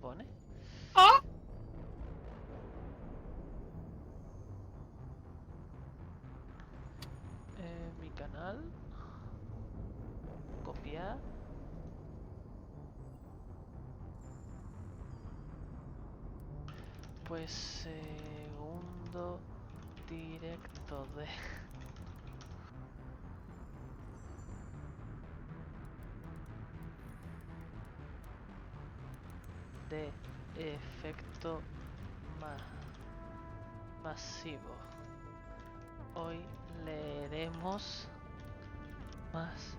pone. ¡Ah! Mi canal. Copiar. Pues segundo directo de efecto masivo. Hoy leeremos más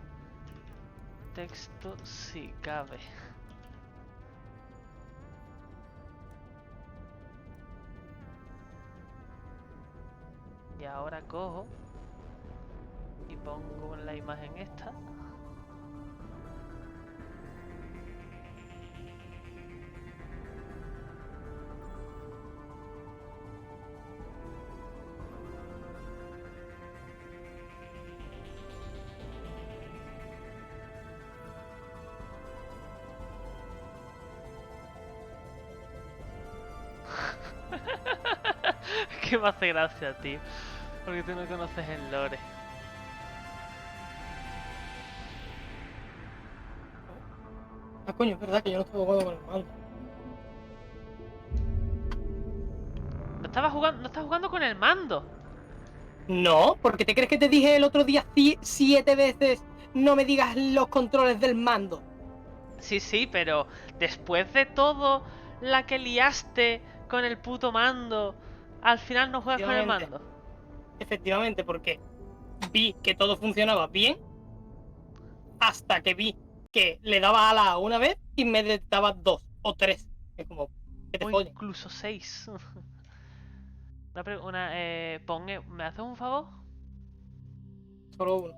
texto si cabe. Y ahora cojo y pongo la imagen esta. Que me hace gracia, tío. Porque tú no conoces el lore. Ah, coño, es verdad que yo no estaba jugando con el mando. No estás jugando con el mando. No, porque te crees que te dije el otro día 7 veces no me digas los controles del mando. Sí, pero después de todo la que liaste con el puto mando, al final no juegas con el Efectivamente, mando. efectivamente, porque vi que todo funcionaba bien hasta que vi que le daba a la una vez y me detectaba 2 o 3. Es como, que te O follen. incluso 6. ¿Me haces un favor? Solo uno.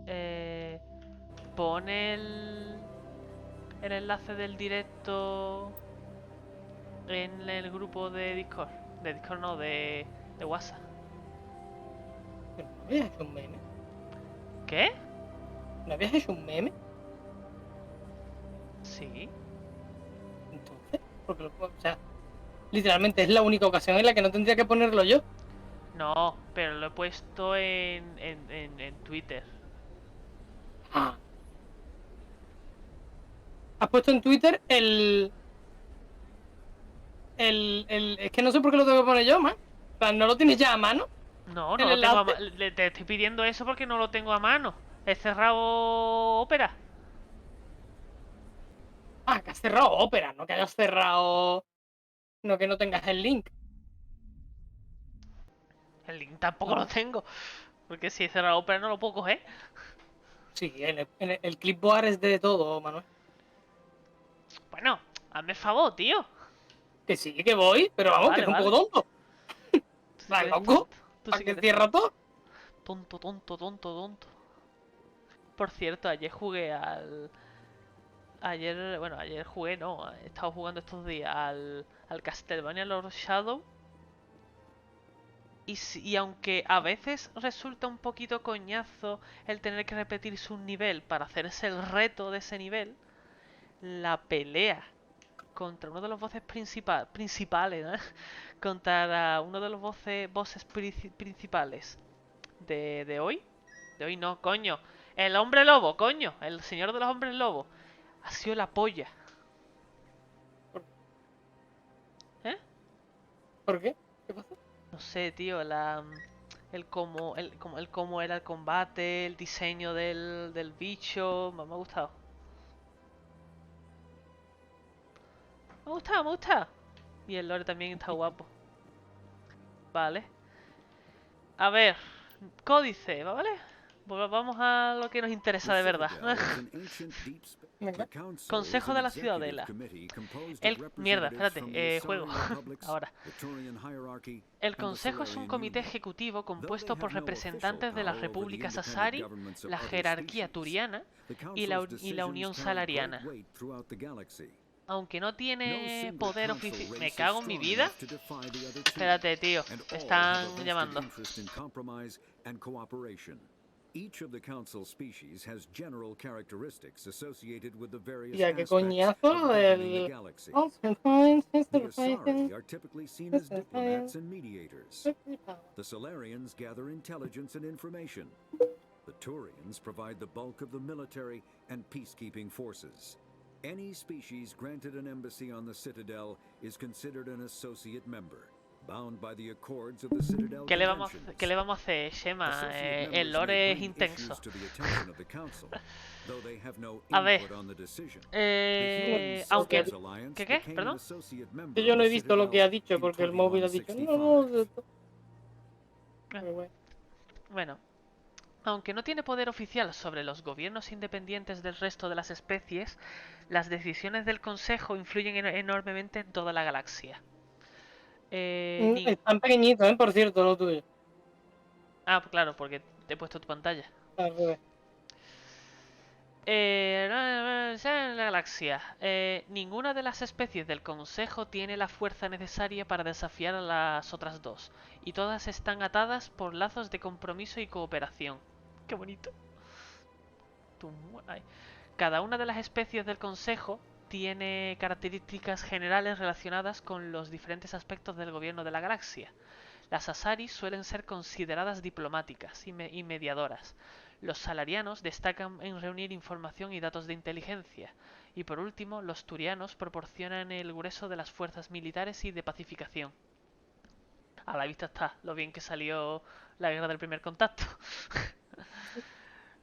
Eh, Pon el enlace del directo en el grupo de Discord. De Discord no, de WhatsApp. Pero no habías hecho un meme. ¿Qué? ¿No habías hecho un meme? Sí. Entonces, porque o sea, literalmente es la única ocasión en la que no tendría que ponerlo yo. No, pero lo he puesto en Twitter. Ah. Has puesto en Twitter es que no sé por qué lo tengo que poner yo, man. O sea, ¿no lo tienes ya a mano? No, no El lo tengo a enlace. mano. Te estoy pidiendo eso porque no lo tengo a mano. He cerrado Opera. Ah, que has cerrado Opera, no que hayas cerrado. No que no tengas el link. El link tampoco lo Vale. tengo. Porque si he cerrado Opera no lo puedo coger. Sí, el clipboard es de todo, Manuel. Bueno, hazme el favor, tío. Que sí, que voy, pero vamos, que Vale, es un poco vale. tonto. Tú sí que ¿Estás eres loco? tonto. Tú ¿Para sí que qué eres cierra tonto. todo? Tonto, tonto, tonto, tonto. Por cierto, ayer jugué al... ayer jugué, no. He estado jugando estos días al Castlevania Lord Shadow. Y aunque a veces resulta un poquito coñazo el tener que repetirse un nivel para hacerse el reto de ese nivel, la pelea contra uno de los voces principales, ¿no? Contra uno de los bosses principales de hoy. De hoy no, coño. El hombre lobo, coño. El señor de los hombres lobos. Ha sido la polla. ¿Eh? ¿Por qué? ¿Qué pasa? No sé, tío, el cómo era el combate, el diseño del bicho, me ha gustado. Me ha gustado, me ha gustado. Y el lore también está guapo. Vale. A ver, códice, ¿vale? Vamos a lo que nos interesa de verdad. Venga. Consejo de la Ciudadela. Mierda, espérate, juego. Ahora. El Consejo es un comité ejecutivo compuesto por representantes de las repúblicas Asari, la jerarquía turiana y la Unión Salariana. Aunque no tiene poder oficial... ¿Me cago en mi vida? Espérate, tío. Me están llamando. Each of the council species has general characteristics associated with the various Ya, qué aspects of coñazo governing the el... galaxy. Oh, science, The Asari are typically seen as Science. diplomats and mediators. The Solarians gather intelligence and information. The Turians provide the bulk of the military and peacekeeping forces. Any species granted an embassy on the Citadel is considered an associate member, bound by the accords of the Citadel ¿Qué le Conventions. vamos a hacer, Shema? Associate El members lore may es bring intenso. issues to the attention of the council, though they have no A ver, input on the decision. The Human aunque... Soldiers Alliance ¿Qué? became an ¿Perdón? associate member Que yo of no the he visto lo que Citadel ha dicho in porque el móvil ha dicho no, 2165. Pero bueno. Bueno, aunque no tiene poder oficial sobre los gobiernos independientes del resto de las especies, las decisiones del Consejo influyen enormemente en toda la galaxia. Están pequeñitos, por cierto, lo tuyo. Ah, claro, porque te he puesto tu pantalla. Al revés. En la galaxia. Ninguna de las especies del Consejo tiene la fuerza necesaria para desafiar a las otras dos, y todas están atadas por lazos de compromiso y cooperación. ¡Qué bonito! Ay. Cada una de las especies del Consejo tiene características generales relacionadas con los diferentes aspectos del gobierno de la galaxia. Las Asari suelen ser consideradas diplomáticas y mediadoras. Los salarianos destacan en reunir información y datos de inteligencia. Y por último, los turianos proporcionan el grueso de las fuerzas militares y de pacificación. A la vista está lo bien que salió la guerra del primer contacto.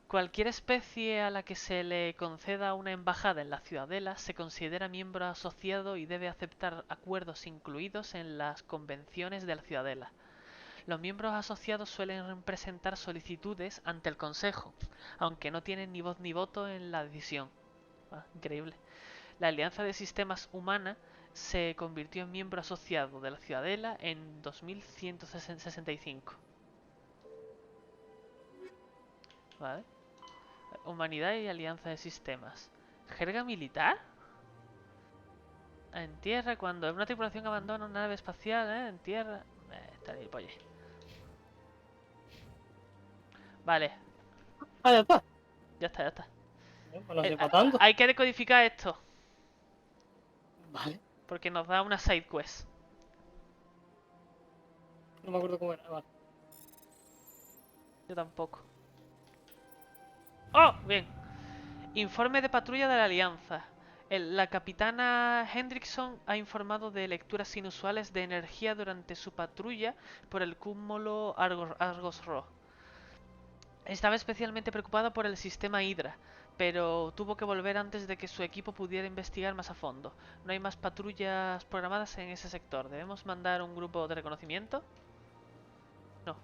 Cualquier especie a la que se le conceda una embajada en la Ciudadela se considera miembro asociado y debe aceptar acuerdos incluidos en las convenciones de la Ciudadela. Los miembros asociados suelen presentar solicitudes ante el Consejo, aunque no tienen ni voz ni voto en la decisión. Increíble. La Alianza de Sistemas Humana se convirtió en miembro asociado de la Ciudadela en 2165. ¿Vale? Humanidad y Alianza de Sistemas. ¿Jerga militar? En tierra, cuando una tripulación abandona una nave espacial, en tierra... está ahí, polle. Vale. Ah, ya está. Ya está, ya está. Pues no sé para tanto. Hay que decodificar esto. Vale. Porque nos da una side quest. No me acuerdo cómo era. Vale. Yo tampoco. ¡Oh! Bien. Informe de patrulla de la Alianza. La capitana Hendrickson ha informado de lecturas inusuales de energía durante su patrulla por el cúmulo Argos Ro. Estaba especialmente preocupada por el sistema Hydra, pero tuvo que volver antes de que su equipo pudiera investigar más a fondo. No hay más patrullas programadas en ese sector. ¿Debemos mandar un grupo de reconocimiento? No.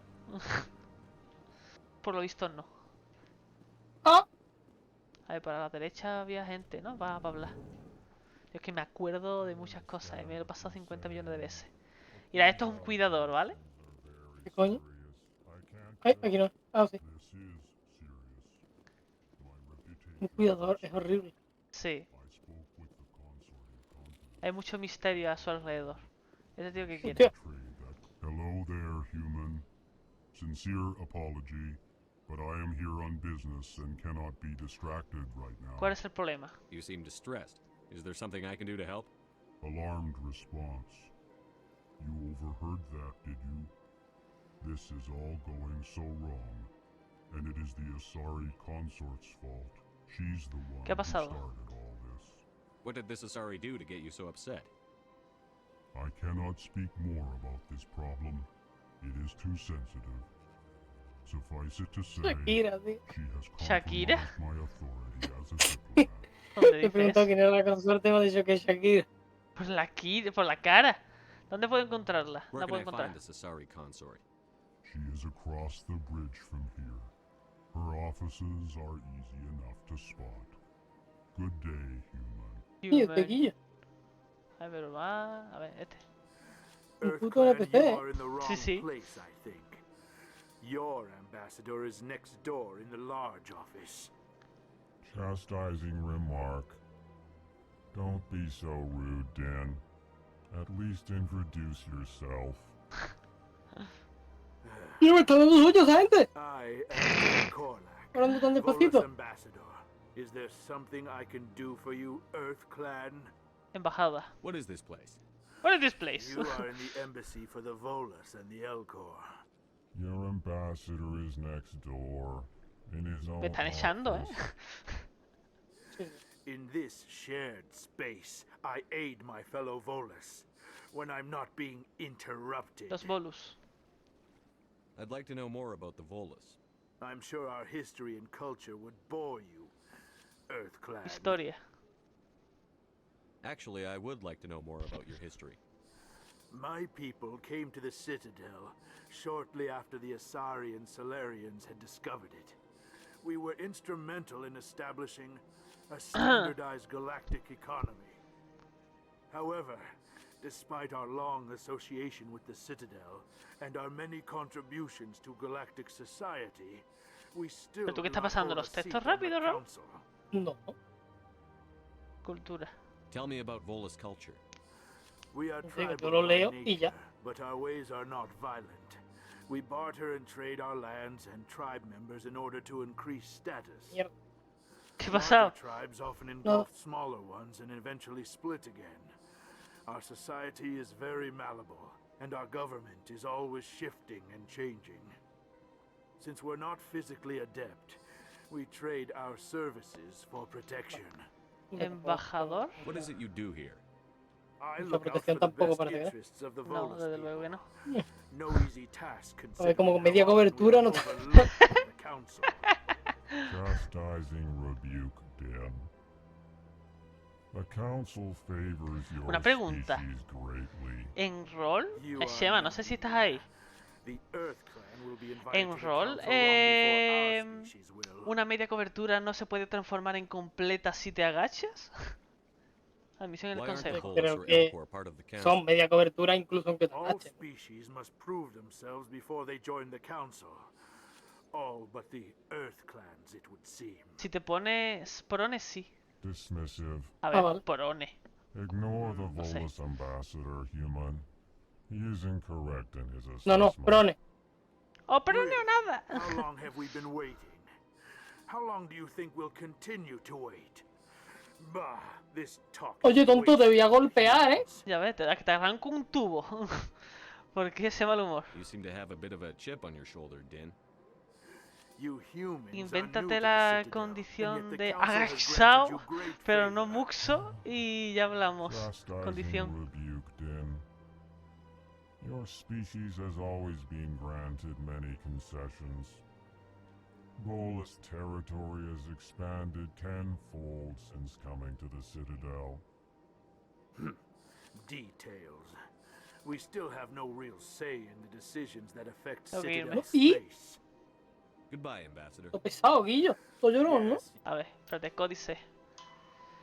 Por lo visto no. Ah. A ver, para la derecha había gente, ¿no? Va a hablar. Es que me acuerdo de muchas cosas, me lo he pasado 50 millones de veces. Mira, esto es un cuidador, ¿vale? ¿Qué coño? Ay, aquí no. Ah, sí. Un cuidador, es horrible. Sí. Hay mucho misterio a su alrededor. ¿Este tío qué quiere? Hostia. Hello there, human. Sincere apology, but I am here on business and cannot be distracted right now. ¿Cuál es el problema? You seem distressed. Is there something I can do to help? Alarmed response. You overheard that, did you? This is all going so wrong, and it is the Asari consort's fault. She's the one ¿Qué ha who pasado? started all this. What did this Asari do to get you so upset? I cannot speak more about this problem. It is too sensitive. Suffice it to say, Shakira, tío. she has ¿Shakira? compromised my authority as a diplomat. ¿Dónde He dices? preguntado quién era la consorte y me ha dicho que es Shakira. Por la cara. ¿Dónde puedo encontrarla? Where La can puedo I encontrar. find this Asari consort? She is across the bridge from here. Her offices are easy enough to spot. Good day, human. Tío, este guillo. A ver, va. A ver, este. Un puto NPC, you ¿eh? are in the wrong Sí, sí. place, I think. Your ambassador is next door in the large office. Chastising remark. Don't be so rude, Dan. At least introduce yourself. Y me está dando suyo esa gente. I am Korlak, Hablando tan Volus despacito. ambassador. Is there something I can do for you, Earth Clan? Embajada. What is this place? What is this place? You are in the embassy for the Volus and the Elcor. Your ambassador is next door, in his own Me están echando, office. In this shared space, I aid my fellow Volus when I'm not being interrupted. Los bolus. I'd like to know more about the Volus. I'm sure our history and culture would bore you, Earth Clan. Historia. Actually, I would like to know more about your history. My people came to the Citadel shortly after the Asari and Solarians had discovered it. We were instrumental in establishing a standardized galactic economy. However, despite our long association with the Citadel and our many contributions to galactic society, we still ¿Pero tú qué do está not pasando? hold a ¿Los seat textos on the rápidos, Raúl? council. No. Cultura. Tell me about Volus culture. We are Sí, que tribal yo lo by leo y ya. nature, but our ways are not violent. We barter and trade our lands and tribe members in order to increase status. Mierda. ¿Qué ha Larger pasado? tribes often engulf smaller ones and eventually split again. Our society is very malleable, and our government is always shifting and changing. Since we're not physically adept, we trade our services for protection. Embajador. What is it you do here? I Mucha look out protección for the tampoco best parece que no. interests of the No, Volus desde luego que people. no. No easy task A ver, como considering media how often we cobertura are no te- overlooked by the council. Chastising rebuke, Dan. The council favors your Una pregunta. species greatly. En rol. You are Shema, no sé si estás ahí. The Earth Clan will be invited En to the rol, council long before our species will. una media cobertura no se puede transformar en completa si te agachas. Admisión en el Why aren't the consejo. Volus Creo or que Elcor part of the council? Son media cobertura incluso aunque te All agachen. species must prove themselves before they join the council. All but the Earth Clans, it would seem. Si te pones prone, sí. Dismissive. A ver, vale. prone. Ignore the No sé. Volus ambassador, human. He is incorrect in his No, no, assessment. prone. O prone o nada. How long have we been waiting? How long do you think we'll continue to wait? Bah, this talk. Oye, is tonto, te voy a wasted golpear, ¿eh? humans. Ya ves, te arranco un tubo. ¿Por qué ese mal humor? You seem to have a bit of a chip on your shoulder, Din. You humans are new Invéntate to the la Citadel, condición and yet de the council has agachao, granted you great pero no favor. muxo, y ya hablamos. Chastising Condición. rebuke, Din. Your species has always been granted many concessions. Volus territory has expanded tenfold since coming to the Citadel. Details. We still have no real say in the decisions that affect Ok, Citadel ¿ves? ¿Y? space. Goodbye, Ambassador. Lo pesado, Guillo. Soy llorón, ¿no? Yes, A ver, espérate, códice.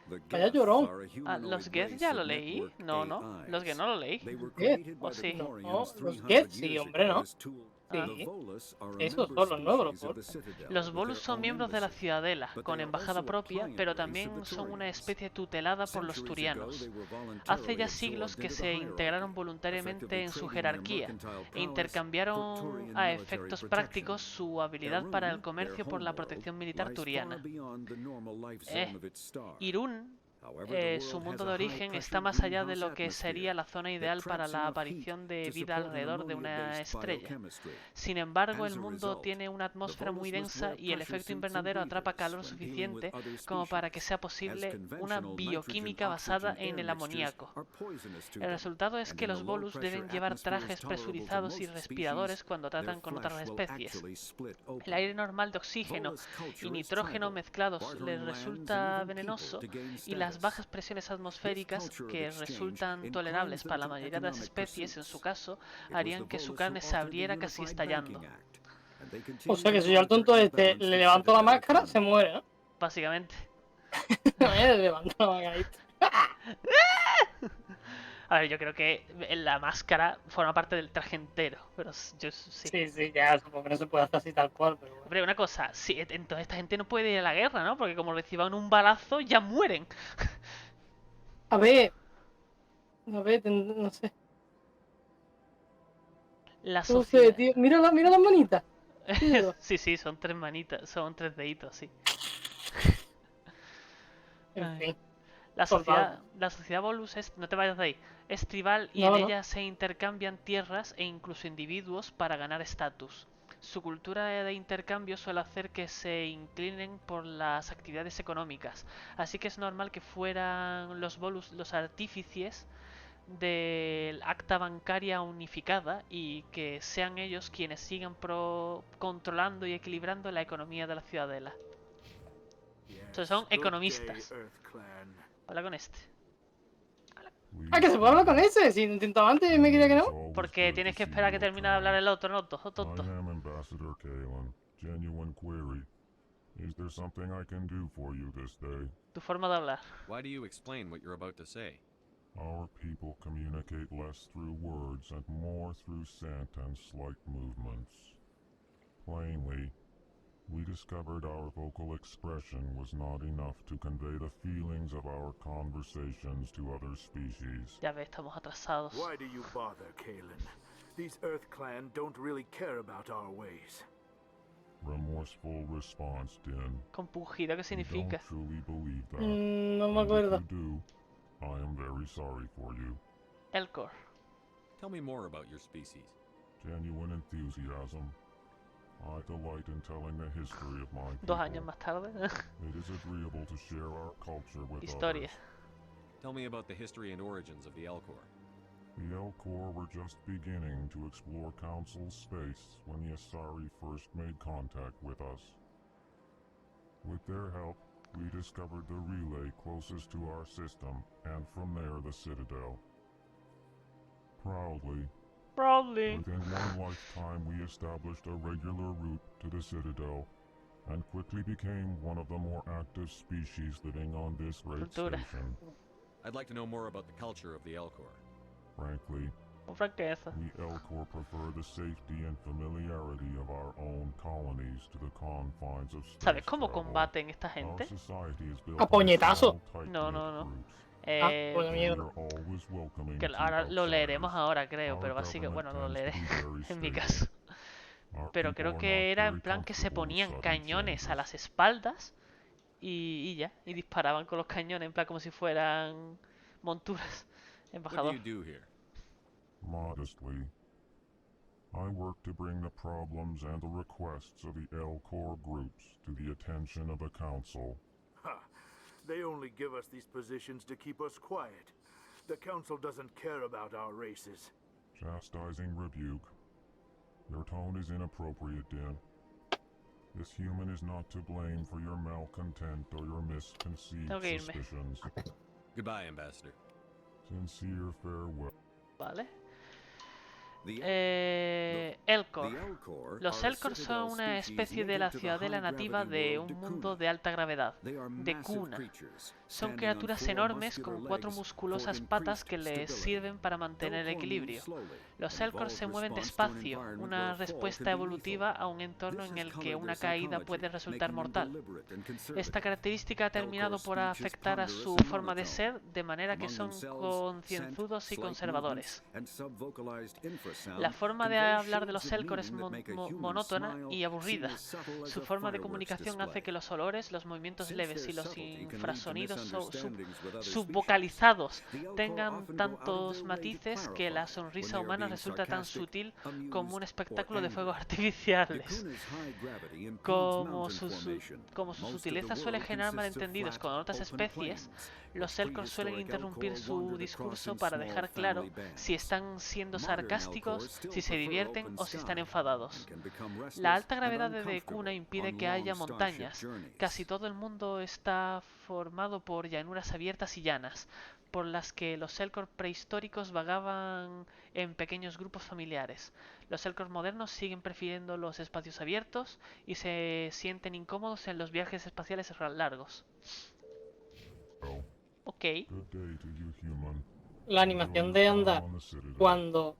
The Vaya Geth llorón. are a Ah, humanoid los Geth race ya of lo leí. network No, no. Los Geth no lo leí. They were Geth. created by ¿O the sí? Quarians No, los 300 Geth sí, years hombre, ago ¿no? as tool. Ah. The Volus are a Esos member son los nuevos, species of por. the Citadel Los with Volus their son own miembros de la embassy. Ciudadela, But con they are embajada also a propia, client pero race of también the son una Turians. especie tutelada por los Centuries ago, turianos. they were Hace voluntarily ya siglos que absorbed se into the integraron hierarchy, voluntariamente effectively en su trading their jerarquía mercantile e prowess for intercambiaron Turian a military efectos protection. prácticos su habilidad para el Erun, comercio their por la homeworld, protección militar lies turiana. far beyond the normal life zone Eh, of its star. Irún, However, the su world mundo has de a high origen, pressure está más allá de greenhouse lo que sería atmosphere la zona that ideal para traps la enough aparición de heat to vida support an alrededor de una ammonia-based estrella. biochemistry. Sin embargo, As el a mundo result, tiene una atmósfera muy Volus must densa wear y el pressure efecto suits and invernadero atrapa breathers calor when dealing suficiente with other como para que species, sea as posible una conventional bioquímica basada nitrogen-oxygen en air el mixtures amoníaco. are poisonous to El them, resultado es and que in los the low Volus pressure deben llevar atmospheres trajes tolerable to presurizados y most respiradores species, cuando their tratan con otras flesh will especies. actually split El open. aire normal de oxígeno Volus y culture is nitrógeno tribal, mezclados les bartering lands resulta and even venenoso people to gain y las status. bajas presiones atmosféricas, culture of que exchange resultan inclines tolerables them para la to mayoría de las economic especies, en su pursuits. caso, It was the harían que su Volus carne who se authored the abriera casi Unified estallando. Banking Act, and they O continue sea que to si yo al tonto further este imbalance le the levanto la Citadel máscara, economy. se muere, ¿no? Básicamente. Le levanto la mascarita. A ver, yo creo que la máscara forma parte del traje entero, pero yo sí. Sí, sí, ya, supongo que no se puede hacer así tal cual, pero bueno. Hombre, una cosa, sí, entonces esta gente no puede ir a la guerra, ¿no? Porque como reciban un balazo, ya mueren. A ver, no sé. La No sé, sociedad... tío. Mira las manitas. Tío. Sí, sí, son 3 manitas, son 3 deditos, sí. En Ay. fin. La sociedad Volus es, no te vayas de ahí, es tribal y en No, no. ella se intercambian tierras e incluso individuos para ganar estatus. Su cultura de intercambio suele hacer que se inclinen por las actividades económicas, así que es normal que fueran los Volus los artífices del acta bancaria unificada y que sean ellos quienes sigan controlando y equilibrando la economía de la ciudadela. Entonces son Yes, good day, economistas. Earth Clan. Habla con este. Ah, que se puede hablar con ese. Si intentaba antes y me quería que no. Porque tienes que esperar a que termine de hablar el otro, ¿no? Tonto. I am Ambassador Kalen. Genuine query. Is there something I can do for you this day? Tu forma de hablar. Why do you explain what you're about to say? Our people communicate less through words and more through scent and slight movements. Plainly, we discovered our vocal expression was not enough to convey the feelings of our conversations to other species. Ya ves, estamos atrasados. Why do you bother, Kalen? These Earth Clan don't really care about our ways. Remorseful response, Din. Compungido, ¿qué We significa? don't truly believe that. No me And acuerdo. if you do, I am very sorry for you. Elcor. Tell me more about your species. Genuine enthusiasm. I delight in telling the history of my 2 años people. más tarde. It is agreeable to share our culture with Historia. others. Tell me about the history and origins of the Elcor. The Elcor were just beginning to explore Council space when the Asari first made contact with us. With their help, we discovered the relay closest to our system, and from there the Citadel. Proudly, Probably. within one lifetime we established a regular route to the Citadel, and quickly became one of the more active species living on this great Cultura. station. I'd like to know more about the culture of the Elcor. Frankly, Con franqueza. we Elcor prefer the safety and familiarity of our own colonies to the confines of space ¿Sabes cómo travel. combaten esta Our gente? society is built A on puñetazo. small, No, no, tight-knit no. groups. Bueno, We mierda. are always welcoming Que to ahora lo leeremos outsiders. ahora, creo, Our pero básicamente, bueno, government lo leeré tends to be very en mi stable. caso. Our Pero people creo are que not era en very plan que se comfortable with ponían sudden cañones a changes. las espaldas y ya, y disparaban con los cañones, en plan como si fueran monturas. What do Embajador. you do here? Modestly, I work to bring the problems and the requests of the Elcor groups to the attention of the Council. Ha! They only give us these positions to keep us quiet. The Council doesn't care about our races. Chastising rebuke. Your tone is inappropriate, Din. This human is not to blame for your malcontent or your misconceived Tengo que irme. suspicions. Goodbye, Ambassador. Sincere farewell. Vale. The Elcor. Elcor Los are a Elcor citadel son una species especie de la native to the ciudadela high nativa gravity de world un Decuna. mundo de alta gravedad, They are de massive cuna. creatures, Son standing on criaturas 4 enormes muscular con 4 legs musculosas for patas que increased les stability. sirven para mantener el Elcor equilibrio. move slowly, Los an Elcor evolved se mueven response to an despacio, environment una where a fall respuesta can be evolutiva lethal. a un entorno This en has el que colored una their caída psychology, puede resultar making them mortal. deliberate and Esta conservative. característica ha terminado Elcor's por speech is afectar a ponderous su and forma de monotone. ser, de manera que Among son themselves, concienzudos y scent, slight conservadores. movements, and subvocalized infrasound La forma de convey hablar de los shades of Elcor es meaning that make a human monótona smile y aburrida. seem as subtle as Su a forma de fireworks comunicación hace display. que los olores, los movimientos Since leves y their los subtlety can lead to infrasonidos misunderstandings with other species, subvocalizados the Elcor tengan often go out of tantos their way to matices que la clarify sonrisa when they are humana being resulta tan sarcastic, sutil amused, como un or espectáculo de angry. fuegos artificiales. Decuna's high gravity impedes Como mountain su formation. como su Most of the sutileza suele world generar consists of malentendidos flat, con otras open especies, plains, los which Elcor suelen prehistoric interrumpir Elcor su wandered discurso across in para small dejar claro family si bands. están siendo Modern sarcásticos, Elcor still si se prefer divierten open o si están sky enfadados. and can become La restless alta and gravedad de Decuna uncomfortable impide on que haya long starship montañas. journeys. Casi todo el mundo está formado por llanuras abiertas y llanas, por las que los Elcor prehistóricos vagaban en pequeños grupos familiares. Los Elcor modernos siguen prefiriendo los espacios abiertos y se sienten incómodos en los viajes espaciales largos. Well, Ok. good day to you, human. La Enjoy animación your de time andar on the Citadel. cuando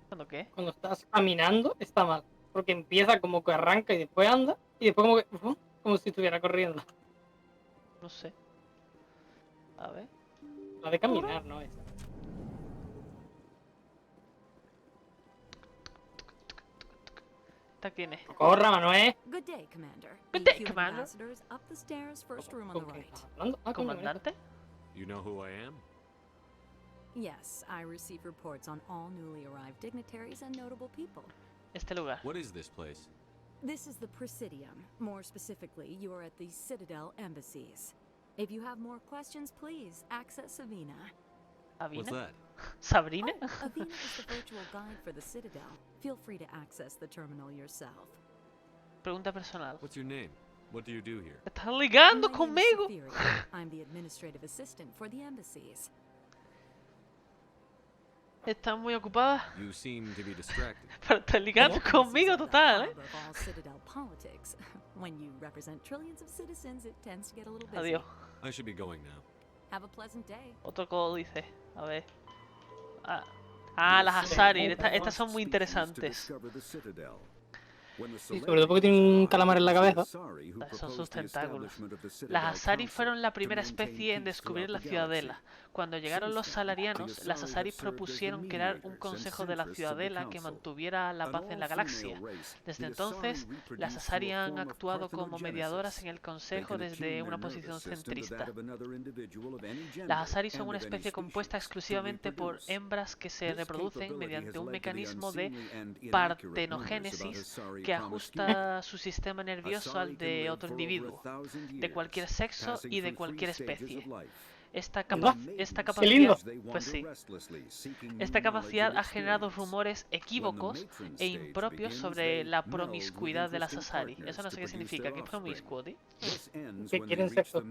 ¿Cuándo qué? estás caminando está mal. Porque empieza como que arranca y después anda. Y después como que como si estuviera corriendo. No sé. A ver. La de caminar, ¿no? Esa. ¿Esta quién es? Corra, Manuel. Good day, Commander. Good The day, human Commander. ambassadors up the stairs, first room on the ¿Con quién right. estás hablando? Ah, coño, mira. ¿Comandante? You know who I am? Yes, I receive reports on all newly arrived dignitaries and notable people. Este lugar. What is this place? This is the Presidium. More specifically, you are at the Citadel embassies. If you have more questions, please access Avina. What's ¿Avina? that? ¿Sabrina? Avina is the virtual guide for the Citadel. Feel free to access the terminal yourself. Pregunta personal. What's your name? What do you do here? ¿Estás ligando My name is conmigo? Cytherea. I'm the administrative assistant for the embassies. Estás muy ocupada You seem to be distracted. para estar ligando This is conmigo at the total, ¿eh? hub of all Citadel politics. When you represent trillions of citizens, it tends to get a little busy. Adiós. I should be going now. Have a pleasant day. Otro códice. A ver. Las Azarin. Estas son muy interesantes. Sí, sobre todo porque tiene un calamar en la cabeza. Son sus tentáculos. Las Azarin fueron la primera especie en descubrir la Ciudadela. Cuando llegaron los salarianos, las Azarin propusieron crear un Consejo de la Ciudadela que mantuviera la paz en la galaxia. Desde entonces, las Azarin han actuado como mediadoras en el Consejo desde una posición centrista. Las Azarin son una especie compuesta exclusivamente por hembras que se reproducen mediante un mecanismo de partenogénesis que ajusta su sistema nervioso al de otro individuo, de cualquier sexo y de cualquier especie. Esta capacidad, pues sí, esta capacidad ha generado rumores equívocos e impropios sobre la promiscuidad de las Asari. Eso no sé qué significa. ¿Qué es promiscuo, tío? Que quieren sexo.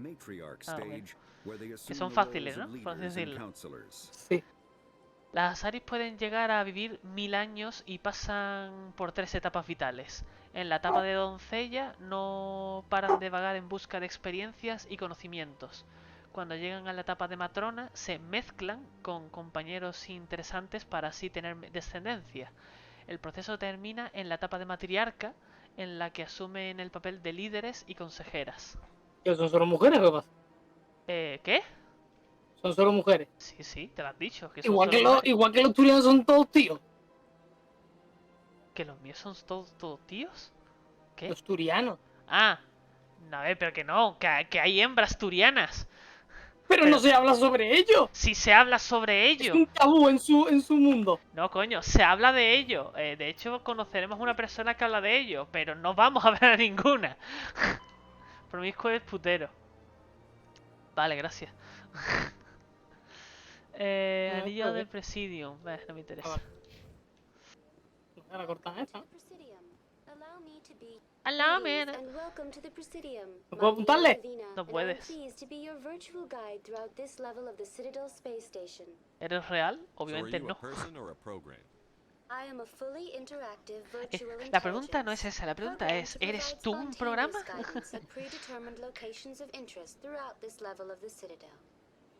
Que son fáciles, ¿no? Por así decirlo. Sí. Las Azaris pueden llegar a vivir 1000 años y pasan por 3 etapas vitales. En la etapa de doncella no paran de vagar en busca de experiencias y conocimientos. Cuando llegan a la etapa de matrona se mezclan con compañeros interesantes para así tener descendencia. El proceso termina en la etapa de matriarca, en la que asumen el papel de líderes y consejeras. ¿Que son solo mujeres o qué pasa? ¿Qué? Son solo mujeres. Sí, te lo has dicho. Que son Igual que, solo mujeres. igual que los turianos son todos tíos. ¿Que los míos son todos tíos? ¿Qué? Los turianos. Ah, no, pero que no, que hay hembras turianas. Pero no se habla sobre ello. Si se habla sobre Es ello. un tabú en su mundo. No, coño, se habla de ello. De hecho, conoceremos una persona que habla de ello, pero no vamos a ver a ninguna. Promiscuo es putero. Vale, gracias. Anillo del Presidium. No me interesa. Ahora cortan esta. Allow me. ¿No puedo apuntarle? No puedes. ¿Eres real? So are Obviamente you a no. person or a program? La pregunta no es esa, la pregunta es, ¿eres tú un programa?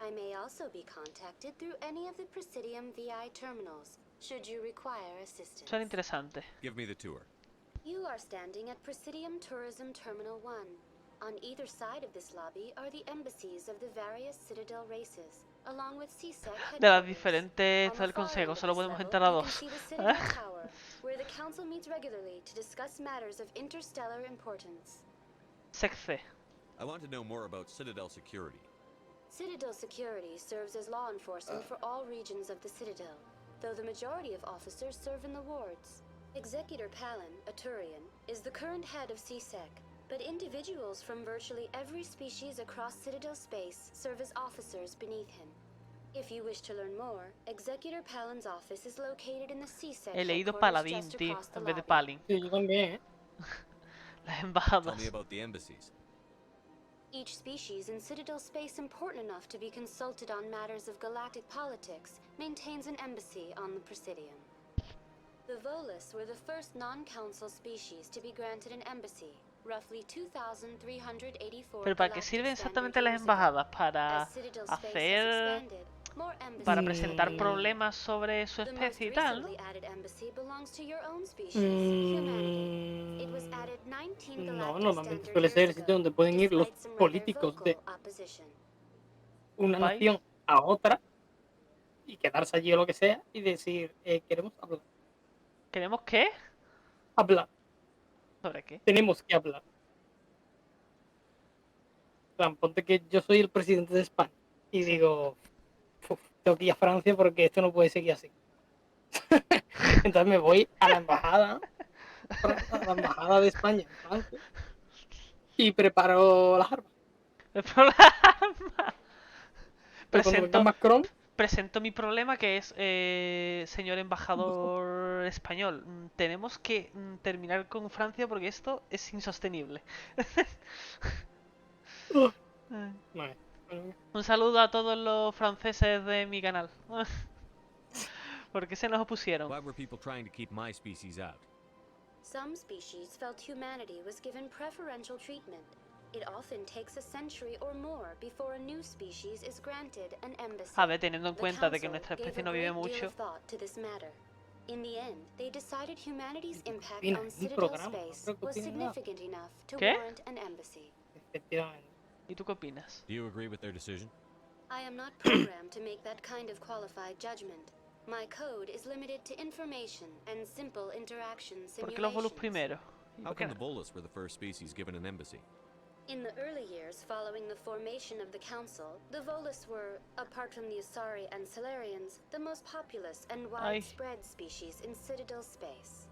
I may also be contacted through any of the Presidium VI terminals, should you require assistance. Suena interesante. Give me the tour. You are standing at Presidium Tourism Terminal 1. On either side of this lobby are the embassies of the various Citadel races, along with CSEC De las headquarters. diferentes On del the far end Consejo, of solo this podemos level, entrar a you can dos. see the Citadel Tower, where the Council meets regularly to discuss matters of interstellar importance. Sexce. I want to know more about Citadel security. Citadel security serves as law enforcement for all regions of the Citadel, though the majority of officers serve in the wards. Executor Palin, a Turian, is the current head of CSEC, but individuals from virtually every species across Citadel space serve as officers beneath him. If you wish to learn more, Executor Palin's office is located in the CSEC He leído headquarters Paladín, just tío, across the en vez de lobby. Palin. Sí, yo también, ¿eh? Las Tell embajadas. me about the embassies. Each species in Citadel space important enough to be consulted on matters of galactic politics maintains an embassy on the Presidium. The Volus were the first non-council species to be granted an embassy, roughly 2,384 Pero ¿para qué galactic sirven standard exactamente las years ago. embajadas? ¿Para As Citadel space has hacer... expanded, more embassies para have presentar been problemas sobre su The most especie y tal, ¿no? recently added embassy belongs to your own species, humanity. It was added 19 No, galactic normalmente standard suele ser el years sitio ago, donde pueden ir los despite some rather políticos de vocal opposition. una País. nación a otra y quedarse allí o lo que sea y decir, queremos hablar. ¿Queremos qué? Hablar. ¿Sobre qué? Tenemos que hablar. En plan, ponte que yo soy el presidente de España y Sí. digo, "Uf, tengo que ir a Francia porque esto no puede seguir así". Entonces me voy a la embajada de España en Francia y preparo las armas. El problema. Pero cuando venga Presento, Macron, presento mi problema que es, señor embajador español, tenemos que terminar con Francia porque esto es insostenible. ¡uf! Ay. Vale, bueno, Un saludo a todos los franceses de mi canal. ¿Por qué se nos opusieron? Why were people trying to keep my species out? Some species felt humanity was given preferential treatment. It often takes a century or more before a new species is granted an embassy. A ver, teniendo en The cuenta de que council nuestra gave especie a no vive great deal mucho. of thought to this matter. In the end, they decided humanity's impact Opina, on un Citadel programa, space creo que was opina nada. significant enough to ¿Qué? warrant an embassy. efectivamente. ¿Y tú qué opinas? Do you agree with their decision? I am not programmed to make that kind of qualified judgment. My code is limited to information and simple interaction ¿Por qué los Volus simulations. primero? ¿Y How por qué come the no? Volus were the first species given an embassy? In the early years following the formation of the Council, the Volus were, apart from the Asari and Salarians, the most populous and widespread species in Citadel space.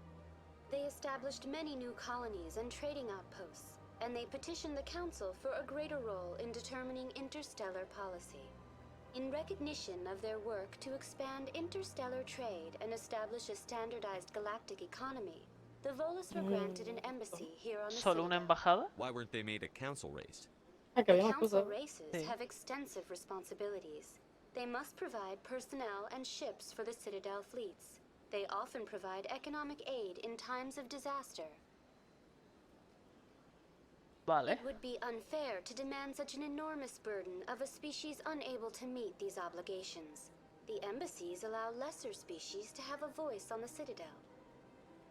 They established many new colonies and trading outposts, and they petitioned the Council for a greater role in determining interstellar policy. In recognition of their work to expand interstellar trade and establish a standardized galactic economy, the Volus were granted an embassy here on the ¿Solo una Citadel. embajada? Why weren't they made a council race? Ah, que The había más council cosas. races Sí. have extensive responsibilities. They must provide personnel and ships for the Citadel fleets. They often provide economic aid in times of disaster. Vale. It would be unfair to demand such an enormous burden of a species unable to meet these obligations. The embassies allow lesser species to have a voice on the Citadel.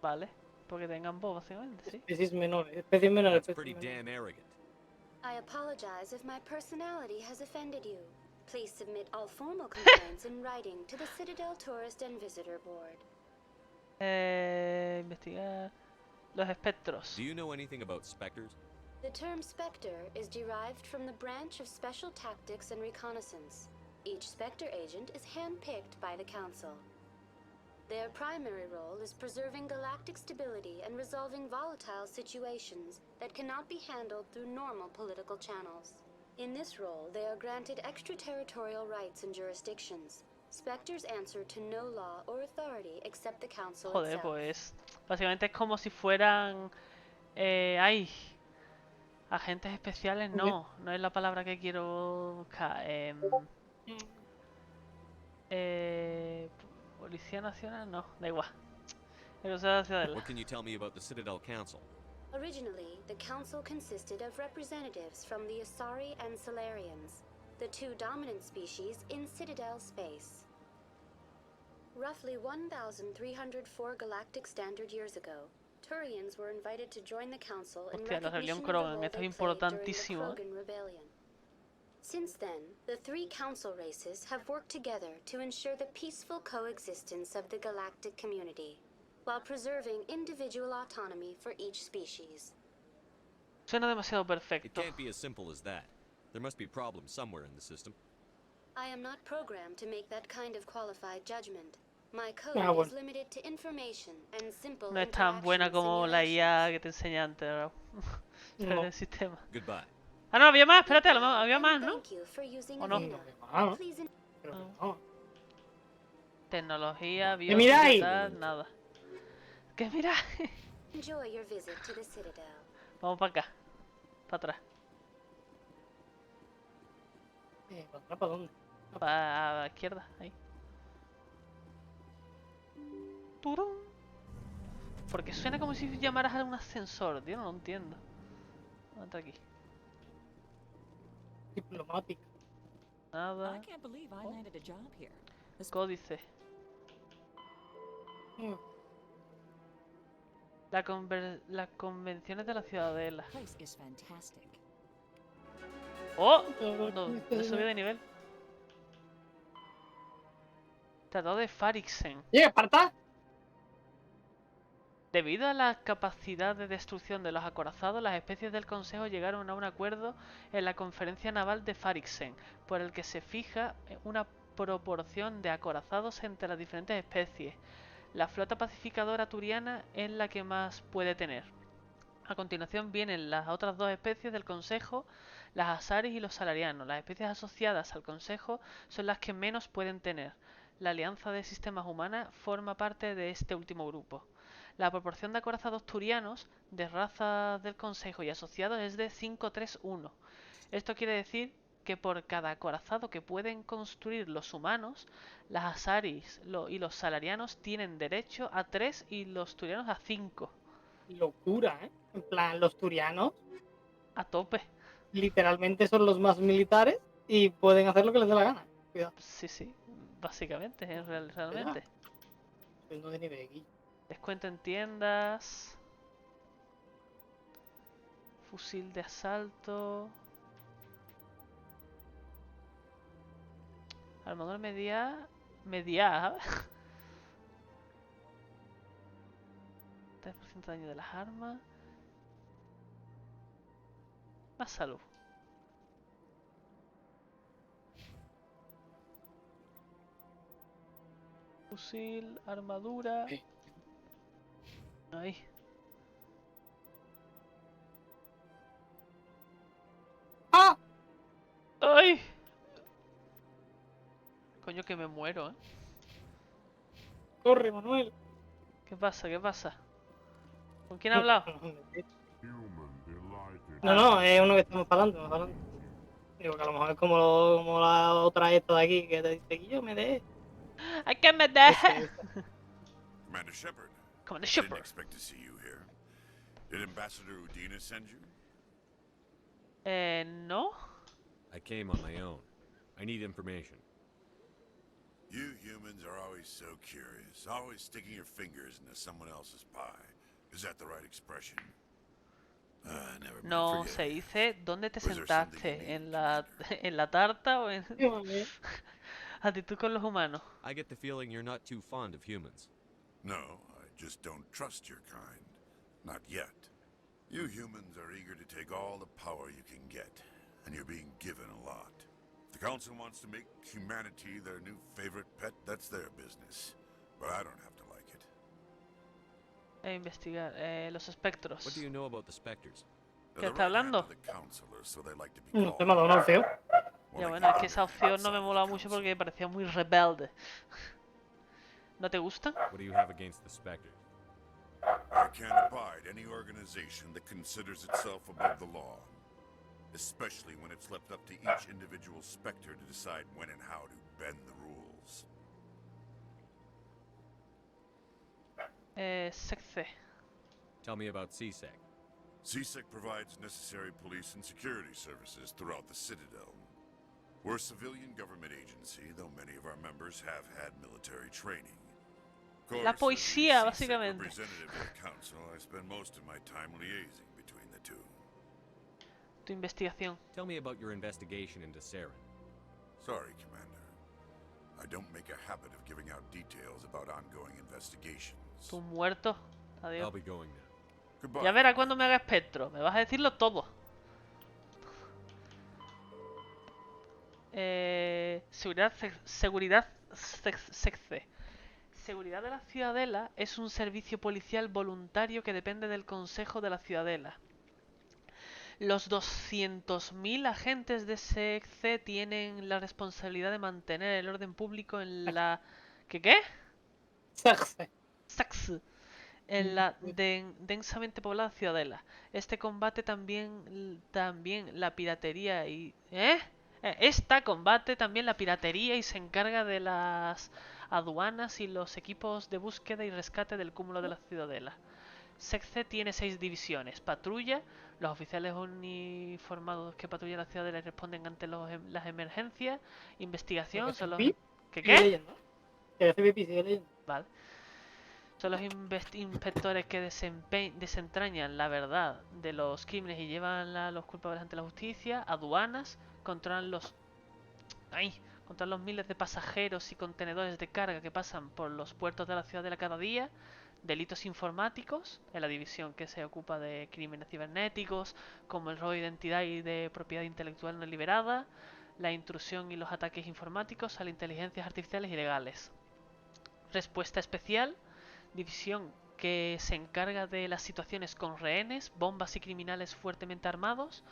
Vale. Porque tengan voz, básicamente, sí. Especies menores, especies menores. That's pretty especies menores. damn arrogant. I apologize if my personality has offended you. Please submit all formal complaints in writing to the Citadel Tourist and Visitor Board. Investigar los espectros. Do you know anything about specters? The term Spectre is derived from the branch of Special Tactics and Reconnaissance. Each Spectre agent is handpicked by the Council. Their primary role is preserving galactic stability and resolving volatile situations that cannot be handled through normal political channels. In this role, they are granted extraterritorial rights and jurisdictions. Spectres answer to no law or authority except the Council Joder, itself. pues. Básicamente es como si fueran. Ay. Agentes especiales, no. No es la palabra que quiero buscar. Policía Nacional, no. Da igual. El Consejo de la Ciudadela. What can you tell me about the Citadel Council? Originally, the Council consisted of representatives from the Asari and Salarians, the two dominant species in Citadel space. Roughly 1,304 galactic standard years ago, Turians were invited to join the Council in Hostia, la rebelión recognition of the Krogan, role esto they es played during the importantísimo, ¿eh? Krogan Rebellion. Since then, the three Council races have worked together to ensure the peaceful coexistence of the galactic community, while preserving individual autonomy for each species. Suena demasiado It perfecto. can't be as simple as that. There must be problems somewhere in the system. I am not programmed to make that kind of qualified judgment. My code Ah, bueno. is limited to information and simple No es tan buena interaction como la IA simulations. que te enseñé antes, Raúl. No. Del sistema. Goodbye. Ah, no, había más, espérate, a lo mejor había And más, ¿no? thank you for using ¿O no? Avena. No, Please pero no. Tecnología, ¿Qué miráis? tal, nada. ¿Qué mira? enjoy your visit to the Citadel. Vamos para acá. Para atrás. ¿Para dónde? Para la izquierda, ahí. Turún. Porque suena como si llamaras a un ascensor, tío, no lo entiendo. Entra aquí. Diplomática. Nada. I can't believe I landed a job here. This Códice. Las convenciones de la Ciudadela. place is fantastic. ¡Oh! No, no subí de nivel. Tratado de Farixen. ¡Llega, Esparta! Debido a la capacidad de destrucción de los acorazados, las especies del Consejo llegaron a un acuerdo en la conferencia naval de Farixen, por el que se fija una proporción de acorazados entre las diferentes especies. La flota pacificadora turiana es la que más puede tener. A continuación vienen las otras dos especies del Consejo, las asaris y los salarianos. Las especies asociadas al Consejo son las que menos pueden tener. La Alianza de Sistemas Humanas forma parte de este último grupo. La proporción de acorazados turianos de razas del Consejo y asociados es de 5-3-1. Esto quiere decir que por cada acorazado que pueden construir los humanos, las asaris y los salarianos tienen derecho a 3 y los turianos a 5. Locura, ¿eh? En plan, los turianos A tope. literalmente son los más militares y pueden hacer lo que les dé la gana. Cuidado. Sí, sí. Básicamente, realmente. Subiendo de nivel aquí. Descuento en tiendas. Fusil de asalto. Armador media. Media. 3% de daño de las armas. Más salud. Fusil, armadura. Ahí. ¡Ah! ¡Ay! Coño, que me muero, ¿eh? Corre, Manuel. ¿Qué pasa? ¿Qué pasa? ¿Con quién ha hablado? No, es uno que estamos hablando, Digo que a lo mejor es como la otra esta de aquí que te dice que yo me dé. ¡Ay, que me deje! Commander Shepard. Commander I didn't Shepard. expect to see you here. Did Ambassador Udina send you? No. I came on my own. I need information. You humans are always so curious, always sticking your fingers into someone else's pie. Is that the right expression? Never mind, No, forget se it. dice ¿dónde te Was there something you sentaste? needed, ¿En la, Commander? en la tarta o en Vale. actitud con los humanos? I get the feeling you're not too fond of humans. No, I just don't trust your kind. Not yet. You humans are eager to take all the power you can get, and you're being given a lot. If the Council wants to make humanity their new favorite pet, that's their business. But I don't have to like it. Investigar. Los espectros. What do you know about the Spectres? ¿Qué They're está the right hand hablando? of the Councilor, so they like to be No, te called. me ha dado una opción. More Ya like bueno, es the que esa other opción no outside me of the mola mucho Council. porque parecía muy rebelde. ¿No te gustan? What do you have against the Spectres? I can't abide any organization that considers itself above the law. Especially when it's left up to each individual Spectre to decide when and how to bend the rules. Sexce. Tell me about CSEC. CSEC provides necessary police and security services throughout the Citadel. We're a civilian government agency, though many of our members have had military training. Of La course, as the policía, CSEC básicamente. representative of the council, I spend most of my time liaising between the two. Tu investigación. Tell me about your investigation into Saren. Sorry, Commander. I don't make a habit of giving out details about ongoing investigations. Tu muerto. I'll Adiós. be going now. Goodbye. Ya verás cuando me haga espectro. Me vas a decirlo todo. Seguridad sexce. Seguridad de la Ciudadela es un servicio policial voluntario que depende del Consejo de la Ciudadela. Los 200.000 agentes de SECC tienen la responsabilidad de mantener el orden público en la... ¿Qué? Sexce. Sax. En la densamente poblada Ciudadela. Este combate también la piratería y... Esta combate también la piratería y se encarga de las aduanas y los equipos de búsqueda y rescate del cúmulo de la Ciudadela. SECC tiene 6 divisiones. Patrulla, los oficiales uniformados que patrullan la Ciudadela y responden ante las emergencias. Investigación, son los... ¿Sigue ¿Qué? leyendo? Que CBP sigue leyendo. Vale. Son los inspectores que desentrañan la verdad de los crímenes y llevan a los culpables ante la justicia. Aduanas, controlan los miles de pasajeros y contenedores de carga que pasan por los puertos de la Ciudadela cada día. Delitos informáticos, en la división que se ocupa de crímenes cibernéticos, como el robo de identidad y de propiedad intelectual no liberada, la intrusión y los ataques informáticos a las inteligencias artificiales ilegales. Respuesta especial, división que se encarga de las situaciones con rehenes, bombas y criminales fuertemente armados.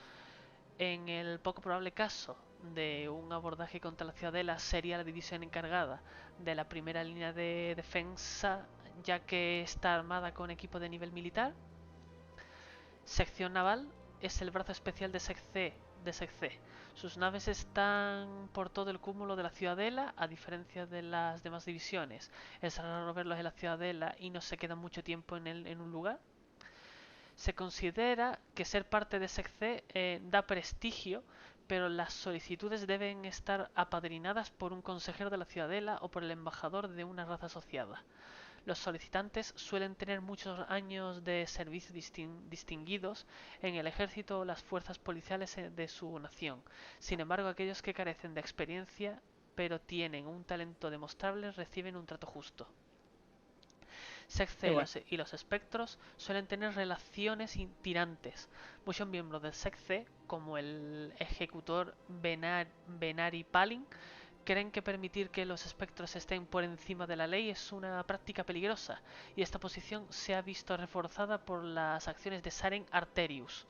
En el poco probable caso de un abordaje contra la Ciudadela, sería la división encargada de la primera línea de defensa, ya que está armada con equipo de nivel militar. Sección naval es el brazo especial de SecC. Sus naves están por todo el cúmulo de la Ciudadela, a diferencia de las demás divisiones. Es raro verlos en la Ciudadela y no se quedan mucho tiempo en un lugar. Se considera que ser parte de SecC da prestigio, pero las solicitudes deben estar apadrinadas por un consejero de la Ciudadela o por el embajador de una raza asociada. Los solicitantes suelen tener muchos años de servicio distinguidos en el ejército o las fuerzas policiales de su nación. Sin embargo, aquellos que carecen de experiencia pero tienen un talento demostrable reciben un trato justo. SecC y los espectros suelen tener relaciones tirantes. Muchos miembros del SecC, como el ejecutor Benari Palin, creen que permitir que los espectros estén por encima de la ley es una práctica peligrosa, y esta posición se ha visto reforzada por las acciones de Saren Arterius.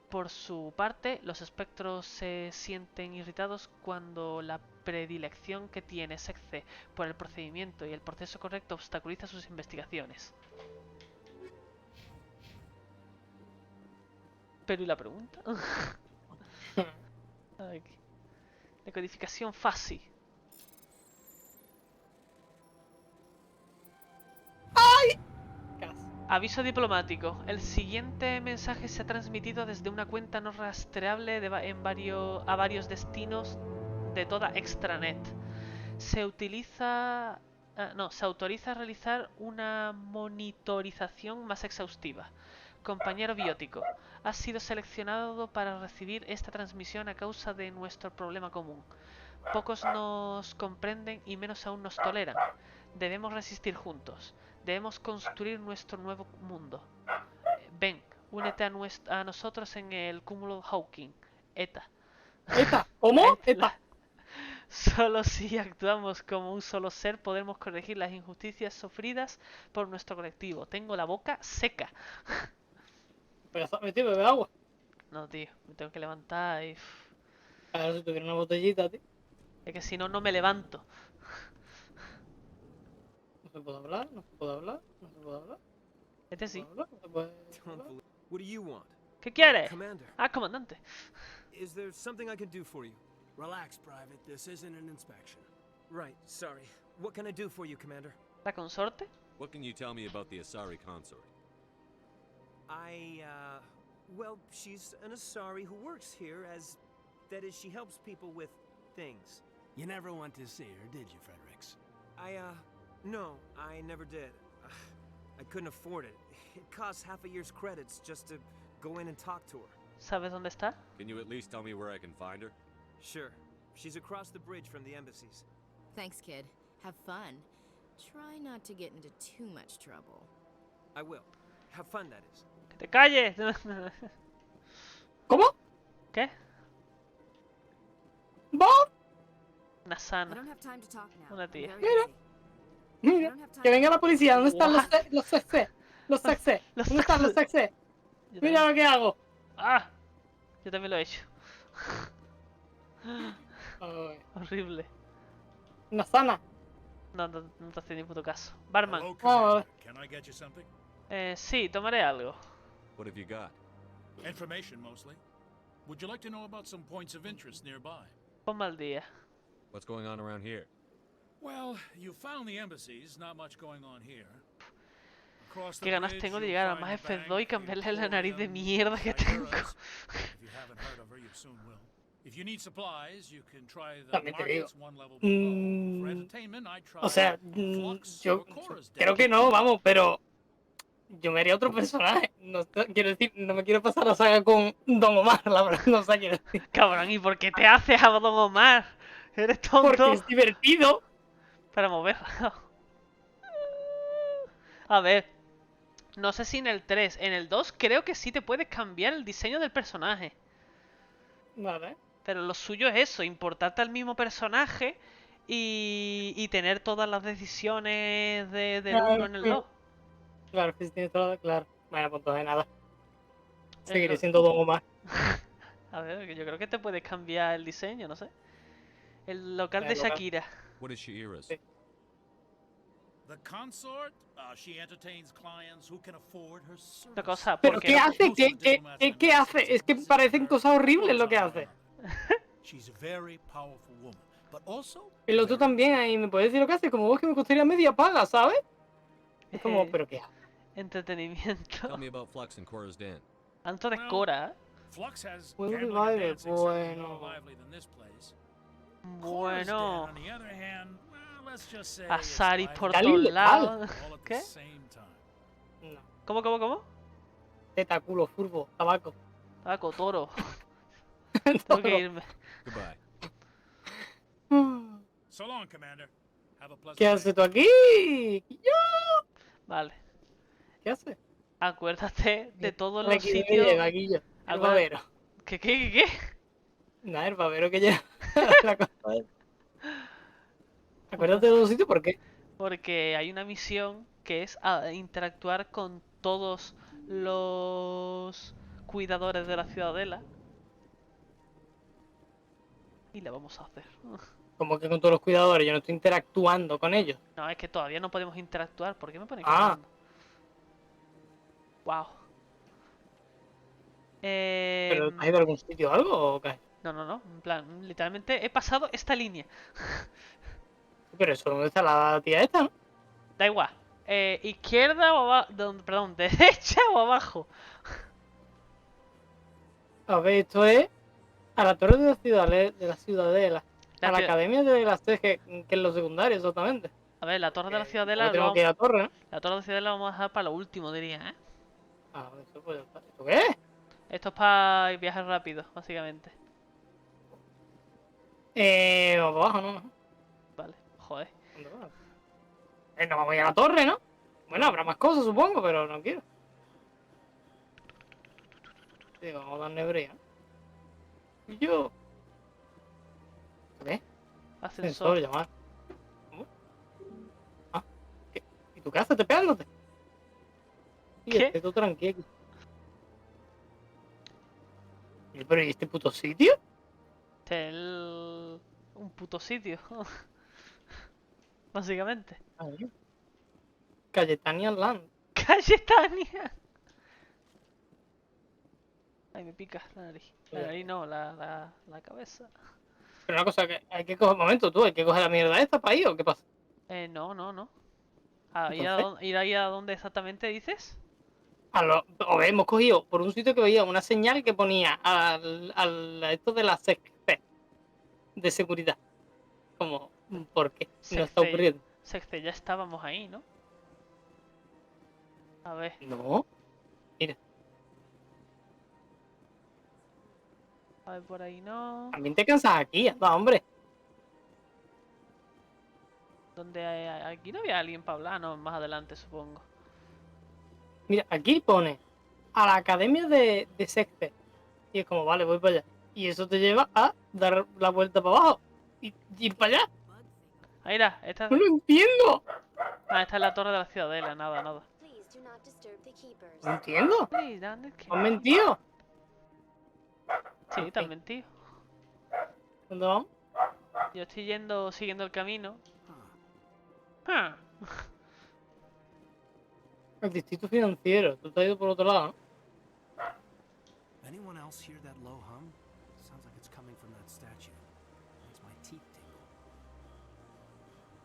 Por su parte, los espectros se sienten irritados cuando la predilección que tiene SecC por el procedimiento y el proceso correcto obstaculiza sus investigaciones. Pero ¿y la pregunta? Aquí. Decodificación fácil. ¡Ay! Aviso diplomático. El siguiente mensaje se ha transmitido desde una cuenta no rastreable a varios destinos de toda extranet. Se autoriza a realizar una monitorización más exhaustiva. Compañero biótico, has sido seleccionado para recibir esta transmisión a causa de nuestro problema común. Pocos nos comprenden y menos aún nos toleran. Debemos resistir juntos. Debemos construir nuestro nuevo mundo. Ven, únete a nosotros en el cúmulo Harkin. ETA. ¿ETA? ¿Cómo? ETA. Solo si actuamos como un solo ser podemos corregir las injusticias sufridas por nuestro colectivo. Tengo la boca seca. Pero sabes, tío, bebe agua. No, tío, me tengo que levantar y... Claro, si tuviera una botellita, tío. Es que si no, no me levanto. No se puede hablar, no se puede hablar, no se puede hablar. Este sí. No se puede hablar. What do you want? ¿Qué quieres? Commander. Ah, comandante. Is there something I can do for you? Relax, Private. This isn't an inspection. Right, sorry. What can I do for you, Commander? ¿La consorte? What can you tell me about the Asari consort? Well, she's an Asari who works here as... That is, she helps people with things. You never went to see her, did you, Fredericks? No, I never did. I couldn't afford it. It costs half a year's credits just to go in and talk to her. ¿Sabes dónde está? Can you at least tell me where I can find her? Sure. She's across the bridge from the embassies. Thanks, kid. Have fun. Try not to get into too much trouble. I will. Have fun, that is. ¡Que te calles! ¿Cómo? ¿Qué? ¿Bob? Una I sana. don't have time to talk now. Una I'm tía. very Mira. busy. Mira, que venga la policía. ¿Dónde están los What? los SecC? Los SecC. Los ¿Dónde están los SecC? Yo Mira también. lo que hago. ¡Ah! Yo también lo he hecho. Ay, Horrible. una sana. No te hace ni puto caso. Barman. Hello, Vamos a ver. Commander. Can I get you something? Sí, tomaré algo. What have you got? Information, mostly. Would you like to know about some points of interest nearby? Ponme al día. What's going on around here? Well, you found the embassies. Not much going on here. Across the Qué ganas bridge, tengo de you'll llegar a find más the F2 y bank, cambiarle the la nariz de Emporium, mierda que tengo. Ayudas. If you haven't heard of her, you soon will. If you need supplies, you can try the También te digo. markets one level below. For entertainment, I try O sea, Flux yo or Cora's creo que no, vamos, pero yo me haría otro personaje. No, quiero decir, no me quiero pasar la saga con Don Omar, la verdad, no sé, quiero decir. Cabrón, ¿y por qué te haces a Don Omar? Eres tonto. Porque es divertido. Para moverlo. A ver, no sé si en el 3, en el 2 creo que sí te puedes cambiar el diseño del personaje. Vale. Pero lo suyo es eso, importarte al mismo personaje y tener todas las decisiones del 1 en el 2. Claro, que sí tiene todo, claro. Bueno, pues entonces nada. El Seguiré lo- siendo Domo más. A ver, que yo creo que te puedes cambiar el diseño, no sé. El local de El local. Shakira. What is Sha'ira's? Sí. The consort, she entertains clients who can afford her services. Una cosa, ¿Pero porque qué no... hace? ¿Qué hace? Es que parecen cosas horribles lo que hace. She's a very powerful woman, but also El otro también ahí, ¿me puedes decir lo que hace? Como vos que me costaría media paga, ¿sabes? Es como, ¿pero qué hace? Entretenimiento. Tell me about Flux and Cora's Den. Tanto de Cora, ¿eh? Flux has Juego de gambling and baile, dancing certainly bueno. more lively than this place. Cora's Den, Bueno. on the other hand, well, let's just say it's Azaris lively por Dale, todos letal. lados. all at the ¿Qué? same time. No. ¿Cómo? Teta, culo, furbo, tabaco. Taco, toro. Tengo que irme. Goodbye. So long, Commander. Have a pleasant ¿Qué day. haces tú aquí? Vale. ¿Qué haces? Acuérdate de todos los Aquí me sitios... lleva, aquí yo. El babero. ¿Qué? Nada, el babero que lleva la cosa esa. Acuérdate de los sitios, ¿por qué? Porque hay una misión que es interactuar con todos los cuidadores de la ciudadela. Y la vamos a hacer. Como que con todos los cuidadores, yo no estoy interactuando con ellos. No, es que todavía no podemos interactuar. ¿Por qué me pone Ah. cargando? Wow. ¿Pero has ido a algún sitio o algo o qué? No. En plan, literalmente he pasado esta línea. Pero eso, ¿dónde está la tía esta, no? Da igual. Izquierda o abajo. Perdón, derecha o abajo. A ver, esto es a la torre de la ciudadela. La A la ciu- academia de la CG, que es lo secundario, exactamente. A ver, la torre de la Supongo ciudadela. que tenemos que ir a la torre, ¿no? La torre de la ciudadela la vamos a dejar para lo último, diría, ¿eh? Ah, eso pues ya está. ¿Esto qué es? Esto es para viajes rápidos, básicamente. Vamos para abajo, ¿no? Vale, joder. ¿Dónde va? No vamos a ir a la torre, ¿no? Bueno, habrá más cosas, supongo, pero no quiero. Sí, vamos a dar nebrea. Y yo... ¿Qué? Ascensor. Llamar. ¿Cómo? Ah, ¿qué? ¿Y tú qué haces? ¿Te pegándote? ¿Qué? Estoy todo tranquilo aquí. Pero ¿y este puto sitio? Este es un puto sitio. Básicamente. Cayetanian Land. Cayetania. Ay, me pica la nariz. La nariz no, la cabeza. Pero una cosa, que hay que coger... Un momento, tú, ¿hay que coger la mierda esta para ir o qué pasa? No. Ir ahí a donde exactamente dices. O hemos cogido por un sitio que veía una señal que ponía a esto de la secte de seguridad. Como, ¿por qué? No está ocurriendo. Sexte, ya estábamos ahí, ¿no? A ver. No. Mira, A ver, por ahí no. también te cansas aquí, anda, hombre. Donde aquí no había alguien para hablar, no, más adelante supongo. Mira, aquí pone a la academia de secte. Y es como, vale, voy para allá. Y eso te lleva a dar la vuelta para abajo. Y ir para allá. Ahí era, esta... No lo entiendo. esta es la torre de la ciudadela, nada. Please do not disturb the keepers. No entiendo. Please, ¿dónde es que- ¿Me han mentido? Sí, te han mentido. ¿Dónde vamos? Yo estoy siguiendo el camino. Ah. El distrito financiero. Tú te has ido por otro lado, ¿no? Anyone else hear that low hum? Sounds like it's coming from that statue. Makes my teeth tingle.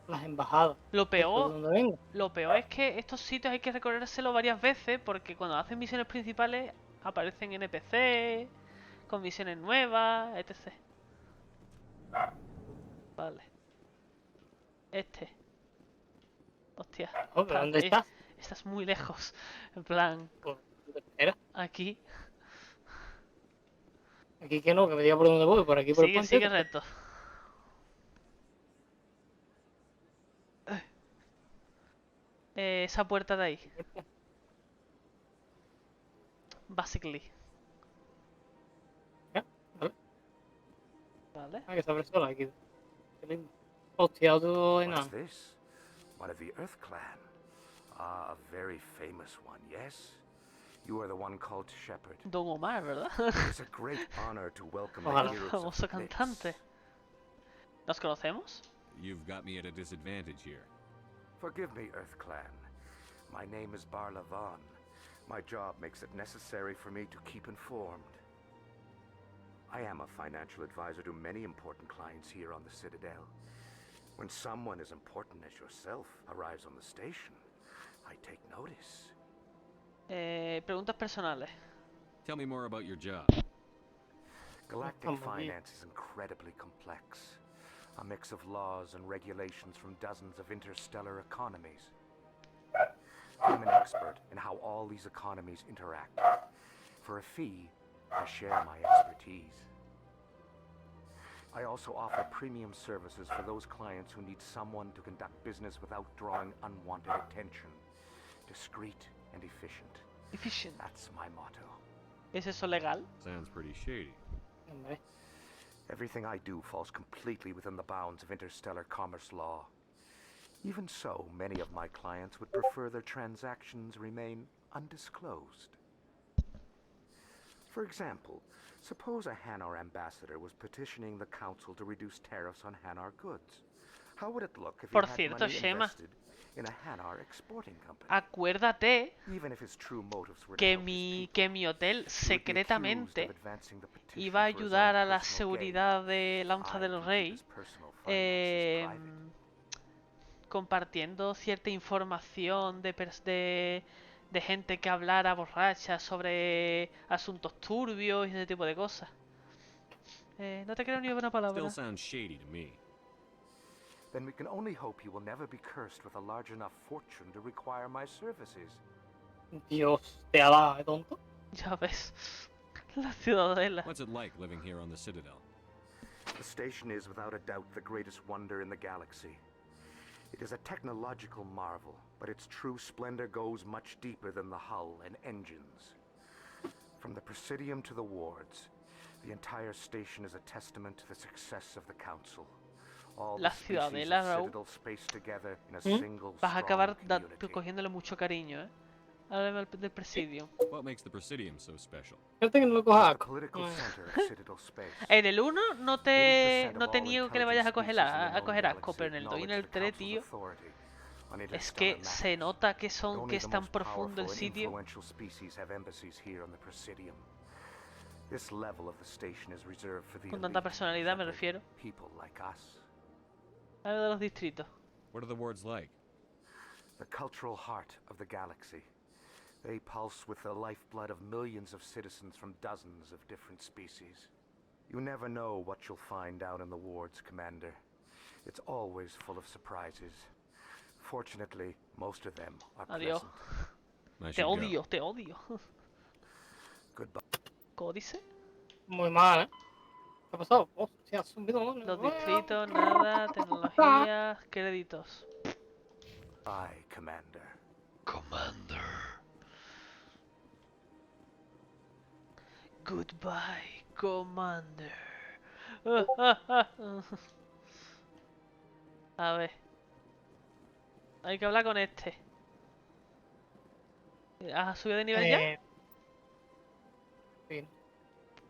Las embajadas. Lo ¿De dónde vengo? peor es que estos sitios hay que recorrérselo varias veces porque cuando hacen misiones principales aparecen NPC, con misiones nuevas, etc. Vale. Hostia. Oh, ¿pero dónde estás? Estás muy lejos. En plan, Espera. aquí. Aquí que no, que me diga por dónde voy. Por aquí, por el puente. Sigue recto. Esa puerta de ahí. Basically. Vale. Vale. Ah, que se abre sola aquí. Qué lindo. Hostia, otro What's enano. this? One of the Earth Clan. Ah, a very famous one, yes? You are the one called Shepherd. Don Omar, ¿verdad? It's a great honor to welcome the Ojalá. heroes of Famoso the Blitz. cantante. ¿Nos conocemos? You've got me at a disadvantage here. Forgive me, Earth Clan. My name is Barla Vaughn. My job makes it necessary for me to keep informed. I am a financial advisor to many important clients here on the Citadel. When someone as important as yourself arrives on the station, I take notice. Preguntas personales. Tell me more about your job. Galactic finance is incredibly complex. A mix of laws and regulations from dozens of interstellar economies. I'm an expert in how all these economies interact. For a fee, I share my expertise. I also offer premium services for those clients who need someone to conduct business without drawing unwanted attention. Discreet and efficient. Efficient. That's my motto. ¿Es eso legal? Sounds pretty shady. Hombre. Everything I do falls completely within the bounds of interstellar commerce law. Even so, many of my clients would prefer their transactions remain undisclosed. For example, suppose a Hanar ambassador was petitioning the council to reduce tariffs on Hanar goods. How would it look if he Por had cierto, money Shema, invested in a Hanar exporting company? acuérdate Even if his true motives were to que help his mi hotel he would be accused secretamente of advancing the petition iba a for his own ayudar a la personal seguridad de gain. Lanza I del can keep Rey his personal finances private. compartiendo cierta información de gente que hablara borracha sobre asuntos turbios y ese tipo de cosas. No te creo ni una palabra. Still sounds shady to me. Then we can only hope you will never be cursed with a large enough fortune to require my services. Dios, te ha dado, tonto. Ya ves. La Ciudadela. What's it like living here on the Citadel? The station is without a doubt the greatest wonder in the galaxy. It is a technological marvel, but its true splendor goes much deeper than the hull and engines. From the Presidium to the wards, the entire station is a testament to the success of the Council. All La the species of Ciudadela, Raúl. Citadel spaced together in a single Vas a strong acabar community. cogiéndole mucho cariño, ¿eh? Háblame del Presidium. What makes the Presidium so special? Fíjate que no lo cojas. The political center of Citadel space. En el 1 no te 80% of all niego que le vayas a coger, intelligent species in the a coger known asco, pero en el 2 y en galaxy el 3, acknowledge tío, the council's authority on es interstellar que se matters. nota que Only es the tan most profundo el powerful and sitio. influential species have embassies here on the Presidium. This level of the station is reserved for the Con tanta elite, personalidad me Shepherd, refiero. people like us. Háblame de los distritos. What are the wards like? The cultural heart of the galaxy. They pulse with the lifeblood of millions of citizens from dozens of different species. You never know what you'll find down in the wards, Commander. It's always full of surprises. Fortunately, most of them are Adiós. pleasant. I Te should go. odio, te odio. Goodbye. ¿Códice? Muy mal, ¿eh? ¿Qué ha pasado? Hostia, ha subido. Los distritos, nada, tecnología, créditos. Bye, Commander. Commander. Goodbye, Commander. A ver. Hay que hablar con este. ¿Has subido de nivel ya? Sí.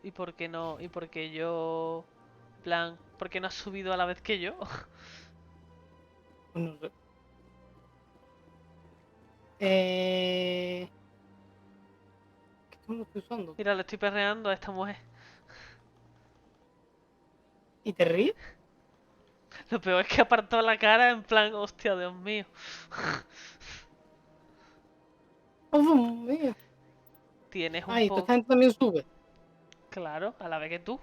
¿Y por qué no? ¿Y por qué yo? En plan, ¿por qué no has subido a la vez que yo? No sé. ¿Qué no lo estoy usando? Mira, le estoy perreando a esta mujer. ¿Y te ríes? Lo peor es que apartó la cara en plan, hostia, Dios mío. ¡Oh, Dios mío! Tienes un Ay, toda poco... esta gente también sube. Claro, a la vez que tú.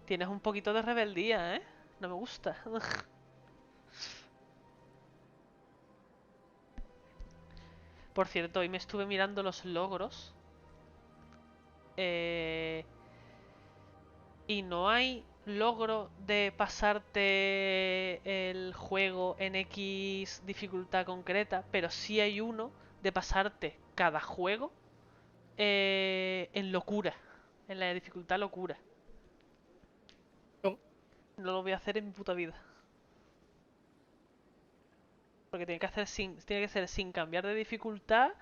Tienes un poquito de rebeldía, ¿eh? No me gusta. Por cierto, hoy me estuve mirando los logros. Y no hay logro de pasarte el juego en X dificultad concreta, pero sí hay uno de pasarte cada juego en locura, en la dificultad locura. ¿Cómo? No lo voy a hacer en mi puta vida. Porque tiene que ser sin cambiar de dificultad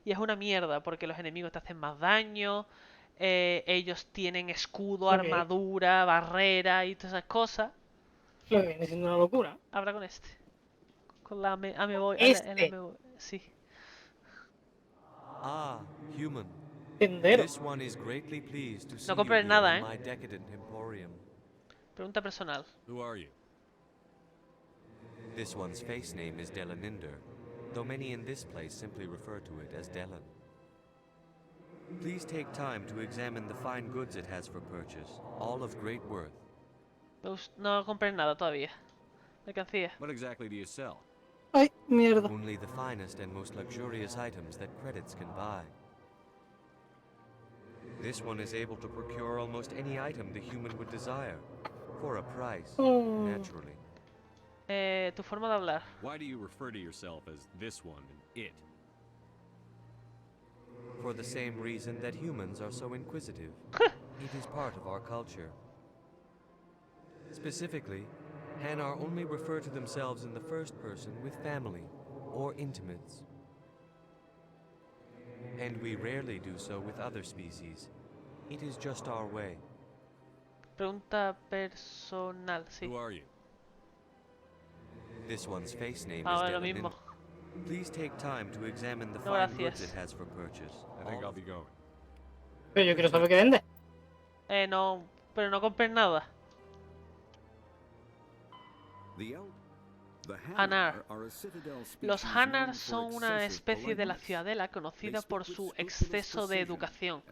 y es una mierda porque los enemigos te hacen más daño, ellos tienen escudo, Ok. armadura, barrera y todas esas cosas. Lo que viene siendo una locura. Habla con este. Con la ameboy. Este. Sí. Ah, human. Tendero. This one is greatly pleased to see No you compres here nada, in ¿eh? my decadent emporium. Pregunta personal. Who are you? This one's face name is Delaninder, though many in this place simply refer to it as Delan. Please take time to examine the fine goods it has for purchase, all of great worth. No compres nada todavía. Mercancía. What exactly do you sell? Ay, mierda. Only the finest and most luxurious items that credits can buy. This one is able to procure almost any item the human would desire, for a price, naturally. Tu forma de hablar. Why do you refer to yourself as this one and it? For the same reason that humans are so inquisitive. It is part of our culture. Specifically, Hanar only refer to themselves in the first person with family or intimates. And we rarely do so with other species. It is just our way. Pregunta personal, sí. Who are you? This one's face name Ah, is lo Delaninder. mismo. Please take time to examine the No, fine goods gracias. it has for purchase. I think I'll be going. Pero yo quiero saber qué vende. No, pero no compres nada. Hanar. Los Hanar son una especie de la Ciudadela conocida por su exceso de educación.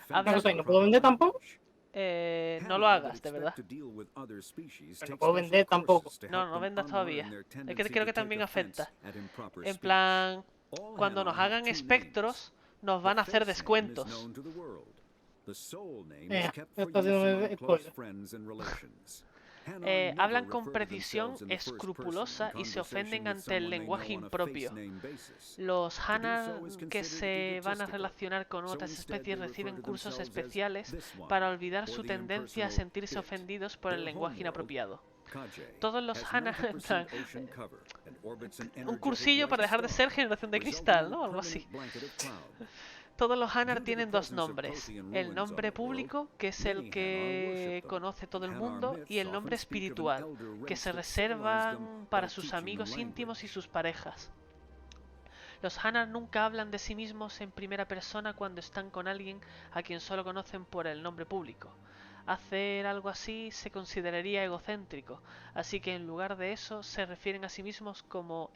Una cosa, ¿y no puedo vender tampoco? No lo hagas, de verdad. Pero no puedo vender tampoco. No vendas todavía. Es que creo que también afecta. En plan, cuando nos hagan espectros, nos van a hacer descuentos. Esto ha sido un spoiler. Hablan con precisión escrupulosa y se ofenden ante el lenguaje impropio. Los Hanar que se van a relacionar con otras especies reciben cursos especiales para olvidar su tendencia a sentirse ofendidos por el lenguaje inapropiado. Todos los Hanar... Un cursillo para dejar de ser generación de cristal, ¿no? Algo así. Todos los Hanar tienen dos nombres. El nombre público, que es el que conoce todo el mundo, y el nombre espiritual, que se reservan para sus amigos íntimos y sus parejas. Los Hanar nunca hablan de sí mismos en primera persona cuando están con alguien a quien solo conocen por el nombre público. Hacer algo así se consideraría egocéntrico, así que en lugar de eso se refieren a sí mismos como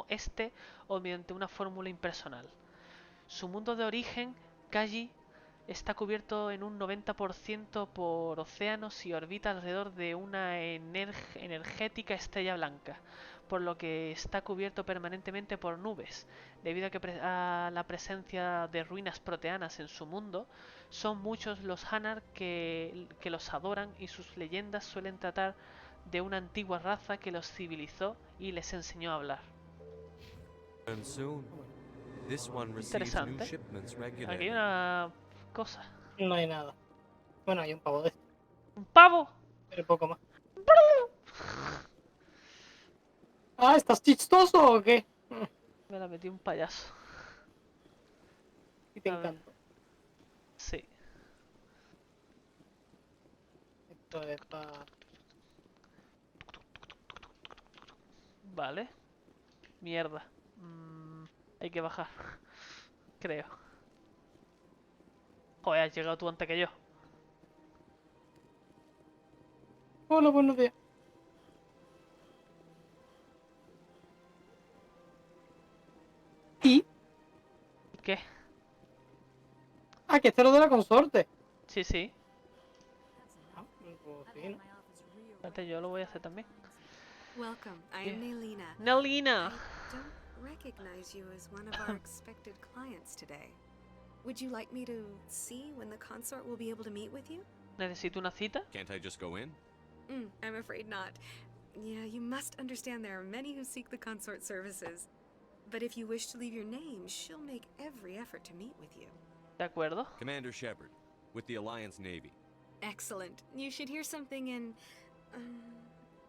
este o mediante una fórmula impersonal. Su mundo de origen, Kaji, está cubierto en un 90% por océanos y orbita alrededor de una energética estrella blanca, por lo que está cubierto permanentemente por nubes. Debido a la presencia de ruinas proteanas en su mundo, son muchos los Hanar que los adoran y sus leyendas suelen tratar de una antigua raza que los civilizó y les enseñó a hablar. Interesante. Aquí hay una cosa. No hay nada. Bueno, hay un pavo de esto. ¿Un pavo? Pero poco más. Ah, ¿estás chistoso o qué? Me la metí un payaso. Y te encanta. Sí. Esto es para... Vale. Mierda. Hay que bajar. Creo. Joder, has llegado tú antes que yo. Hola, buenos días. ¿Y? ¿Qué? Ah, que este es lo de la consorte. Sí, sí. Ah, pues sí, ¿no? Espérate, yo lo voy a hacer también. Welcome. I am Nelina. Nelina. I don't recognize you as one of our expected clients today. Would you like me to see when the consort will be able to meet with you? ¿Necesito una cita? Can't I just go in? I'm afraid not. Yeah, you must understand there are many who seek the consort services. But if you wish to leave your name, she'll make every effort to meet with you. ¿De acuerdo? Commander Shepard, with the Alliance Navy. Excellent. You should hear something in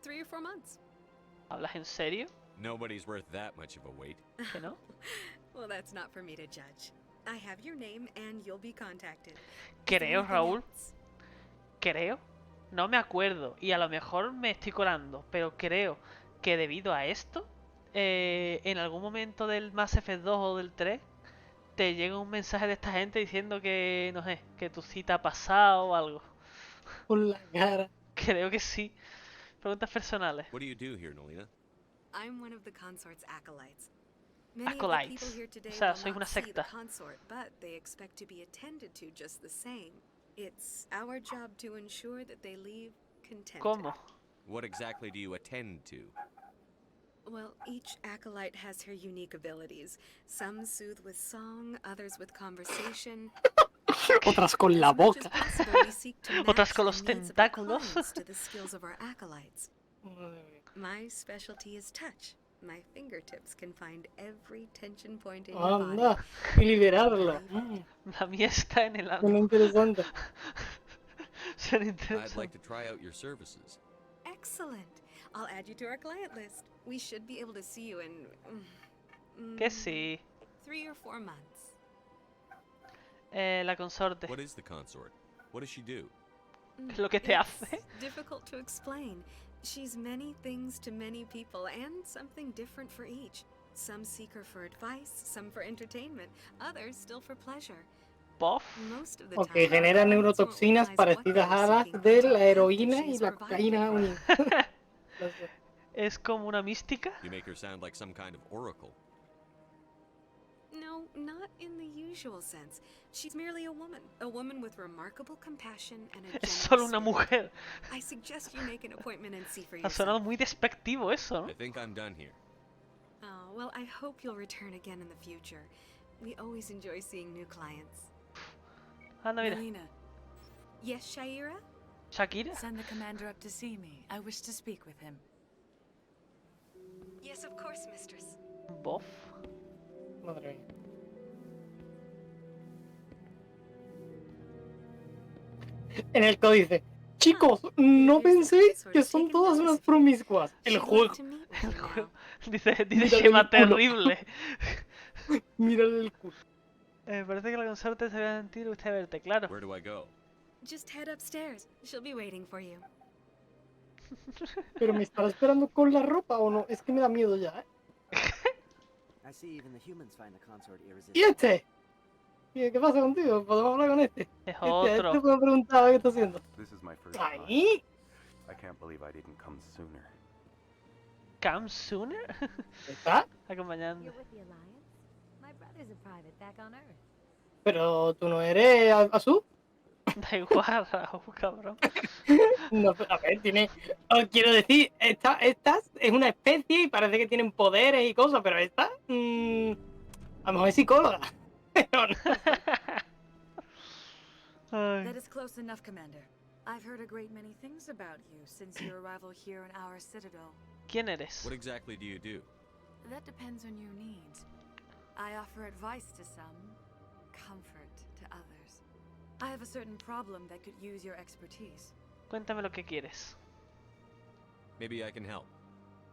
3 or 4 months. ¿Hablas en serio? Nobody's worth that much of a wait. ¿Que no? Well, that's not for me to judge. I have your name and you'll be contacted. Creo, Raúl. Creo. No me acuerdo. Y a lo mejor me estoy colando. Pero creo que debido a esto, en algún momento del Mass Effect 2 o del 3, te llega un mensaje de esta gente diciendo que, no sé, que tu cita ha pasado o algo. Por la cara. Creo que sí. Preguntas personales. What do you do here, Nolina? I'm one of the consort's acolytes. Many Acolytes. of the people here today O sea, will soy not una see the secta. consort, but they expect to be attended to just the same. It's our job to ensure that they leave contented. ¿Cómo? What exactly do you attend to? Well, each acolyte has her unique abilities. Some soothe with song, others with conversation. Otras con la boca. Otras con los tentáculos. To the skills of our acolytes. My specialty is touch. My fingertips can find every tension point in your body. Anda, y liberarlo. La mía está en el Muy interesante. Suena I'd interesante. like to try out your services. Excellent. I'll add you to our client list. We should be able to see you in Que sí. 3 or 4 months. La consorte. What is the consort? What does she do? ¿Qué es lo que te hace? It's difficult to explain. She's many things to many people and something different for each. Some seek her for advice, some for entertainment, others still for pleasure. Puff. Most of the Ok, time, genera clients won't neurotoxinas realize what parecidas they're a las seeking de until la after heroína y she's la provided cocaína them. unidas. Es como una mística. You make her sound like some kind of oracle. No, not in the usual sense. She's merely a woman with remarkable compassion and a Es generous solo una spirit. mujer. I suggest you make an appointment and see for Ha sonado yourself. muy despectivo eso, ¿no? I think I'm done here. Oh, well, I hope you'll return again in the future. We always enjoy seeing new clients. Anda, mira. Melina, Yes, Shaira? Shakira. send the commander up to see me. I wish to speak with him. Yes, of course, mistress. Bof. Madre mía. En el códice. Chicos, no penséis que son todas unas promiscuas. El juego. El juego. Dice Mírale Shema el culo. terrible. Mírale el culo. Parece que la consorte se va a sentir usted a verte, claro. Where do I go? Just head upstairs. She'll be waiting for you. Pero me estará esperando con la ropa o no. Es que me da miedo ya, ¿eh? I see even the humans find the consort ¿Y irresistible. este? ¿Qué pasa contigo? ¿Podemos hablar con este? Es A otro. este puedo preguntar a ver qué está haciendo. This is my first Ahí. I can't believe I didn't come sooner. Come sooner. ¿Está? Acompañando. You're with the Alliance? My brother's a private back on Earth. Pero tú no eres azul. Da igual, Raúl, cabrón. No, a ver, tiene. Os quiero decir, estas es una especie y parece que tienen poderes y cosas, pero esta. A lo mejor es psicóloga. Pero no. That is close enough, Commander. I've heard a great many things about you since your arrival here in our citadel. ¿Quién eres? What exactly do you do? That depends on your needs. I offer advice to some, comfort to others. I have a certain problem that could use your expertise. Cuéntame lo que quieres. Maybe I can help.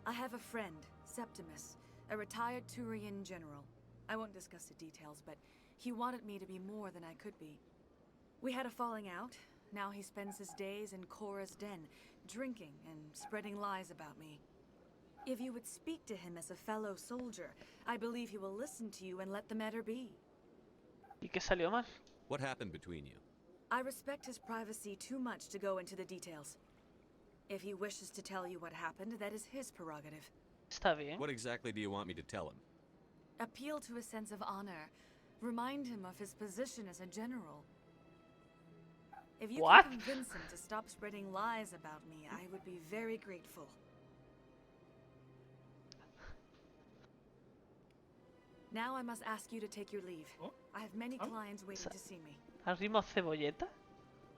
I have a friend, Septimus, a retired Turian general. I won't discuss the details, but he wanted me to be more than I could be. We had a falling out. Now he spends his days in Cora's den, drinking and spreading lies about me. If you would speak to him as a fellow soldier, I believe he will listen to you and let the matter be. ¿Y qué salió mal? What happened between you? I respect his privacy too much to go into the details. If he wishes to tell you what happened, that is his prerogative. Está bien. What exactly do you want me to tell him? Appeal to his sense of honor. Remind him of his position as a general. If you What? can convince him to stop spreading lies about me, I would be very grateful. Now I must ask you to take your leave. I have many clients waiting to see me. ¿Al ritmo cebolleta?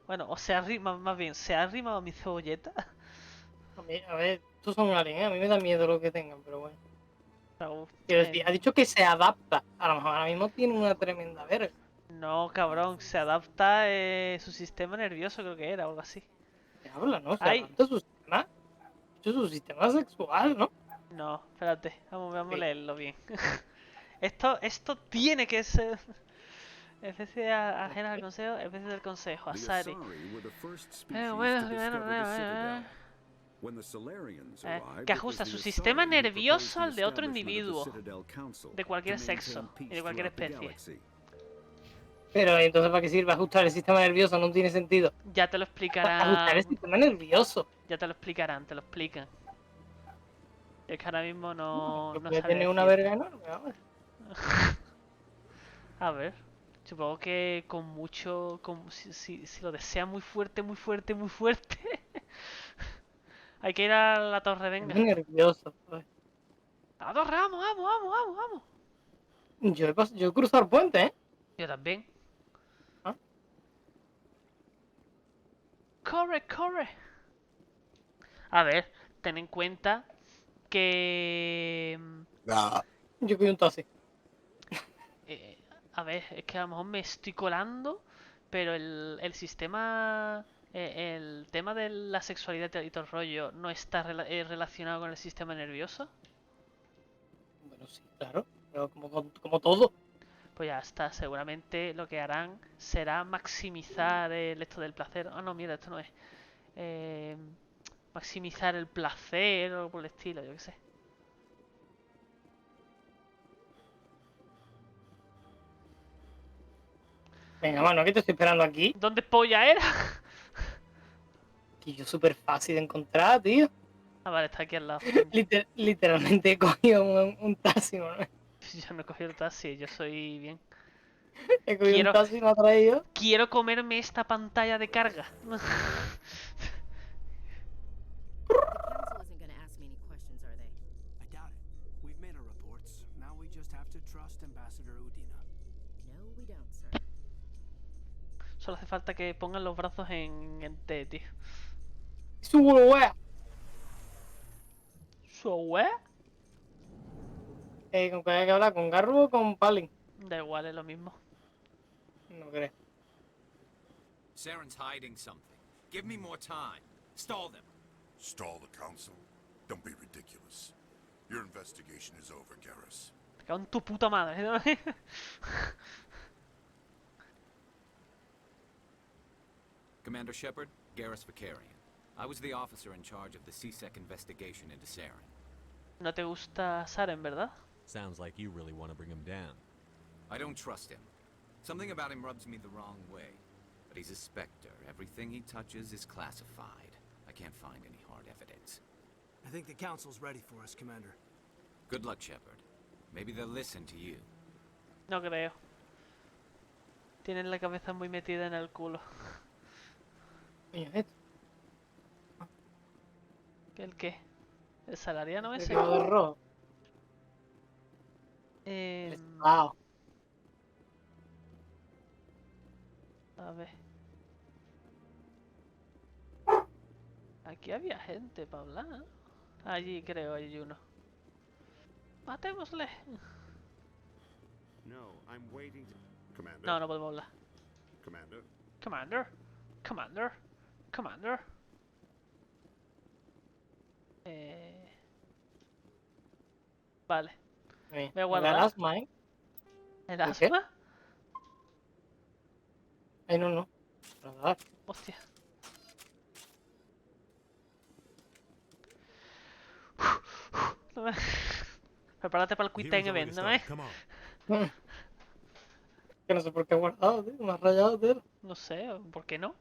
Bueno, o se arrima, más bien, ¿se ha arrimado mi cebolleta? A ver, estos son aliens, ¿eh? A mí me da miedo lo que tengan, pero bueno. Raúl, Quiero decir, ha dicho que se adapta. A lo mejor ahora mismo tiene una tremenda verga. No, cabrón, se adapta su sistema nervioso, creo que era, o algo así. ¿Qué habla, no? Se Ay. adapta su sistema. Su sistema sexual, ¿no? No, espérate, vamos a leerlo bien. Esto tiene que ser... Especie ajena al consejo, especie del consejo, a The Saren. Asari were the first species to discover the Citadel. When the Solarians arrived, Que it was ajusta the su Asari sistema who proposed nervioso the al de otro establishment of the individuo, Citadel Council de cualquier to maintain sexo y peace de cualquier throughout the especie. galaxy. Pero entonces, ¿para qué sirve ajustar el sistema nervioso? No tiene sentido. Ya te lo explicarán. Ajustar el sistema nervioso. Ya te lo explicarán, te lo explican. Es que ahora mismo no Puede sabía tener una decirte. verga enorme, vamos. A ver, supongo que con mucho... si lo desea muy fuerte, muy fuerte, muy fuerte. Hay que ir a la torre, venga. Estoy nervioso. A la torre, vamos, vamos, vamos, vamos, vamos. Yo he cruzado el puente, ¿eh? Yo también. ¿Ah? Corre, corre. A ver, ten en cuenta que... Yo cojo un taxi. A ver, es que a lo mejor me estoy colando, pero el sistema... el tema de la sexualidad y todo el rollo no está relacionado con el sistema nervioso. Bueno, sí, claro. Pero como todo. Pues ya está, seguramente lo que harán será maximizar esto del placer. Ah, no, mira, esto no es. Maximizar el placer o por el estilo, yo qué sé. Venga, mano, ¿qué te estoy esperando aquí? ¿Dónde polla era? Y yo súper fácil de encontrar, tío. Ah, vale, está aquí al lado. Literalmente he cogido un taxi, ¿no? Yo no he cogido el taxi, yo soy bien. He cogido un taxi y me ha traído. Quiero comerme esta pantalla de carga. Solo hace falta que pongan los brazos en T, tío. ¡Su wea! ¿Su wea? ¿Con qué hay que hablar? ¿Con Garrus o con Palin? Da igual, es lo mismo. No creo. Saren's hiding something. Give me more time. Stall them. Stall the council? Don't be ridiculous. Your investigation is over, Garrus. Te cago en tu puta madre, ¿no? Commander Shepard, Garrus Vicarian. I was the officer in charge of the CSEC investigation into Saren. No te gusta Saren, ¿verdad? Sounds like you really want to bring him down. I don't trust him. Something about him rubs me the wrong way. But he's a Spectre. Everything he touches is classified. I can't find any hard evidence. I think the council's ready for us, Commander. Good luck, Shepard. Maybe they'll listen to you. No creo. Tienen la cabeza muy metida en el culo. ¿Qué? ¿El qué? ¿El salariano ese? El de rojo. Wow. A ver. Aquí había gente para hablar. Allí creo hay uno. Matémosle. No, I'm waiting to... Commander. No, no podemos hablar. Commander. Commander. Commander. Commander. Vale. Voy a guardar. ¿El asma, eh? ¿El asma? No. Hostia. Prepárate para el quick time event, ¿no? Que no sé por qué he guardado, tío. Me has rayado, tío. No sé, ¿por qué no?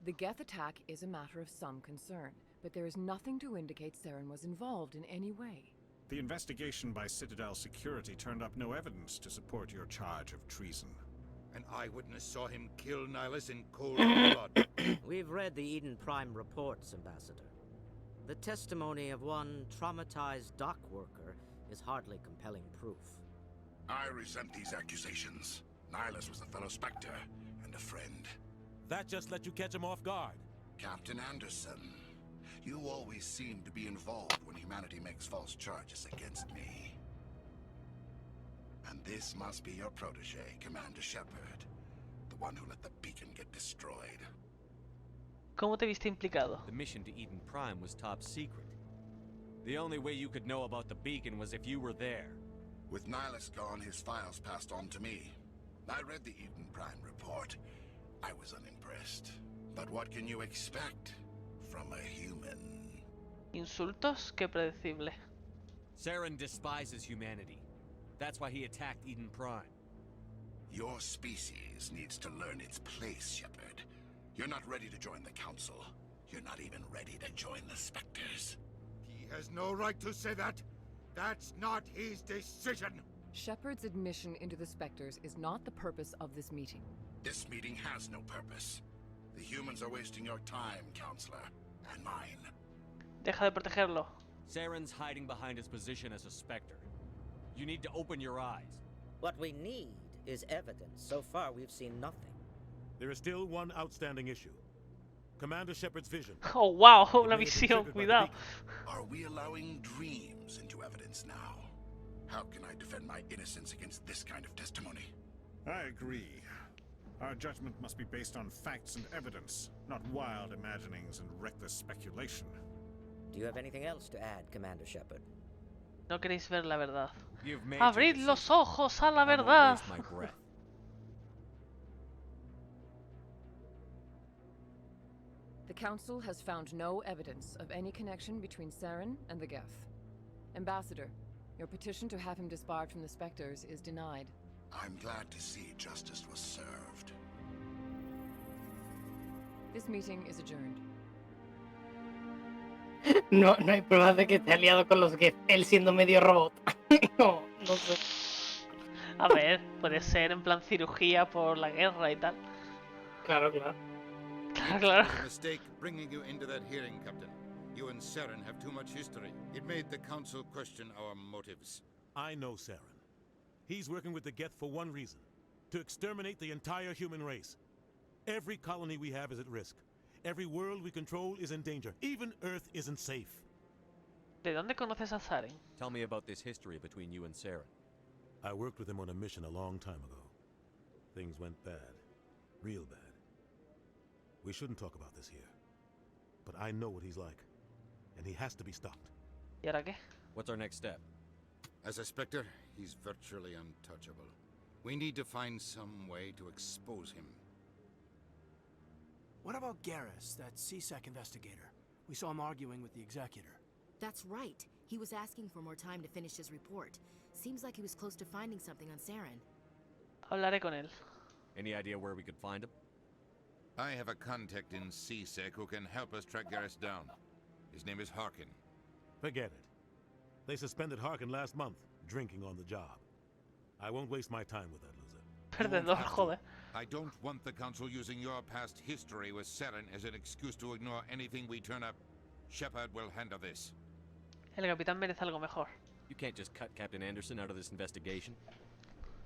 The Geth attack is a matter of some concern, but there is nothing to indicate Saren was involved in any way. The investigation by Citadel Security turned up no evidence to support your charge of treason. An eyewitness saw him kill Nihilus in cold blood. We've read the Eden Prime reports, Ambassador. The testimony of one traumatized dock worker is hardly compelling proof. I resent these accusations. Nihilus was a fellow Spectre and a friend. That just let you catch him off guard. Captain Anderson, you always seem to be involved when humanity makes false charges against me. And this must be your protege, Commander Shepard, the one who let the beacon get destroyed. ¿Cómo te viste implicado? The mission to Eden Prime was top secret. The only way you could know about the beacon was if you were there. With Nihilus gone, his files passed on to me. I read the Eden Prime report. I was unimpressed. But what can you expect from a human? Insultos, qué predecible. Saren despises humanity. That's why he attacked Eden Prime. Your species needs to learn its place, Shepard. You're not ready to join the Council. You're not even ready to join the Spectres. He has no right to say that. That's not his decision. Shepard's admission into the Spectres is not the purpose of this meeting. This meeting has no purpose. The humans are wasting your time, Counselor, and mine. Deja de protegerlo. Saren's hiding behind his position as a Spectre. You need to open your eyes. What we need is evidence. So far, we've seen nothing. There is still one outstanding issue. Commander Shepard's vision. Oh, wow, una visión, cuidado. Are we allowing dreams into evidence now? How can I defend my innocence against this kind of testimony? I agree. Our judgment must be based on facts and evidence, not wild imaginings and reckless speculation. Do you have anything else to add, Commander Shepard? No queréis ver la verdad. You've made Abrid your los decision. ojos a la I won't verdad. waste my breath. The Council has found no evidence of any connection between Saren and the Geth. Ambassador, your petition to have him disbarred from the Spectres is denied. I'm glad to see justice was served. This meeting is adjourned. No hay pruebas de que esté aliado con los Geth, él siendo medio robot. No sé. A ver, puede ser en plan cirugía por la guerra y tal. Claro, claro. Claro. It was a mistake bringing you into that hearing, Captain. You and Saren have too much history. It made the Council question our motives. I know Saren. He's working with the Geth for one reason. To exterminate the entire human race. Every colony we have is at risk. Every world we control is in danger. Even Earth isn't safe. ¿De dónde conoces a Saren? Tell me about this history between you and Saren. I worked with him on a mission a long time ago. Things went bad. Real bad. We shouldn't talk about this here. But I know what he's like. And he has to be stopped. ¿Y ahora qué? What's our next step? As a Spectre, he's virtually untouchable. We need to find some way to expose him. What about Garrus, that CSEC investigator? We saw him arguing with the Executor. That's right. He was asking for more time to finish his report. Seems like he was close to finding something on Saren. Hablaré con él. Any idea where we could find him? I have a contact in CSEC who can help us track Garrus down. His name is Harkin. Forget it. They suspended Harkin last month, drinking on the job. I won't waste my time with that loser. Perdedor, joder. I don't want the Council using your past history with Saren as an excuse to ignore anything we turn up. Shepard will handle this. El capitán merece algo mejor. You can't just cut Captain Anderson out of this investigation.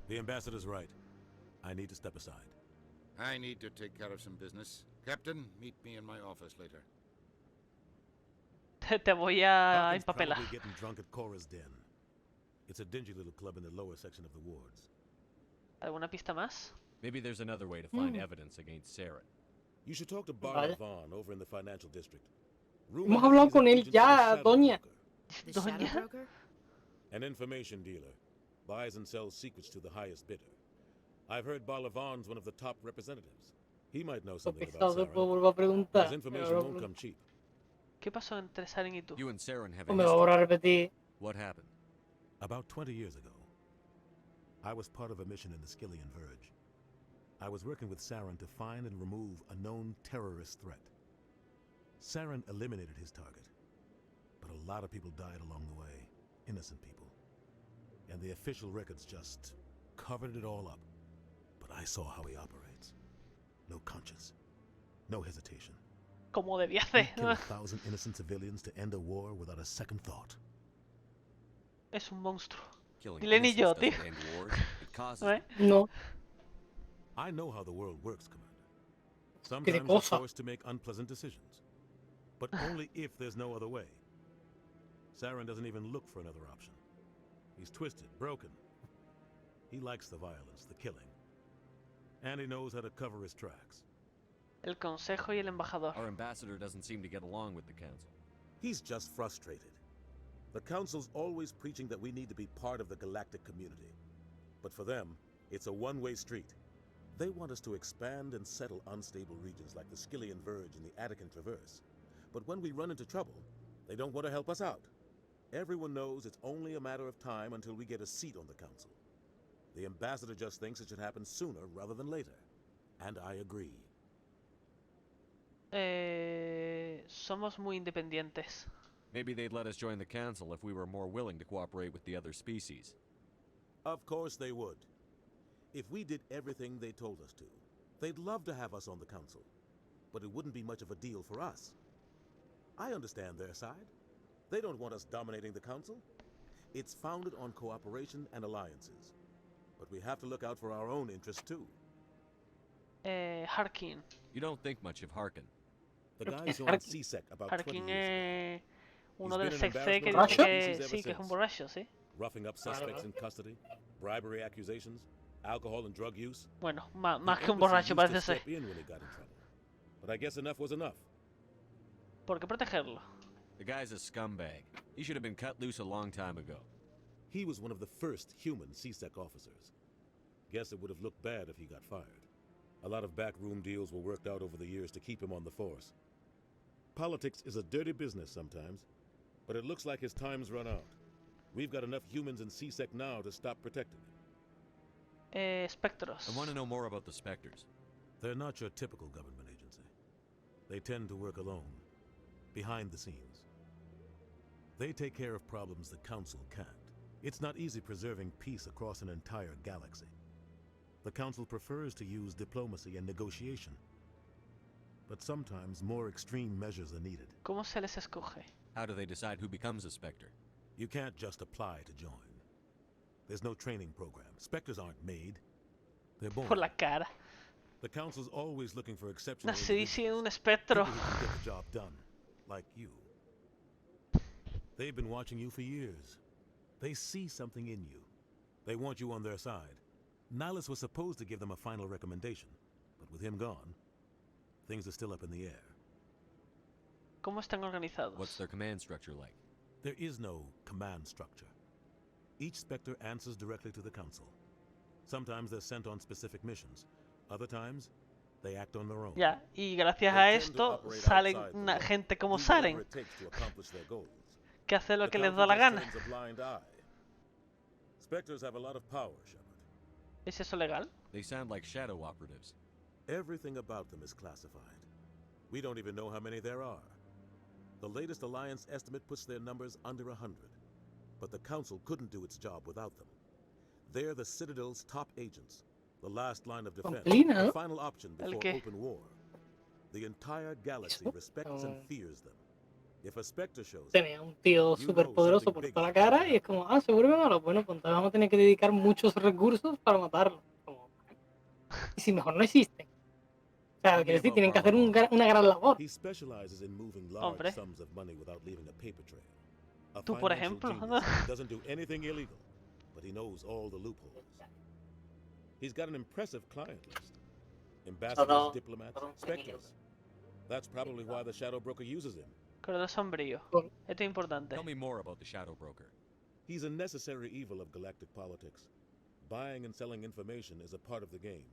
The ambassador's right. I need to step aside. I need to take care of some business. Captain, meet me in my office later. Te voy a Harkin's empapelar. probably getting drunk at Cora's Den. It's a dingy little club in the lower section of the wards. ¿Alguna pista más? Maybe there's another way to find evidence against Saren. You should talk to Vale. Barla Vaughn over in the financial district. Hemos hablado con él ya, doña. The Shadow Broker? An information dealer. Buys and sells secrets to the highest bidder. I've heard Barla Vaughn's one of the top representatives. He might know something about Pesado, Saren. vuelvo a preguntar. His information won't come cheap. ¿Qué pasó entre Saren y tú? You and Saren have O a me va a volver a history. repetir. What happened? About 20 years ago, I was part of a mission in the Skillian Verge. I was working with Saren to find and remove a known terrorist threat. Saren eliminated his target, but a lot of people died along the way, innocent people. And the official records just covered it all up. But I saw how he operates. No conscience, no hesitation. Como debía He'd hacer. kill 1,000 innocent civilians to end a war without a second thought. Es un monstruo. Killing Dile ni yo, innocents tío. doesn't end wars. It causes ¿Eh? No. I know how the world works, Commander. qué de Sometimes you're cosa. forced to make unpleasant decisions, but only if there's no other way. Saren doesn't even look for another option. He's twisted, broken. He likes the violence, the killing, and he knows how to cover his tracks. El Consejo y el Embajador. Our ambassador doesn't seem to get along with the council. He's just frustrated. The council's always preaching that we need to be part of the galactic community. But for them, it's a one-way street. They want us to expand and settle unstable regions like the Skillian Verge and the Attican Traverse. But when we run into trouble, they don't want to help us out. Everyone knows it's only a matter of time until we get a seat on the council. The ambassador just thinks it should happen sooner rather than later. And I agree. Somos muy independientes. Maybe they'd let us join the council if we were more willing to cooperate with the other species. Of course they would. If we did everything they told us to, they'd love to have us on the council. But it wouldn't be much of a deal for us. I understand their side. They don't want us dominating the council. It's founded on cooperation and alliances. But we have to look out for our own interests too. Harkin. You don't think much of Harkin. The guy joined CSEC about 20 Harkin years ago. uno He's del been an CC que embarrassment dice to que species sí, ever que es un since. borracho, sí. Roughing up suspects in custody, bribery accusations, alcohol and drug use. Bueno, más The que un embassy borracho used parece to ser. step in when he got in trouble. But I guess enough was enough. ¿Por qué protegerlo? The guy's a scumbag. He should have been cut loose a long time ago. He was one of the first human CSEC officers. Guess it would have looked bad if he got fired. A lot of backroom deals were worked out over the years to keep him on the force. Politics is a dirty business sometimes, but it looks like his time's run out. We've got enough humans in CSEC now to stop protecting him. Spectros. I want to know more about the Spectres. They're not your typical government agency. They tend to work alone, behind the scenes. They take care of problems the Council can't. It's not easy preserving peace across an entire galaxy. The Council prefers to use diplomacy and negotiation. But sometimes more extreme measures are needed. ¿Cómo se les escoge? How do they decide who becomes a Spectre? You can't just apply to join. There's no training program. Spectres aren't made. They're born. Por la cara. The Council's always looking for exceptional Nací siendo un individuals, espectro. people who can get the job done, like you. They've been watching you for years. They see something in you. They want you on their side. Nihilus was supposed to give them a final recommendation, but with him gone, things are still up in the air. ¿Cómo están organizados? What's their command structure like? There is no command structure. Each Spectre answers directly to the Council. Sometimes they're sent on specific missions. Other times, they act on their own. Ya, y gracias a They tend to esto operate salen outside the law, gente como do whatever Saren, it takes to accomplish their goals. que hace lo The que les Council da la just gana. turns a blind eye. Spectres have a lot of power, Shepard. ¿Es eso legal? They sound like shadow operatives. Everything about them is classified. We don't even know how many there are. The latest Alliance estimate puts their numbers under 100. But the Council couldn't do its job without them. They're the Citadel's top agents, the last line of defense, Complina, the ¿no? final option ¿El before qué? open war. The entire galaxy respects and fears them. If a Spectre shows up, Tenía un tío you súper know poderoso something por big toda la is gonna cara y es como, ah, seguro que malo. Bueno, pues entonces vamos a tener que dedicar muchos recursos para matarlo. Como, y si mejor no existen. O sea, quiere decir, tienen que hacer una gran labor. He specializes in moving Hombre. large sums of money without leaving a paper trail. A Tú, por financial ejemplo. genius who doesn't do anything illegal, but he knows all the loopholes. He's got an impressive client list. Ambassadors, diplomats, specters. That's probably why the Shadow Broker uses him. Corredor sombrío. Esto es importante. Tell me more about the Shadow Broker. He's a necessary evil of galactic politics. Buying and selling information is a part of the game.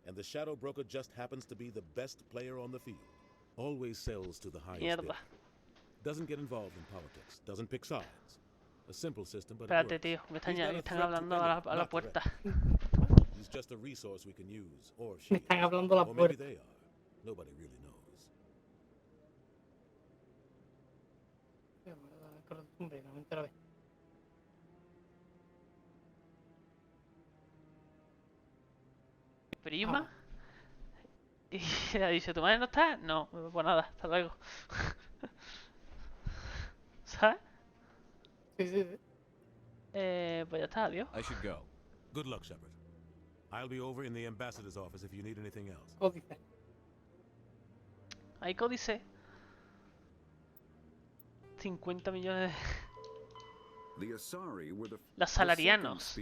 And the Shadow Broker just happens to be the best player on the field. Always sells to the highest bidder. Mierda. Doesn't get involved in politics. Doesn't pick sides. A simple system, but it Espérate, works. tío. Me He's not a están threat to hablando a anyone, la not puerta. direct. He's just a resource we can use, or she Me están is. hablando a la Or maybe puerta. they are. Nobody really knows. Hombre, no me entero bien. Prima. Y ella dice, ¿tu madre no está? No, pues nada, hasta luego. ¿Sabes? Sí, sí, sí. Pues ya está, adiós. I should go. Good luck, Shepard. I'll be over in the ambassador's office if you need anything else. Códice. hay códice. 50 millones de... Los salarianos.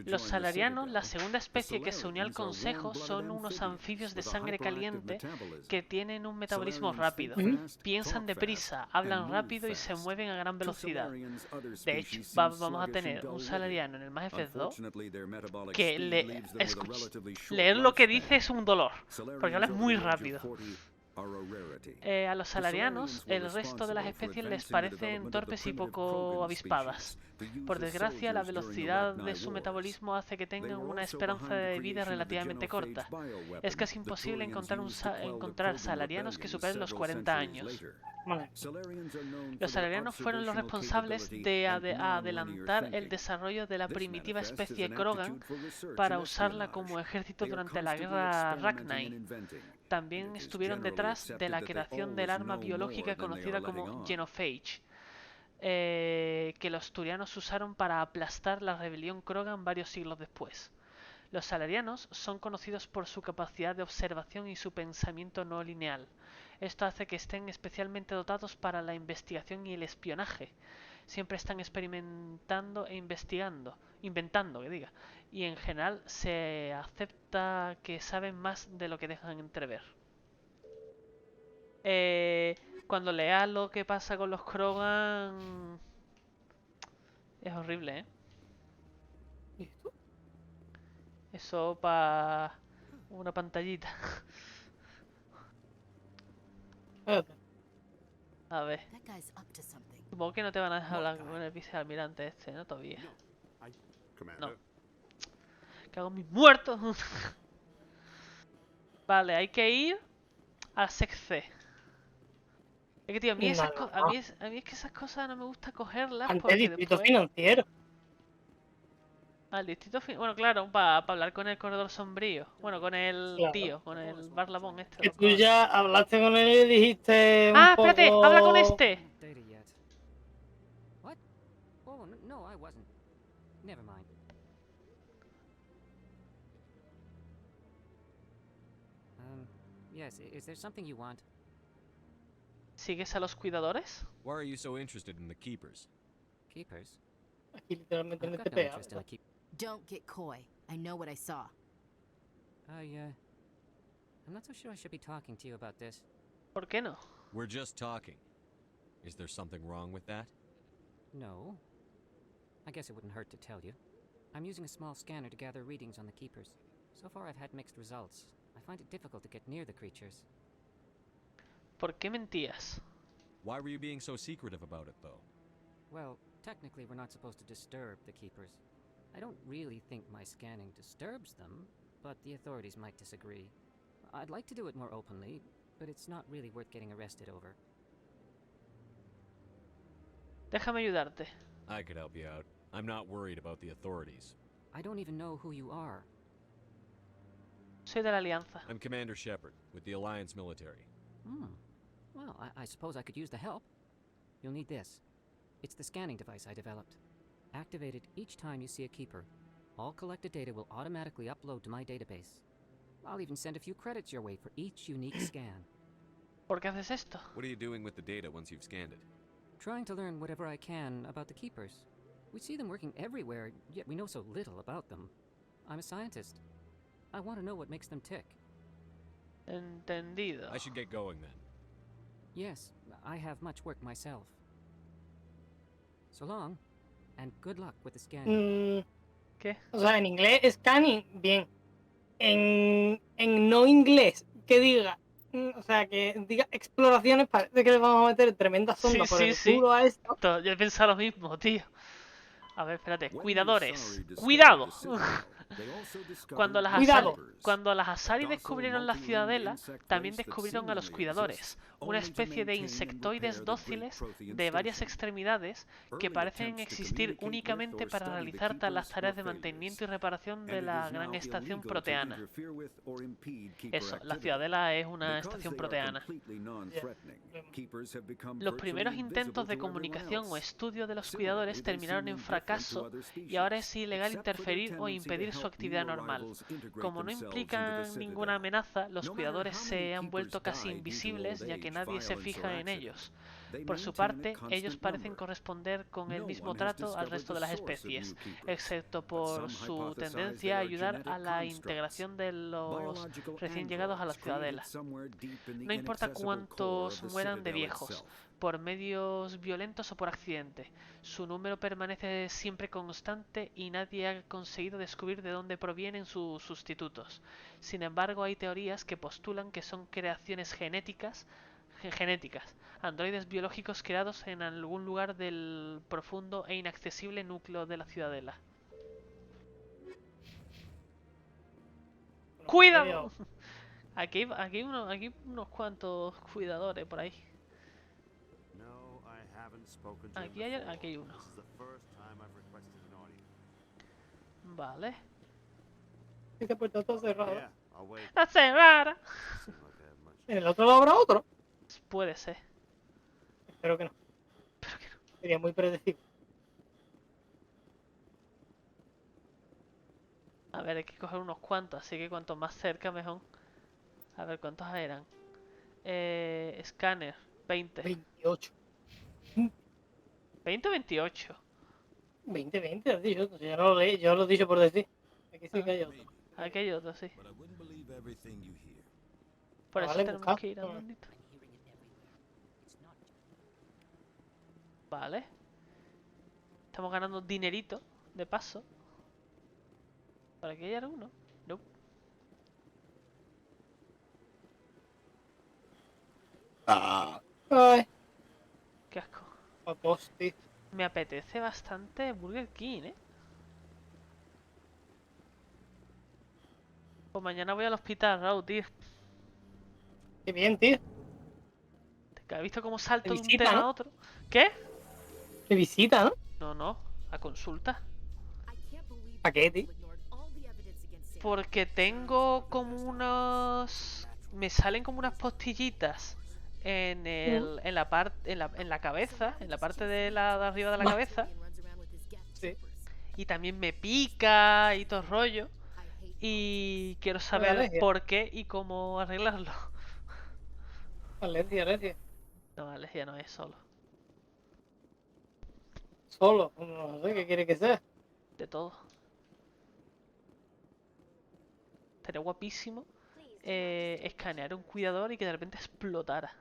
Los salarianos, la segunda especie que se unió al Consejo, son unos anfibios de sangre caliente que tienen un metabolismo rápido. Piensan deprisa, hablan rápido y se mueven a gran velocidad. De hecho, vamos a tener un salariano en el Mass Effect 2 que leer lo que dice es un dolor, porque habla muy rápido. A los salarianos, el resto de las especies les parecen torpes y poco avispadas. Por desgracia, la velocidad de su metabolismo hace que tengan una esperanza de vida relativamente corta. Es casi imposible encontrar salarianos que superen los 40 años. Los salarianos fueron los responsables de adelantar el desarrollo de la primitiva especie Krogan para usarla como ejército durante la guerra Rachni. También estuvieron detrás de la creación del arma biológica conocida como Genophage, que los turianos usaron para aplastar la rebelión Krogan varios siglos después. Los salarianos son conocidos por su capacidad de observación y su pensamiento no lineal. Esto hace que estén especialmente dotados para la investigación y el espionaje. Siempre están experimentando e inventando, y en general se acepta que saben más de lo que dejan entrever. Cuando leas lo que pasa con los Krogan, es horrible, ¿eh? ¿Y esto? Eso para una pantallita. A ver. Supongo que no te van a dejar hablar con el vicealmirante este, ¿no? Todavía. No. Cago en mis muertos. Vale, hay que ir a Sec C. Es que, tío, a mí, a mí es que esas cosas no me gusta cogerlas. Ante Porque distrito después... financiero. Al distrito financiero. Bueno, claro, para hablar con el corredor sombrío. Bueno, con el tío, con el barlabón este. Que tú ya hablaste con él y dijiste un ¡Ah, poco... espérate! ¡Habla con este! What? Oh, no, I wasn't. Never mind. Yes, is there something you want? ¿Sigues a los cuidadores? Why are you so interested in the keepers? Keepers? Aquí literalmente I've me got no tepea. interest in the keep. Don't get coy. I know what I saw. I'm not so sure I should be talking to you about this. ¿Por qué no? We're just talking. Is there something wrong with that? No. I guess it wouldn't hurt to tell you. I'm using a small scanner to gather readings on the keepers. So far I've had mixed results. I find it difficult to get near the creatures. ¿Por qué mentías? Why were you being so secretive about it, though? Well, technically we're not supposed to disturb the keepers. I don't really think my scanning disturbs them, but the authorities might disagree. I'd like to do it more openly, but it's not really worth getting arrested over. Déjame ayudarte. I could help you out. I'm not worried about the authorities. I don't even know who you are. Soy de la Alianza. I'm Commander Shepard, with the Alliance military. Well, I suppose I could use the help. You'll need this. It's the scanning device I developed. Activate it each time you see a keeper. All collected data will automatically upload to my database. I'll even send a few credits your way for each unique scan. ¿Por qué haces esto? What are you doing with the data once you've scanned it? Trying to learn whatever I can about the keepers. We see them working everywhere, yet we know so little about them. I'm a scientist. I want to know what makes them tick. Entendido. I should get going then. Yes, I have much work myself. So long, and good luck with the scanning. ¿Qué? O sea, en inglés, scanning, bien. En no inglés, que diga, o sea, que diga exploraciones, parece que le vamos a meter tremenda sonda por el culo a esto. Yo he pensado lo mismo, tío. A ver, espérate. Cuidadores. ¡Cuidado! Cuando las Asari descubrieron la Ciudadela, también descubrieron a los cuidadores. una especie de insectoides dóciles de varias extremidades que parecen existir únicamente para realizar las tareas de mantenimiento y reparación de la gran estación proteana. Eso, la Ciudadela es una estación proteana. Los primeros intentos de comunicación o estudio de los cuidadores terminaron en fracaso y ahora es ilegal interferir o impedir su actividad normal. Como no implican ninguna amenaza, los cuidadores se han vuelto casi invisibles ya que nadie se fija en ellos. Por su parte, ellos parecen corresponder con el mismo trato al resto de las especies, excepto por su tendencia a ayudar a la integración de los recién llegados a la Ciudadela. No importa cuántos mueran de viejos, por medios violentos o por accidente, su número permanece siempre constante y nadie ha conseguido descubrir de dónde provienen sus sustitutos. Sin embargo, hay teorías que postulan que son creaciones genéticas, androides biológicos creados en algún lugar del profundo e inaccesible núcleo de la Ciudadela. ¡Cuidado! Aquí hay unos cuantos cuidadores por ahí. Aquí hay uno. Vale. Esta puerta está cerrada. ¡Está cerrada! ¿En el otro lado habrá otro? Puede ser. Espero que no. Sería muy predecible. A ver, hay que coger unos cuantos, así que cuanto más cerca mejor. A ver, ¿cuántos eran? Escáner, 20. 28. 20 o 28. 20, has dicho. Yo no lo leí, yo lo he dicho por decir. Aquí sí que hay otro. Aquí hay otro, sí. Por eso Vale, tenemos busca. que ir a bandito. Vale. Estamos ganando dinerito, de paso. ¿Por aquí hay alguno? No. Ay. Qué asco. Aposti. Me apetece bastante Burger King, ¿eh? Pues mañana voy al hospital, Raúl, tío. Qué bien, tío. ¿Has visto cómo salto de un visita, tema ¿no? a otro? ¿Qué? Te visita, ¿no? No, a consulta. ¿Para qué, tío? Porque tengo como unos... Me salen como unas postillitas en la cabeza, en la parte de arriba de la cabeza. Sí. Y también me pica y todo el rollo. Y quiero saber alergia. por qué y cómo arreglarlo. Alergia. No, alergia no es solo. Solo. No sé qué quiere que sea. De todo. Estaría guapísimo escanear un cuidador y que de repente explotara.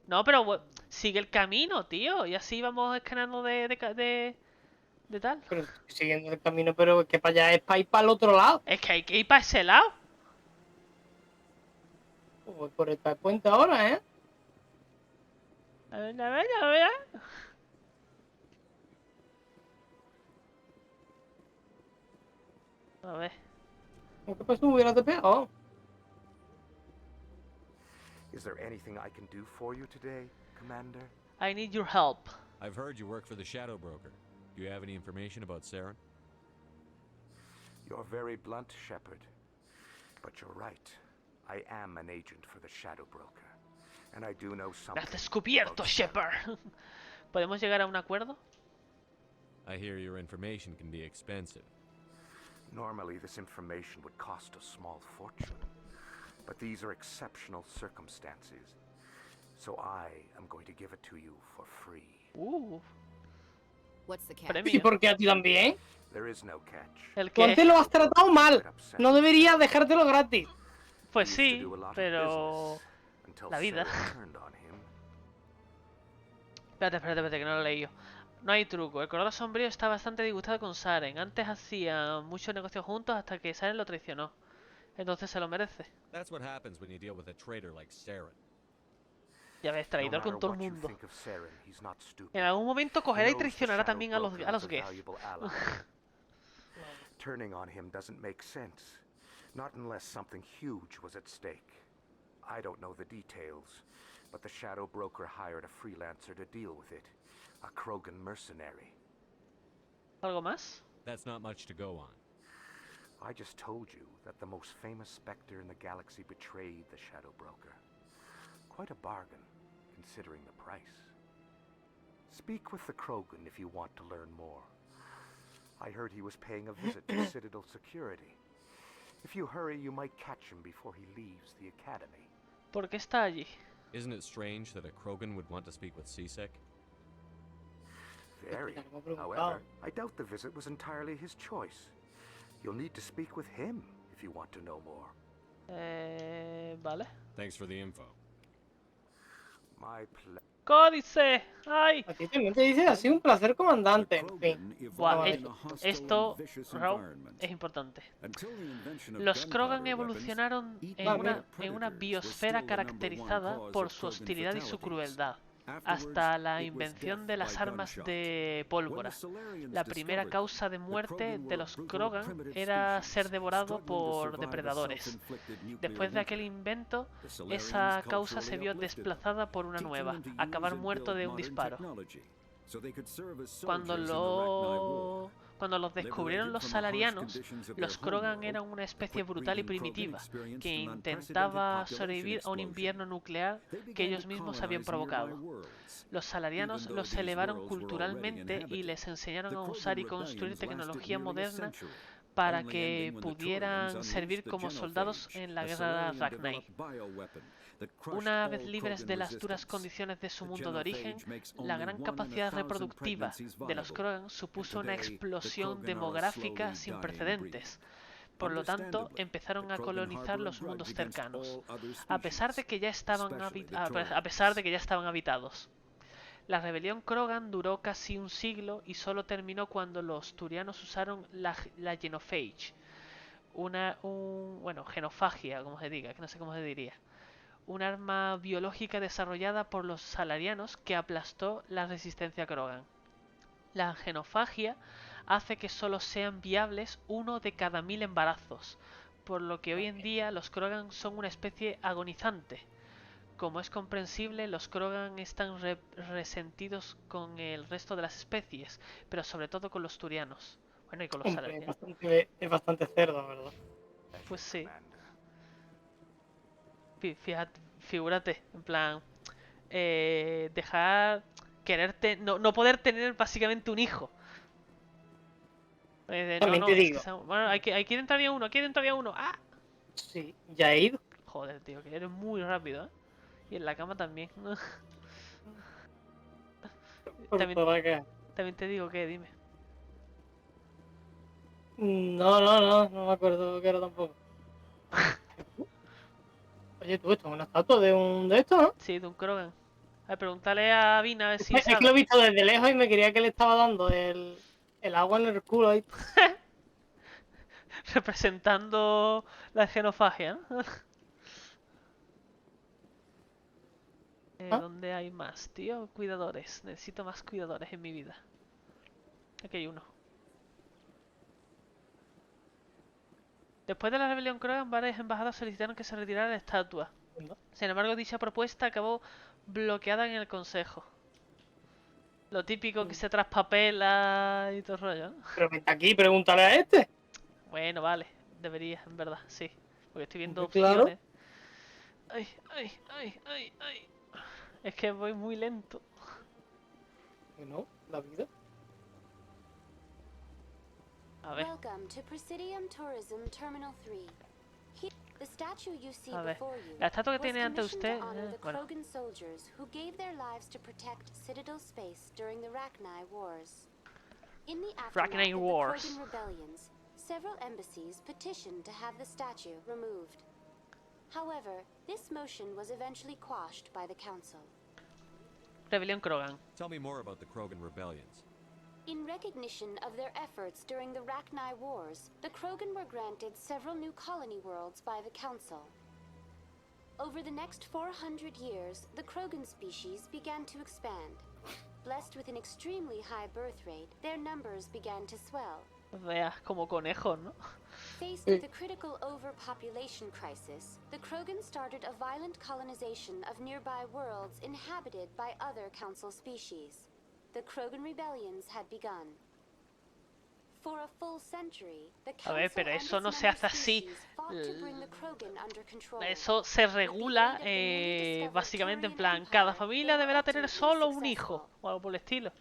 No, pero sigue el camino, tío. Y así vamos escaneando de tal. Pero estoy siguiendo el camino, pero es que para allá es para ir para el otro lado. Es que hay que ir para ese lado. Pues voy por el puente ahora, ¿eh? A ver. A ver. ¿Qué pasó? Me hubieras pegado. Is there anything I can do for you today, Commander? I need your help. I've heard you work for the Shadow Broker. Do you have any information about Saren? You're very blunt, Shepard. But you're right. I am an agent for the Shadow Broker. And I do know Me something. has descubierto, Shepard. ¿Podemos llegar a un acuerdo? I hear your information can be expensive. Normally, this information would cost a small fortune. But these are exceptional circumstances. So I am going to give it to you for free. What's the catch? Premio. ¿Y por qué a ti también? There is no catch. ¿El Tú antes qué? lo has tratado mal. No deberías dejártelo gratis. Pues sí, pero... Until La vida. Saren turned on him. Espérate, que no lo he leído. No hay truco. El color sombrío está bastante disgustado con Saren. Antes hacían muchos negocios juntos hasta que Saren lo traicionó. Entonces se lo merece. That's what happens when you deal with a traitor like Saren. Ya ves, traidor No con matter todo el what you mundo. think of Saren, he's not stupid. En algún momento cogerá y He knows the traicionará Shadow también a Broker los is a Geth. valuable ally. Turning on him doesn't make sense. Not unless something huge was at stake. I don't know the details, but the Shadow Broker hired a freelancer to deal with it. A Krogan mercenary. ¿Algo más? That's not much to go on. I just told you that the most famous Spectre in the galaxy betrayed the Shadow Broker. Quite a bargain, considering the price. Speak with the Krogan if you want to learn more. I heard he was paying a visit to Citadel Security. If you hurry, you might catch him before he leaves the Academy. ¿Por qué está allí? Isn't it strange that a Krogan would want to speak with Sisek? Very. However, I doubt the visit was entirely his choice. You'll need to speak with him if you want to know more. Vale. Thanks for the info. My pleasure. ¡Códice! ¡Ay! Aquí también te dice así un placer, comandante. En fin. Buah, esto, Raúl, es importante. Los Krogan evolucionaron en una biosfera caracterizada por su hostilidad y su crueldad, hasta la invención de las armas de pólvora. La primera causa de muerte de los Krogan era ser devorado por depredadores. Después de aquel invento, esa causa se vio desplazada por una nueva, acabar muerto de un disparo. Cuando los descubrieron los salarianos, los Krogan eran una especie brutal y primitiva, que intentaba sobrevivir a un invierno nuclear que ellos mismos habían provocado. Los salarianos los elevaron culturalmente y les enseñaron a usar y construir tecnología moderna para que pudieran servir como soldados en la guerra Ragnar. Una vez libres de las duras condiciones de su mundo de origen, la gran capacidad reproductiva de los Krogan supuso una explosión demográfica sin precedentes. Por lo tanto, empezaron a colonizar los mundos cercanos, a pesar de que ya estaban habitados. La rebelión Krogan duró casi un siglo y solo terminó cuando los turianos usaron la genophage, genofagia, como se diga, que no sé cómo se diría. Un arma biológica desarrollada por los salarianos que aplastó la resistencia Krogan. La genofagia hace que solo sean viables 1 de cada 1000 embarazos, por lo que hoy en día los Krogan son una especie agonizante. Como es comprensible, los Krogan están resentidos con el resto de las especies, pero sobre todo con los turianos. Bueno, y con los salarianos. Es bastante cerdo, ¿verdad? Pues sí. Figúrate, en plan, quererte, no poder tener básicamente un hijo. También te digo. Bueno, aquí dentro había uno, ¡Ah! Sí, ya he ido. Joder, tío, que eres muy rápido, ¿eh? Y en la cama también. También te digo que, dime. No me acuerdo que era tampoco. Oye, tú, esto es una estatua de esto, ¿no? Sí, de un Krogan. A ver, pregúntale a Vina a ver si es sabe. que lo he visto desde lejos y me quería que le estaba dando el agua en el culo ahí. Representando la genofagia, ¿no? ¿Dónde hay más, tío? Cuidadores. Necesito más cuidadores en mi vida. Aquí hay uno. Después de la rebelión Krogan, varias embajadas solicitaron que se retirara la estatua. Sin embargo, dicha propuesta acabó bloqueada en el Consejo. Lo típico que se traspapela y todo el rollo, ¿no? Pero vente aquí, pregúntale a este. Bueno, vale. Debería, en verdad, sí. Porque estoy viendo Claro. opciones. Ay. Es que voy muy lento. No, la vida. A ver. A ver, la estatua que tiene ante usted, bueno. Ragnar Wars. Several embassies petitioned to have the statue removed. However, this motion was eventually quashed by the council. Rebelión Krogan. Tell me more about the Krogan rebellions. In recognition of their efforts during the Ragnar Wars, the Krogan were granted several new colony worlds by the Council. Over the next 400 years, the Krogan species began to expand. Blessed with an extremely high birth rate, their numbers began to swell. Veas como conejos, ¿no? Faced with a critical overpopulation crisis, the Krogan started a violent colonization of nearby worlds inhabited by other Council species. The Krogan rebellions had begun. For a full century, the A ver, Council pero and eso its no se member hace así. species fought to bring the Krogan under control. Eso se regula básicamente en plan, cada familia deberá tener solo un hijo, o algo por el estilo.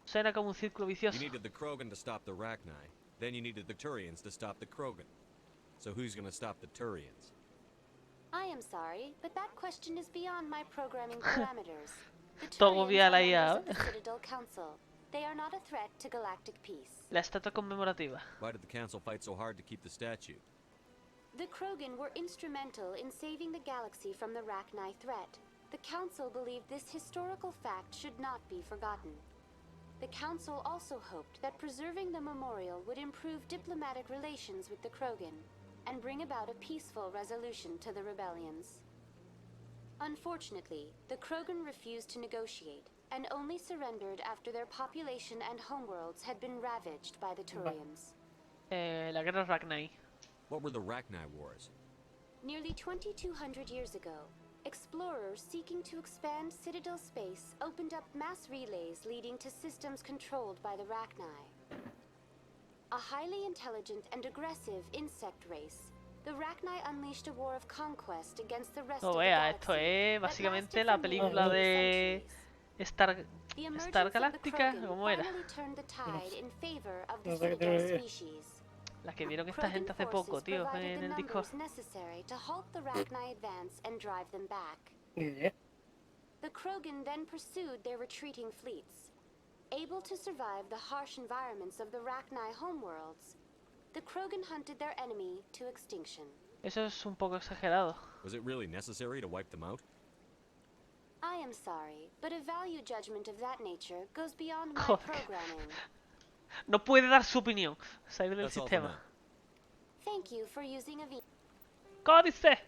Suena como un círculo You vicioso. needed the Krogan to stop the Rachni. Then you needed the Turians to stop the Krogan. So who's gonna stop the Turians? I am sorry, but that question is beyond my programming parameters. The Todo Turians vía la are IA. members of the Citadel Council. They are not a threat to galactic peace. La estatua conmemorativa. Why did the Council fight so hard to keep the statue? The Krogan were instrumental in saving the galaxy from the Rachni threat. The Council believed this historical fact should not be forgotten. The Council also hoped that preserving the memorial would improve diplomatic relations with the Krogan and bring about a peaceful resolution to the rebellions. Unfortunately, the Krogan refused to negotiate and only surrendered after their population and homeworlds had been ravaged by the Turians. La guerra Rachni. What were the Rachni Wars? Nearly 2,200 years ago, explorers seeking to expand Citadel space opened up mass relays leading to systems controlled by the Rachni. A highly intelligent and aggressive insect race, the Rachni unleashed a war of conquest against the rest No of the vea, esto galaxy es that básicamente lasted la for nearly película 8 de centuries. The Star emergence of the Galáctica, Krogan ¿cómo era? finally turned the tide in favor of the No sé qué te Citadel refieres. species. La que vieron esta Krogan gente hace poco, forces tío, provided en the el Discord. numbers necessary to halt the Rachni advance and drive them back. Ni idea. The Krogan then pursued their retreating fleets. Able to survive the harsh environments of the Rachni homeworlds, the Krogan hunted their enemy to extinction. Eso es un poco exagerado. Was it really necessary to wipe them out? I am sorry, but a value judgment of that nature goes beyond my Joder. programming. No puede dar su opinión. Salir del That's all for sistema. now. Thank you for using a ¡Códice!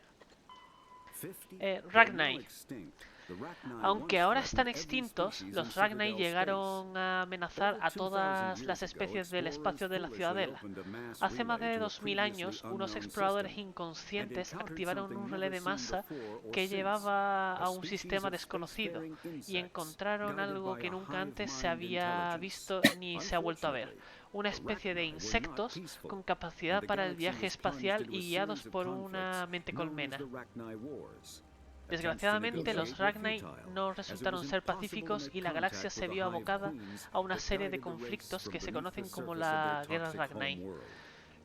50 Rachni. were now extinct. The Rachni Aunque once ahora threatened están every extintos, species los in Rachni Citadel llegaron a amenazar a Over 2,000 todas years las ago, especies del explorers espacio de la foolishly Ciudadela. opened a mass Hace más relay de to a 2000 previously años, unos unknown exploradores system, and inconscientes encountered activaron something un relé de never seen masa before or que since, llevaba a a un species sistema of desconocido spacefaring y insects, encontraron guided algo by que a nunca hive antes se mind había intelligence. visto ni se ha vuelto a ver. Una The especie de Rachni were not insectos peaceful, con and capacidad the para el galaxy viaje was plunged espacial into a y guiados series of por conflicts una mente known as colmena. the Rachni Wars. Desgraciadamente, los Rachni no resultaron ser pacíficos y la galaxia se vio abocada a una serie de conflictos que se conocen como la Guerra Rachni.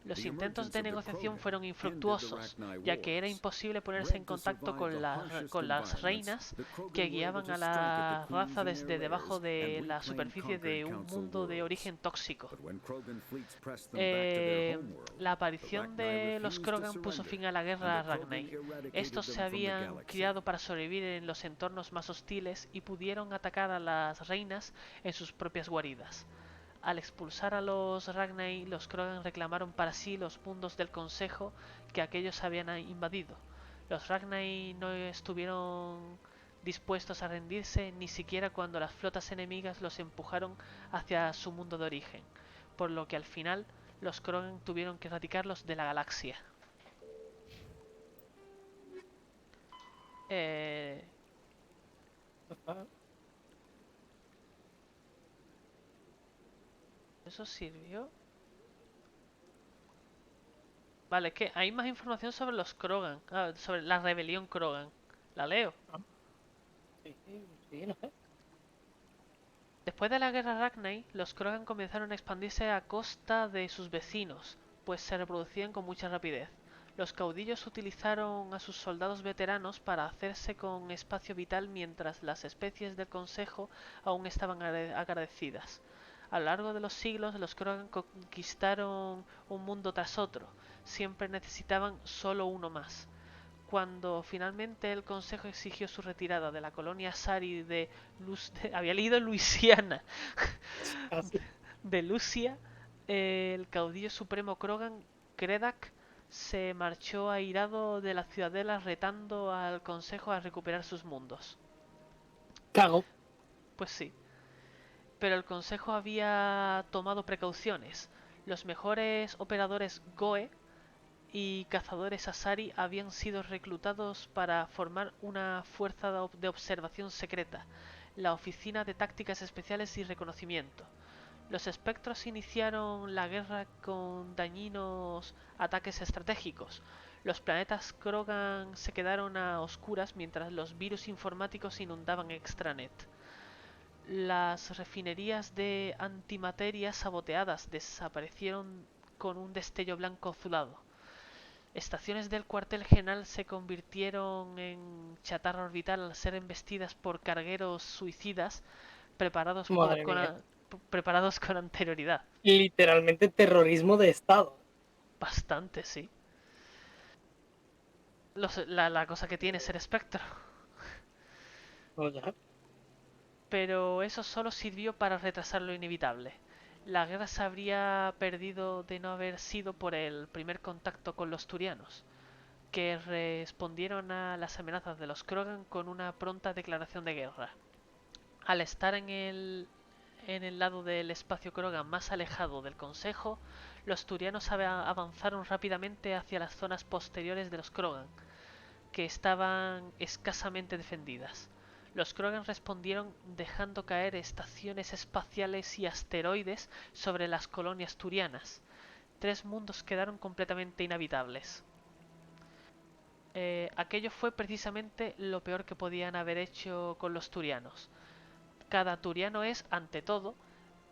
Los intentos de negociación fueron infructuosos, ya que era imposible ponerse en contacto con las reinas que guiaban a la raza desde debajo de la superficie de un mundo de origen tóxico. La aparición de los Krogan puso fin a la guerra Rachni. Estos se habían criado para sobrevivir en los entornos más hostiles y pudieron atacar a las reinas en sus propias guaridas. Al expulsar a los Rachni, los Krogan reclamaron para sí los mundos del Consejo que aquellos habían invadido. Los Rachni no estuvieron dispuestos a rendirse ni siquiera cuando las flotas enemigas los empujaron hacia su mundo de origen, por lo que al final los Krogan tuvieron que erradicarlos de la galaxia. ¿Eso sirvió? Vale, es que hay más información sobre los Krogan, sobre la rebelión Krogan. ¿La leo? Sí, no sé. Después de la guerra Rachni, los Krogan comenzaron a expandirse a costa de sus vecinos, pues se reproducían con mucha rapidez. Los caudillos utilizaron a sus soldados veteranos para hacerse con espacio vital mientras las especies del Consejo aún estaban agradecidas. A lo largo de los siglos, los Krogan conquistaron un mundo tras otro. Siempre necesitaban solo uno más. Cuando finalmente el Consejo exigió su retirada de la colonia Sari había leído Luisiana, de Lucia, el caudillo supremo Krogan, Credak, se marchó airado de la Ciudadela retando al Consejo a recuperar sus mundos. Cago. Pues sí. pero el Consejo había tomado precauciones. Los mejores operadores GOE y cazadores Asari habían sido reclutados para formar una fuerza de observación secreta, la Oficina de Tácticas Especiales y Reconocimiento. Los espectros iniciaron la guerra con dañinos ataques estratégicos. Los planetas Krogan se quedaron a oscuras mientras los virus informáticos inundaban Extranet. Las refinerías de antimateria saboteadas desaparecieron con un destello blanco azulado. Estaciones del cuartel general se convirtieron en chatarra orbital al ser embestidas por cargueros suicidas preparados con anterioridad. Literalmente terrorismo de Estado. Bastante, sí. La cosa que tiene ser espectro. Pero eso solo sirvió para retrasar lo inevitable. La guerra se habría perdido de no haber sido por el primer contacto con los turianos, que respondieron a las amenazas de los Krogan con una pronta declaración de guerra. Al estar en el lado del espacio Krogan más alejado del Consejo, los turianos avanzaron rápidamente hacia las zonas posteriores de los Krogan, que estaban escasamente defendidas. Los Krogan respondieron dejando caer estaciones espaciales y asteroides sobre las colonias turianas. 3 mundos quedaron completamente inhabitables. Aquello fue precisamente lo peor que podían haber hecho con los turianos. Cada turiano es, ante todo,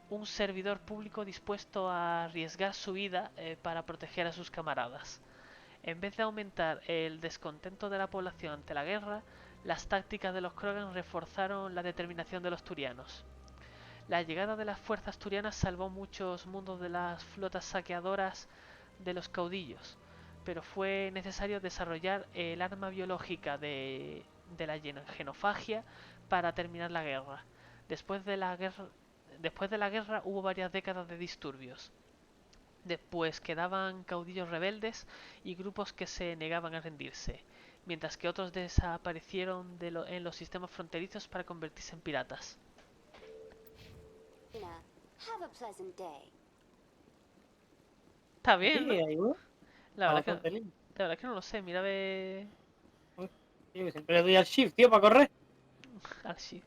un servidor público dispuesto a arriesgar su vida para proteger a sus camaradas. En vez de aumentar el descontento de la población ante la guerra, las tácticas de los Krogan reforzaron la determinación de los turianos. La llegada de las fuerzas turianas salvó muchos mundos de las flotas saqueadoras de los caudillos, pero fue necesario desarrollar el arma biológica de la genofagia para terminar la guerra. Después de la guerra hubo varias décadas de disturbios. Después quedaban caudillos rebeldes y grupos que se negaban a rendirse, mientras que otros desaparecieron en los sistemas fronterizos para convertirse en piratas. Está bien, ¿no? La verdad es que no lo sé, mira a ver... Yo siempre le doy al shift, tío, para correr. Al shift.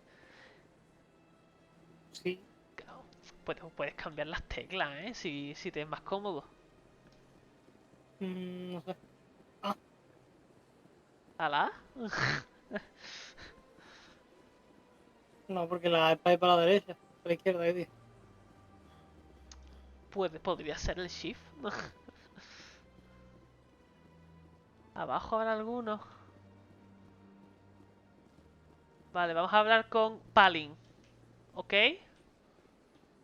Sí. Claro, puedes cambiar las teclas, ¿eh? Si te es más cómodo. No sé. ¿Alá? No, porque la espada es para la derecha, para la izquierda, tío. Podría ser el shift. Abajo habrá alguno. Vale, vamos a hablar con Palin. ¿Ok?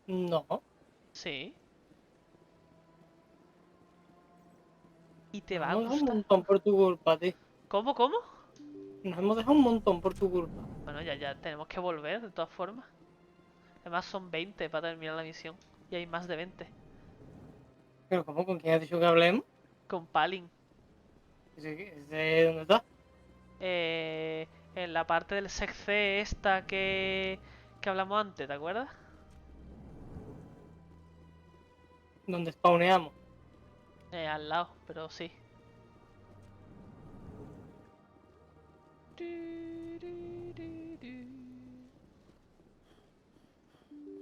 No. Sí. Y te va a Nos hemos dejado gustar. un montón por tu culpa, tío. ¿Cómo? Nos hemos dejado un montón por tu culpa. Bueno, ya tenemos que volver, de todas formas. Además son 20 para terminar la misión. Y hay más de 20. ¿Pero cómo? ¿Con quién has dicho que hablemos? Con Palin. ¿Ese dónde está? En la parte del SecC esta que hablamos antes, ¿te acuerdas? Donde spawneamos. Al lado, pero sí.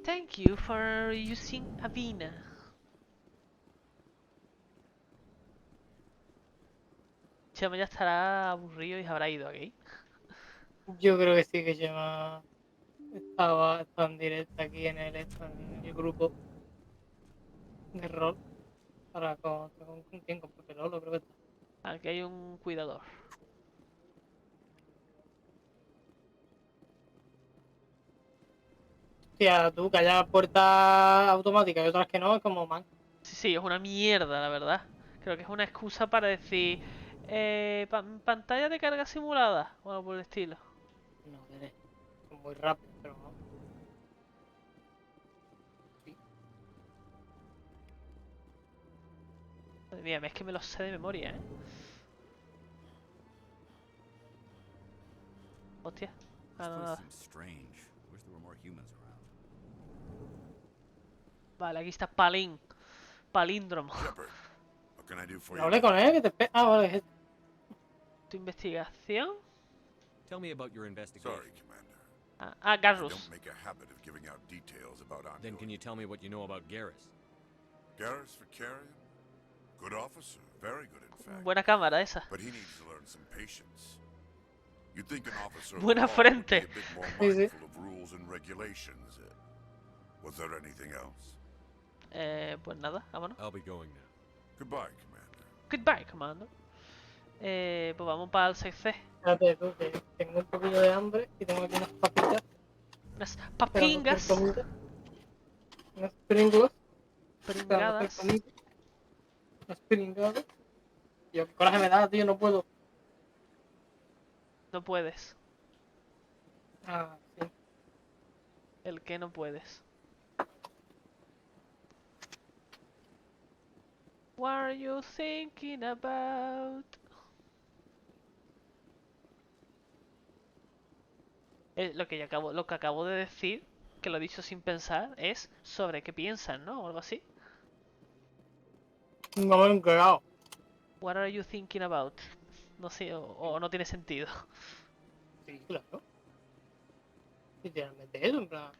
Thank you for using Avina. Chema ya estará aburrido y se habrá ido aquí. Yo creo que sí, que Chema estaba en directo aquí en el grupo de rol. Para con quién, con Pepe Lolo, creo que está. Aquí hay un cuidador. Hostia, tú, que haya puertas automáticas y otras que no, es como man. Sí, es una mierda, la verdad. Creo que es una excusa para decir... pantalla de carga simulada, o algo por el estilo. No, son muy rápido, pero no. Sí. Madre mía, es que me lo sé de memoria, ¿eh? Hostia. Ah, no, nada. Vale, aquí está palíndromo. What can I do for No you? hablé con él, que te Ah, vale. Tu investigación. Tell me about your investigation. Sorry, Commander. I Garrus. don't make a habit of giving out details about our Then can you tell me what you know about Garrus? Garrus Vicarian? Good officer, very good in fact. Buena cámara esa. But he needs to learn some patience. You'd think an officer of the Buena law would be a frente. bit more Sí, sí. mindful of rules and regulations. Was there anything else? Pues nada, vámonos. I'll be going now. Goodbye, Commander. Goodbye, commander. Pues vamos para el 6C. Espérate tú, que tengo un poquillo de hambre y tengo aquí unas papitas. Unas papingas. Unas pringles. Pringadas. Unas pringadas. Tío, qué coraje me da, tío, no puedo. No puedes. Ah, sí. El que no puedes. What are you thinking about? Lo que acabo de decir, que lo he dicho sin pensar, es sobre qué piensan, ¿no? O algo así. No me he enterado. What are you thinking about? No sé, o no tiene sentido. Sí, claro. Literalmente eso, en plan.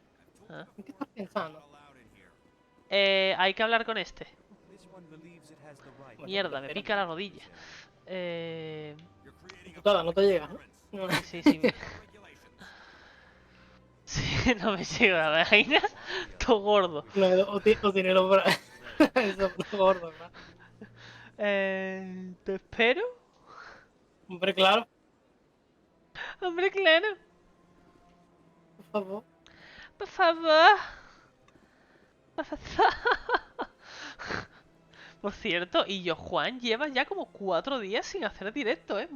Ah. ¿En qué estás pensando? Hay que hablar con este. Mierda, me pica la rodilla. Putada, no te llega, ¿no? Sí, sí. Sí, no me llega la vaina. Todo gordo. No, o tiene los brazos. Eso es gordo, ¿verdad? ¿Te espero? Hombre, claro. Hombre, claro. Por favor. Por favor. Por favor. Por cierto, y yo, Juan, lleva ya como 4 días sin hacer directo, ¿eh?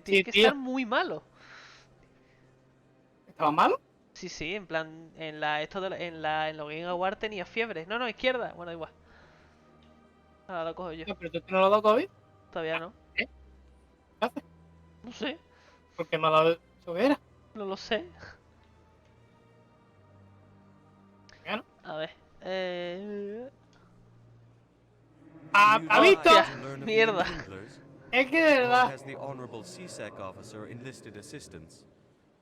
Tiene que estar muy malo. ¿Estaba malo? Sí, sí, en plan, en Login Award tenía fiebre. No, izquierda. Bueno, igual. Ahora lo cojo yo. ¿Pero tú no lo has dado todavía? Todavía no. ¿Qué? ¿Qué haces? No sé. ¿Por qué me ha dado soguera? No lo sé. Bueno. A ver. ¿Ha visto? Mierda. Es que de verdad.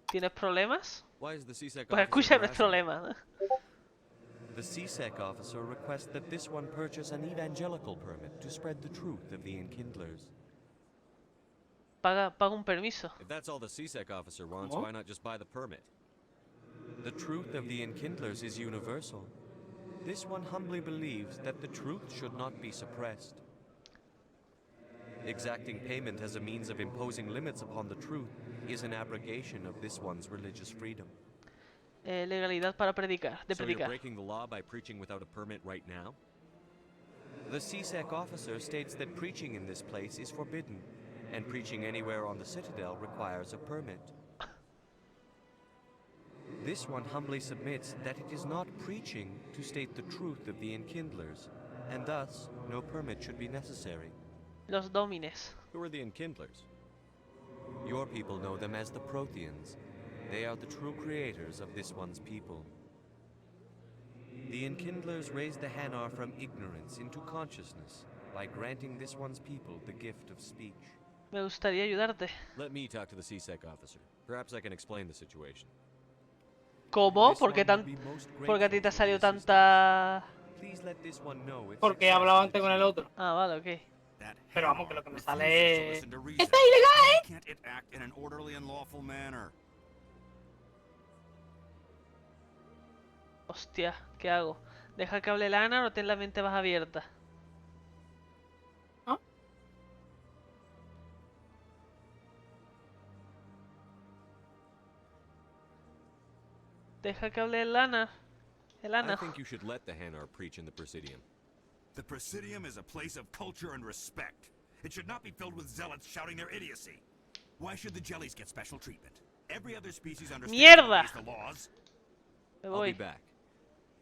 ¿Tienes problemas? Why is the CSEC Pues escucha nuestro lema. The CSEC officer requests that this one purchase an evangelical permit to spread the truth of the Enkindlers. Paga un permiso. If that's all the CSEC officer wants, ¿Cómo? why not just buy the permit? The truth of the Enkindlers is universal. This one humbly believes that the truth should not be suppressed. Exacting payment as a means of imposing limits upon the truth is an abrogation of this one's religious freedom. Legalidad para predicar. So you're breaking the law by preaching without a permit right now? The CSEC officer states that preaching in this place is forbidden, and preaching anywhere on the Citadel requires a permit. This one humbly submits that it is not preaching to state the truth of the Enkindlers, and thus no permit should be necessary. Los Domines. Who are the Enkindlers? Your people know them as the Protheans. They are the true creators of this one's people. The Enkindlers raised the Hanar from ignorance into consciousness by granting this one's people the gift of speech. Me gustaría ayudarte. Let me talk to the CSEC officer. Perhaps I can explain the situation. ¿Cómo? ¿Por qué a ti te ha salido tanta...? Porque he hablado antes con el otro. Ah, vale, ok. Pero vamos, que lo que me sale es... ¡Está ilegal! Can't it act in an orderly and lawful manner? Hostia, ¿qué hago? ¿Deja que hable Lana o ten la mente más abierta? ¿Ah? Deja que hable Lana. I think you should let the Hanar preach in the Presidium. The Presidium is a place of culture and respect. It should not be filled with zealots shouting their idiocy. Why should the jellies get special treatment? Every other species understands ¡Mierda! the laws. Me voy. I'll be back.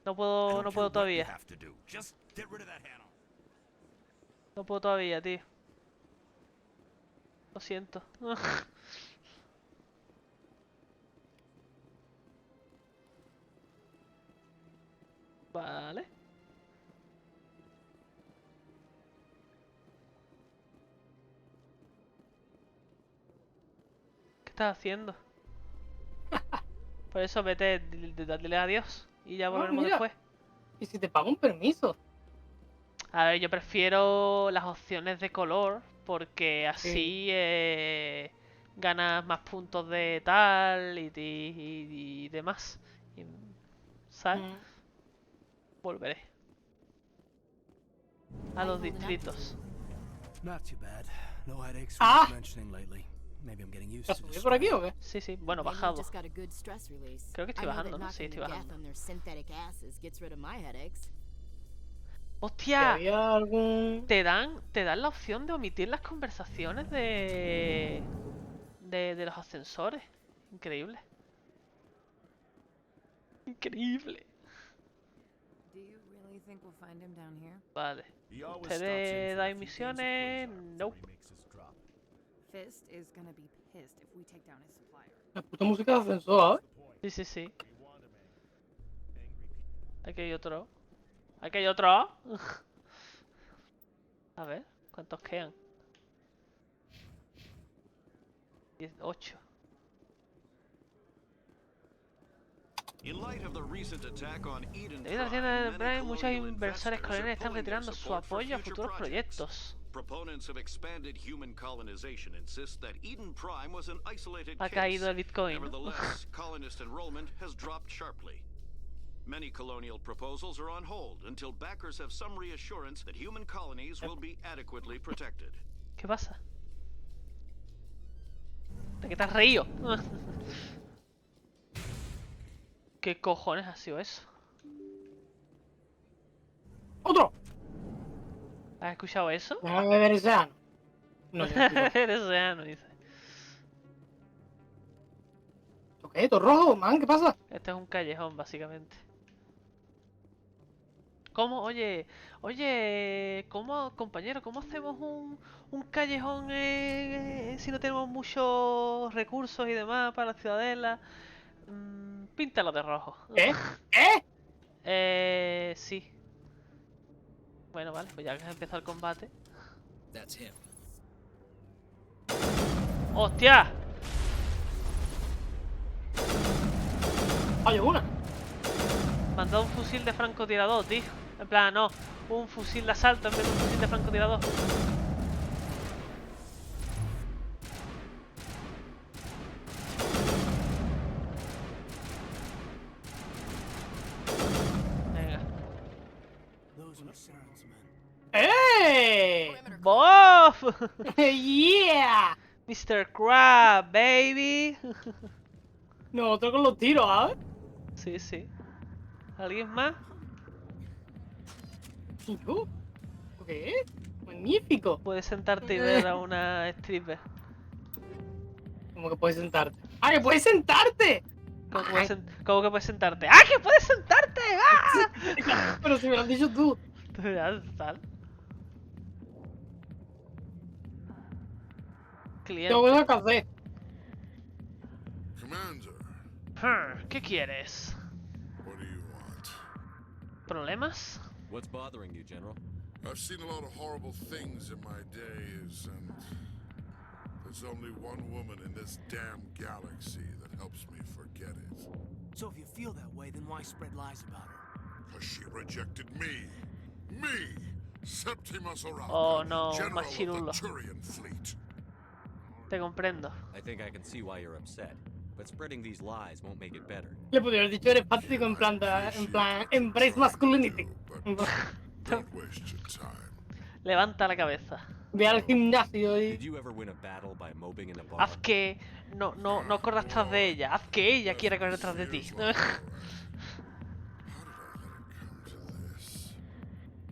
No puedo todavía. Have to do. Just get rid of that Hanar. No puedo todavía, tío. Lo siento. Vale. estás haciendo? Por eso vete, dile adiós y ya volveremos mira. después. ¿Y si te pago un permiso? A ver, yo prefiero las opciones de color porque así ganas más puntos de tal y demás. ¿Sabes? Volveré a los distritos. Not too bad. No headaches Ah. worth mentioning lately. Maybe I'm getting used ¿Te has to subido this. por aquí o qué? Sí, sí, bueno, Maybe you bajado. just got a good stress release. Creo que estoy I know bajando, that ¿no? Sí, knocking estoy the bajando. gas on their synthetic acids gets rid of my headaches. ¡Hostia! ¿Había algún...? Te dan la opción de omitir las conversaciones de los ascensores. Increíble. Increíble. Do you really think we'll find him down here? Vale. ¿Ustedes dais misiones? Nope. Fist is gonna be pissed if we take down his supplier. La puta música de ascensor, ¿eh? Sí, sí, sí. Aquí hay otro. Aquí hay otro. A ver, ¿cuántos quedan? 8. Debido a la tienda de Brian, muchos inversores coloniales están retirando su apoyo a futuros proyectos. Ha caído el Bitcoin. Many colonial proposals are on hold until backers have some reassurance that human colonies will be adequately protected. ¿Qué pasa? ¿De qué te has reído? ¿Qué cojones ha sido eso? ¡Otro! ¿Has escuchado eso? Déjame beber ese ano. No, Eres ano, dice. ¿Qué? ¿Todo rojo, man? ¿Qué pasa? Este es un callejón, básicamente. ¿Cómo? Oye, ¿cómo, compañero? ¿Cómo hacemos un callejón si no tenemos muchos recursos y demás para la ciudadela? Píntalo de rojo. Sí. Bueno, vale, pues ya que has empezado el combate. ¡Hostia! ¡Hay una! Me han dado un fusil de francotirador, tío. En plan, no, un fusil de asalto en vez de un fusil de francotirador. Venga. ¡Eh! ¡Bof! ¡Yeah! Mr. Crab, baby. No, otro con los tiros, ¿sabes? Sí, sí. ¿Alguien más? ¿Yo? ¿Qué? Magnífico. Puedes sentarte y ver a una stripper. ¿Cómo que puedes sentarte? ¡Ah, que puedes sentarte! ¿Cómo que puedes sentarte? ¡Ah, que puedes sentarte! ¡Ah! Pero si me lo has dicho tú. Ya, tal. Cliente. Tengo que hacer. ¿Qué quieres? ¿Problemas? What's bothering you, General? I've seen a lot of horrible things in my days, and there's only one woman in this damn galaxy that helps me forget it. So if you feel that way, then why spread lies about her? Because she rejected me. Me! Septimus Araka, Oh no, General Machirulo. of the Turian Fleet. Te comprendo. I think I can see why you're upset, but spreading these lies won't make it better. Le podría haber dicho eres patrico en plan, embrace masculinity. Don't waste your time. Levanta la cabeza. Ve al gimnasio y... Did you ever win a battle by moping in a bar? Haz que no corras tras de ella. Haz que ella quiera correr tras de ti.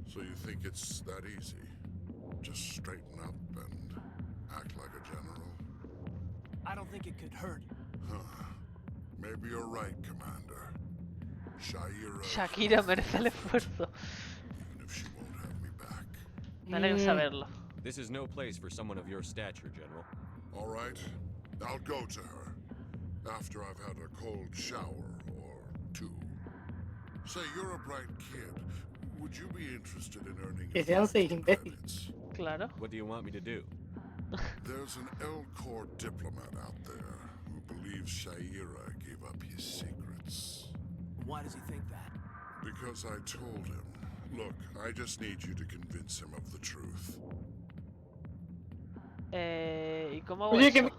So you think it's that easy? Just straighten up and act like a general? I don't think it could hurt. Huh. Maybe you're right, Commander. Shakira merece el esfuerzo. Me alegra saberlo. This is no place for someone of your stature, General. All right, I'll go to her after I've had a cold shower or two. Say, you're a bright kid. Would you be interested in earning Que sean 6 imbéciles. Claro. What do you want me to do? There's an L-Corps diplomat out there believes Shaira gave up his secrets. Why does he think that? Because I told him. Look, I just need you to convince him of the truth. ¿Y cómo hago Oye, eso?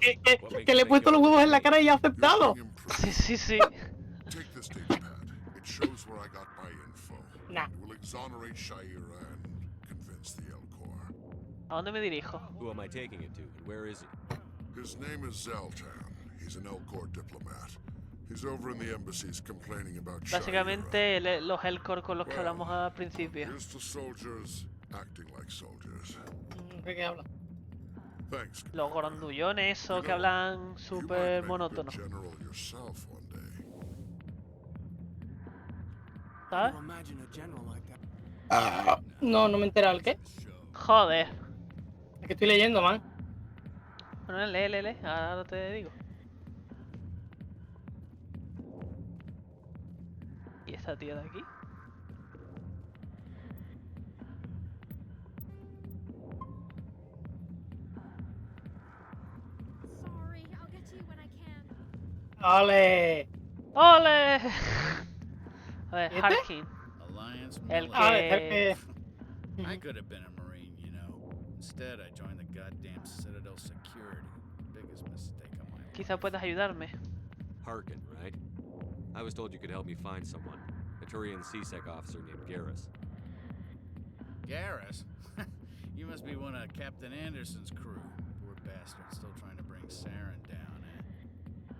que le he puesto los huevos en la cara y ha aceptado. Sí, sí, sí. Take this data pad. It shows where I got my info. Nah. It will exonerate Shaira and convince the Elcor. ¿A dónde me dirijo? Who am I taking it to, and where is he? His name is Zaltan. He's an Elcor diplomat. He's over in the embassies complaining about Shaira. Básicamente los Elcor con los que hablamos al principio. Here's to soldiers acting like soldiers. ¿De qué habla? Thanks. Los grandullones esos que hablan súper monótono. General yourself one day. ¿Sabes? Imagine a general like that. No, no me he enterado el qué. Joder. Es que estoy leyendo, man. Bueno, lee. Ahora te digo. ¿Y esta tía de aquí? ¡Ole! ¡Ole! A ver, ¿Este? Harkin. Alliance El military. que... I could have been a Marine, you know. Instead, I joined the goddamn Citadel security. Biggest mistake of my life. Quizá puedas ayudarme. Harkin, right? I was told you could help me find someone. A Turian CSEC officer named Garrus. Garrus? You must be one of Captain Anderson's crew. Poor bastard, still trying to bring Saren down, eh?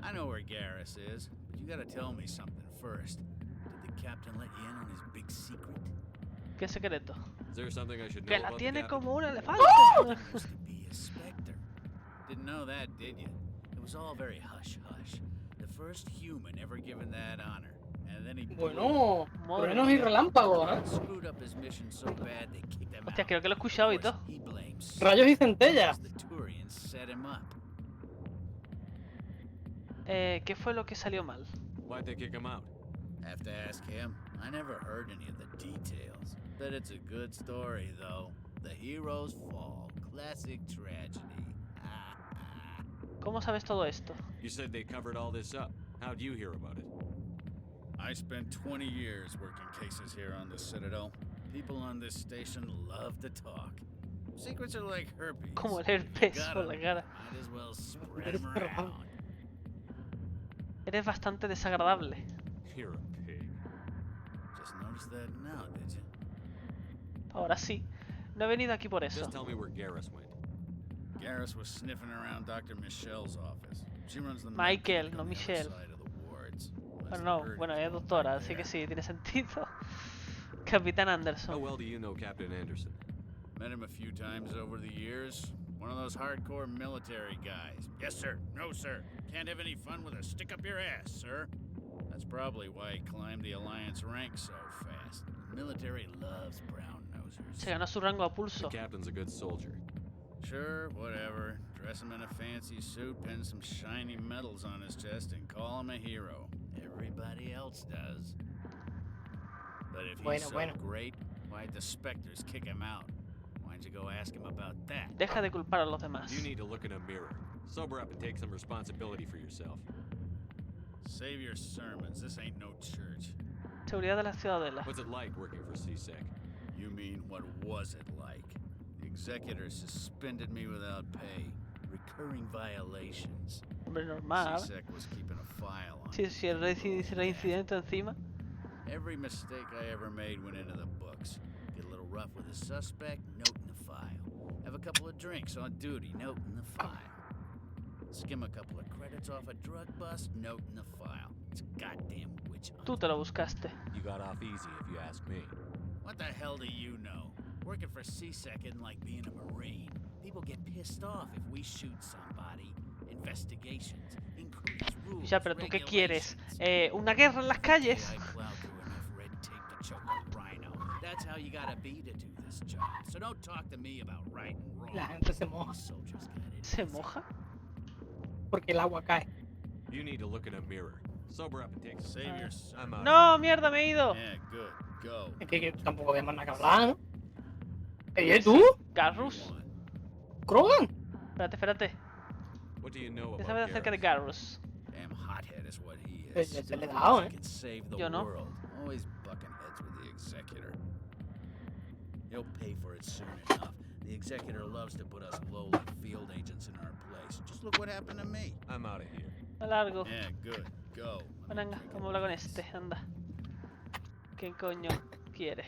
I know where Garrus is, but you gotta tell me something first. Did the captain let you in on his big secret? ¿Qué secreto? Is there something I should know Que la about the tiene captain? como un elefante. Used to be a specter. Didn't know that, did you? It was all very hush-hush. The first human ever given that honor. And then he Bueno, truenos y relámpagos, ¿eh? screwed up his mission so bad they kicked him Hostia, out. creo que lo he escuchado y todo. He blames Rayos y centellas. the Turians set him up. ¿Qué fue lo que salió mal? Why'd they kick him out? Have to ask him. I never heard any of the details. Bet it's a good story, though. The heroes fall. Classic tragedy. ¿Cómo sabes todo esto? You said they covered all this up. How'd you hear about it? I spent 20 years working cases here on the Citadel. People on this station love to talk. Secrets are like herpes. Como el herpes por la cara. Might as well spread 'em around. Eres bastante desagradable. You're a pig. Just noticed that now, did you? Ahora sí. No he venido aquí por eso. Just tell me where Garrus went. Garrus was sniffing around Dr. Michelle's office. She runs the Michael, med no on the other Michelle. side of the wards. Bueno, no, bueno, es doctora, así que sí, tiene sentido. Capitán Anderson. How well do you know Captain Anderson? Met him a few times over the years. One of those hardcore military guys. Yes, sir. No, sir. Can't have any fun with a stick up your ass, sir. That's probably why he climbed the Alliance ranks so fast. The military loves brown nosers. Se ganó su rango a pulso. The captain's a good soldier. Sure, whatever. Dress him in a fancy suit, pin some shiny medals on his chest, and call him a hero. Everybody else does. But if he's so great, why'd the Spectres kick him out? Why'd you go ask him about that? Deja de culpar a los demás. You need to look in a mirror. Sober up and take some responsibility for yourself. Save your sermons. This ain't no church. Seguridad de la Ciudadela. What's it like working for CSEC? You mean, what was it like? The executor suspended me without pay. Recurring violations. Hombre, normal. CSEC was keeping a file on Si el reincidente encima. Every mistake I ever made went into the books. Get a little rough with a suspect, note in the file. Have a couple of drinks on duty, note in the file. Skim a couple of credits off a drug bust, note in the file. It's a goddamn witch hunt. Tú te lo buscaste. You got off easy if you ask me. What the hell do you know? Working for CSEC isn't like being a Marine. People get pissed off if we shoot somebody. Investigations, inquiries, rules, Ya, pero tú qué quieres? ¿Una guerra en las calles? That's how you gotta be to do this job. So don't talk to me about right and wrong. La gente se moja. ¿Se moja? Porque el agua cae. You need to look in a mirror. Sober up and take some. Save your I'm out. No, mierda, me he ido. Yeah, good. Go. Es que tampoco había más nada que hablar, ¿no? ¿Y tú? Garrus. ¿Krogan? Espérate. What do you know ¿Qué about sabes acerca de Garrus? hothead is what he Pues is. se le he dado, He can save the Yo no. world. Always bucking heads with the executor. He'll pay for it soon enough. The executor loves to put us lowly field agents in our place. Just look what happened to me. I'm out of here. A largo. Yeah, good. Go. Bueno, venga, vamos a hablar con este, anda. ¿Qué coño quiere?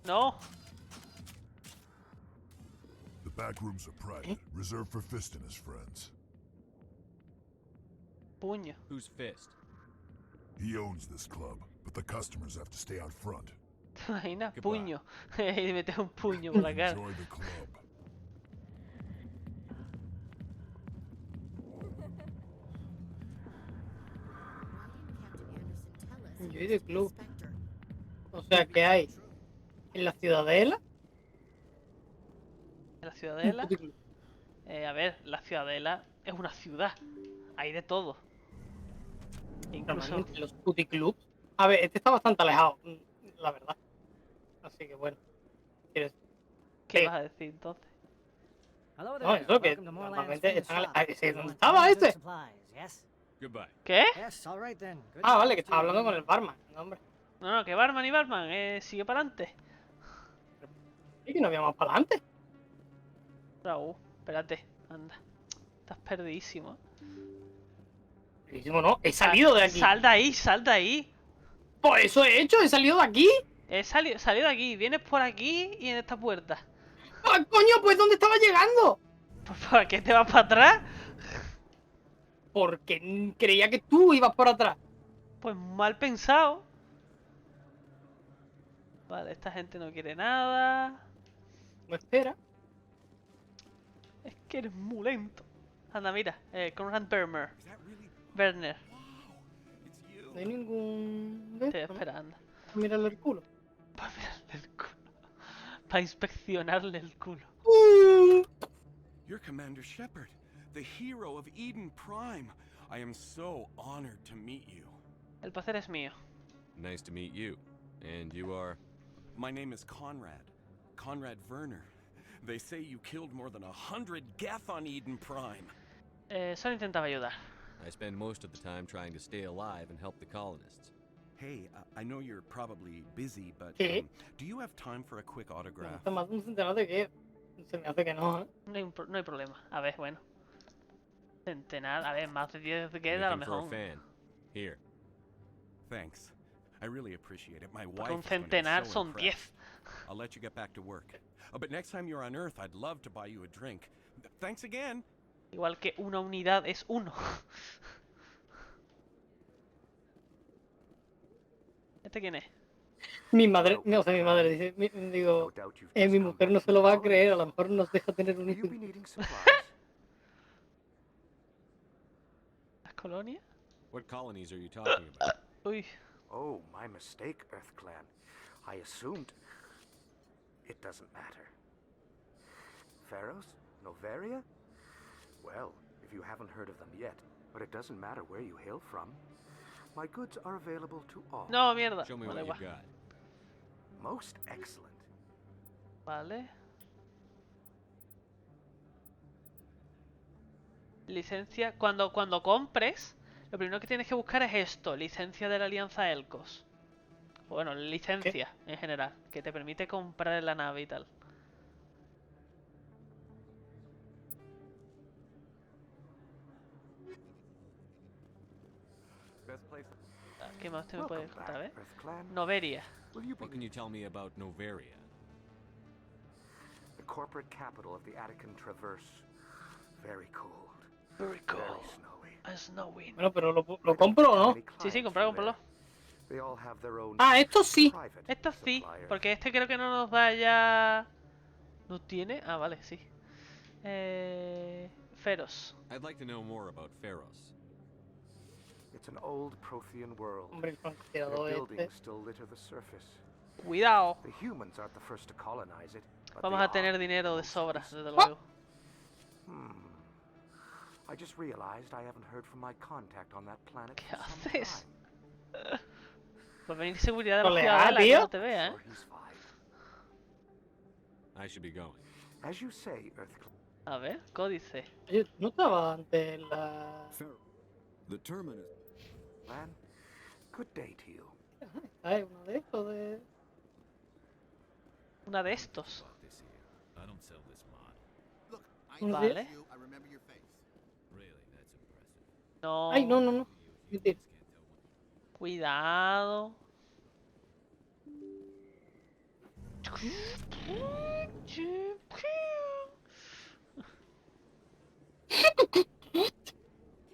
No. The back rooms are private, reserved for Fist and his friends. Puño. Who's Fist? He owns this club, but the customers have to stay out front. ¿Te imaginas? Puño. Y metes un puño por la cara. Enjoy the club. Enjoy the club. O sea, que hay en la Ciudadela. En la Ciudadela. A ver, la Ciudadela es una ciudad. Hay de todo. Incluso. Normalmente los puticlubs. A ver, este está bastante alejado, la verdad. Así que bueno. ¿Quieres? ¿Qué vas a decir entonces? No, eso que normalmente están alejados. ¿Dónde estaba este? Goodbye. ¿Qué? Ah, vale, que estaba hablando con el barman. No, hombre. No, que barman y barman. Sigue para adelante. Y que no había más para adelante. Raúl, espérate, anda. Estás perdidísimo. Perdidísimo no, he salido de aquí. Sal de ahí, sal de ahí. Por eso he hecho, he salido de aquí. He salido de aquí, vienes por aquí y en esta puerta. ¡Ah, coño! Pues ¿dónde estaba llegando? ¿Por qué te vas para atrás? Porque creía que tú ibas por atrás. Pues mal pensado. Vale, esta gente no quiere nada. No espera. Es que eres muy lento. Anda, mira, Conrad Werner. No hay ningún... Estoy esperando. Mírale el culo. Para mirarle el culo. Para inspeccionarle el culo. You're Commander Shepard, the hero of Eden Prime. I am so honored to meet you. El placer es mío. Nice to meet you. And you are? My name is Conrad. Conrad Werner. They say you killed more than 100 Geth on Eden Prime. Solo intentaba ayudar. I spend most of the time trying to stay alive and help the colonists. Hey, I know you're probably busy, but do you have time for a quick autograph? Más un centenar de qué. Se me hace que no, ¿eh? No hay problema. A ver, bueno. Centenar, a ver, más de 10 de queda a lo mejor. Here. Thanks. I really appreciate it. My wife Porque un is going to be centenar so son 10. impressed. I'll let you get back to work. But next time you're on Earth, I'd love to buy you a drink. Thanks again. Igual que una unidad es uno. ¿Este quién es? Mi madre, no, o sea, mi madre dice, digo, mi mujer no se lo va a creer, a lo mejor nos deja tener un hijo. ¿Las colonias? What colonies are you talking about? Uy. Oh, my mistake, Earth Clan. I assumed... It doesn't matter. Pharaohs? Noveria? Well, if you haven't heard of them yet, but it doesn't matter where you hail from, my goods are available to all. No, mierda. Show me Vale, what you got. Most excellent. Vale. Licencia. Cuando compres, lo primero que tienes que buscar es esto. Licencia de la Alianza Elcos. Bueno, licencia en general. Que te permite comprar en la nave y tal. ¿Qué más te me puedes contar? A ver. Noveria. What can you tell me about Noveria? The corporate capital of the Attican Traverse. Very cold. Very cold. Very snowy. Bueno, pero ¿lo compro o no? Sí, cómpralo. Ah, esto sí. Esto sí, porque este creo que no nos da ya... ¿No tiene? Ah, vale, sí. Feros. I'd like to know more about Feros. It's an old Prothean world. Hombre, el francotirador Their este. buildings still litter the surface. Cuidado. The humans aren't the first to colonize it, but Vamos they a tener are dinero de most sobra, recent. desde luego. I just realized I haven't heard from my contact on that planet ¿Qué for some haces? time. Pues venir seguridad de la Ole, ciudadela, que tío. no te vea, Sure, he's fine. I should be going. As you say, Earth. A ver, códice. Oye, ¿no estaba antes la...? The terminus. Man, good day to you. Ay, uno de estos de... Una de estos. I don't sell this mod. Look, I Vale. I remember your face. Really, that's impressive. No. Ay, no. Mentira. Cuidado.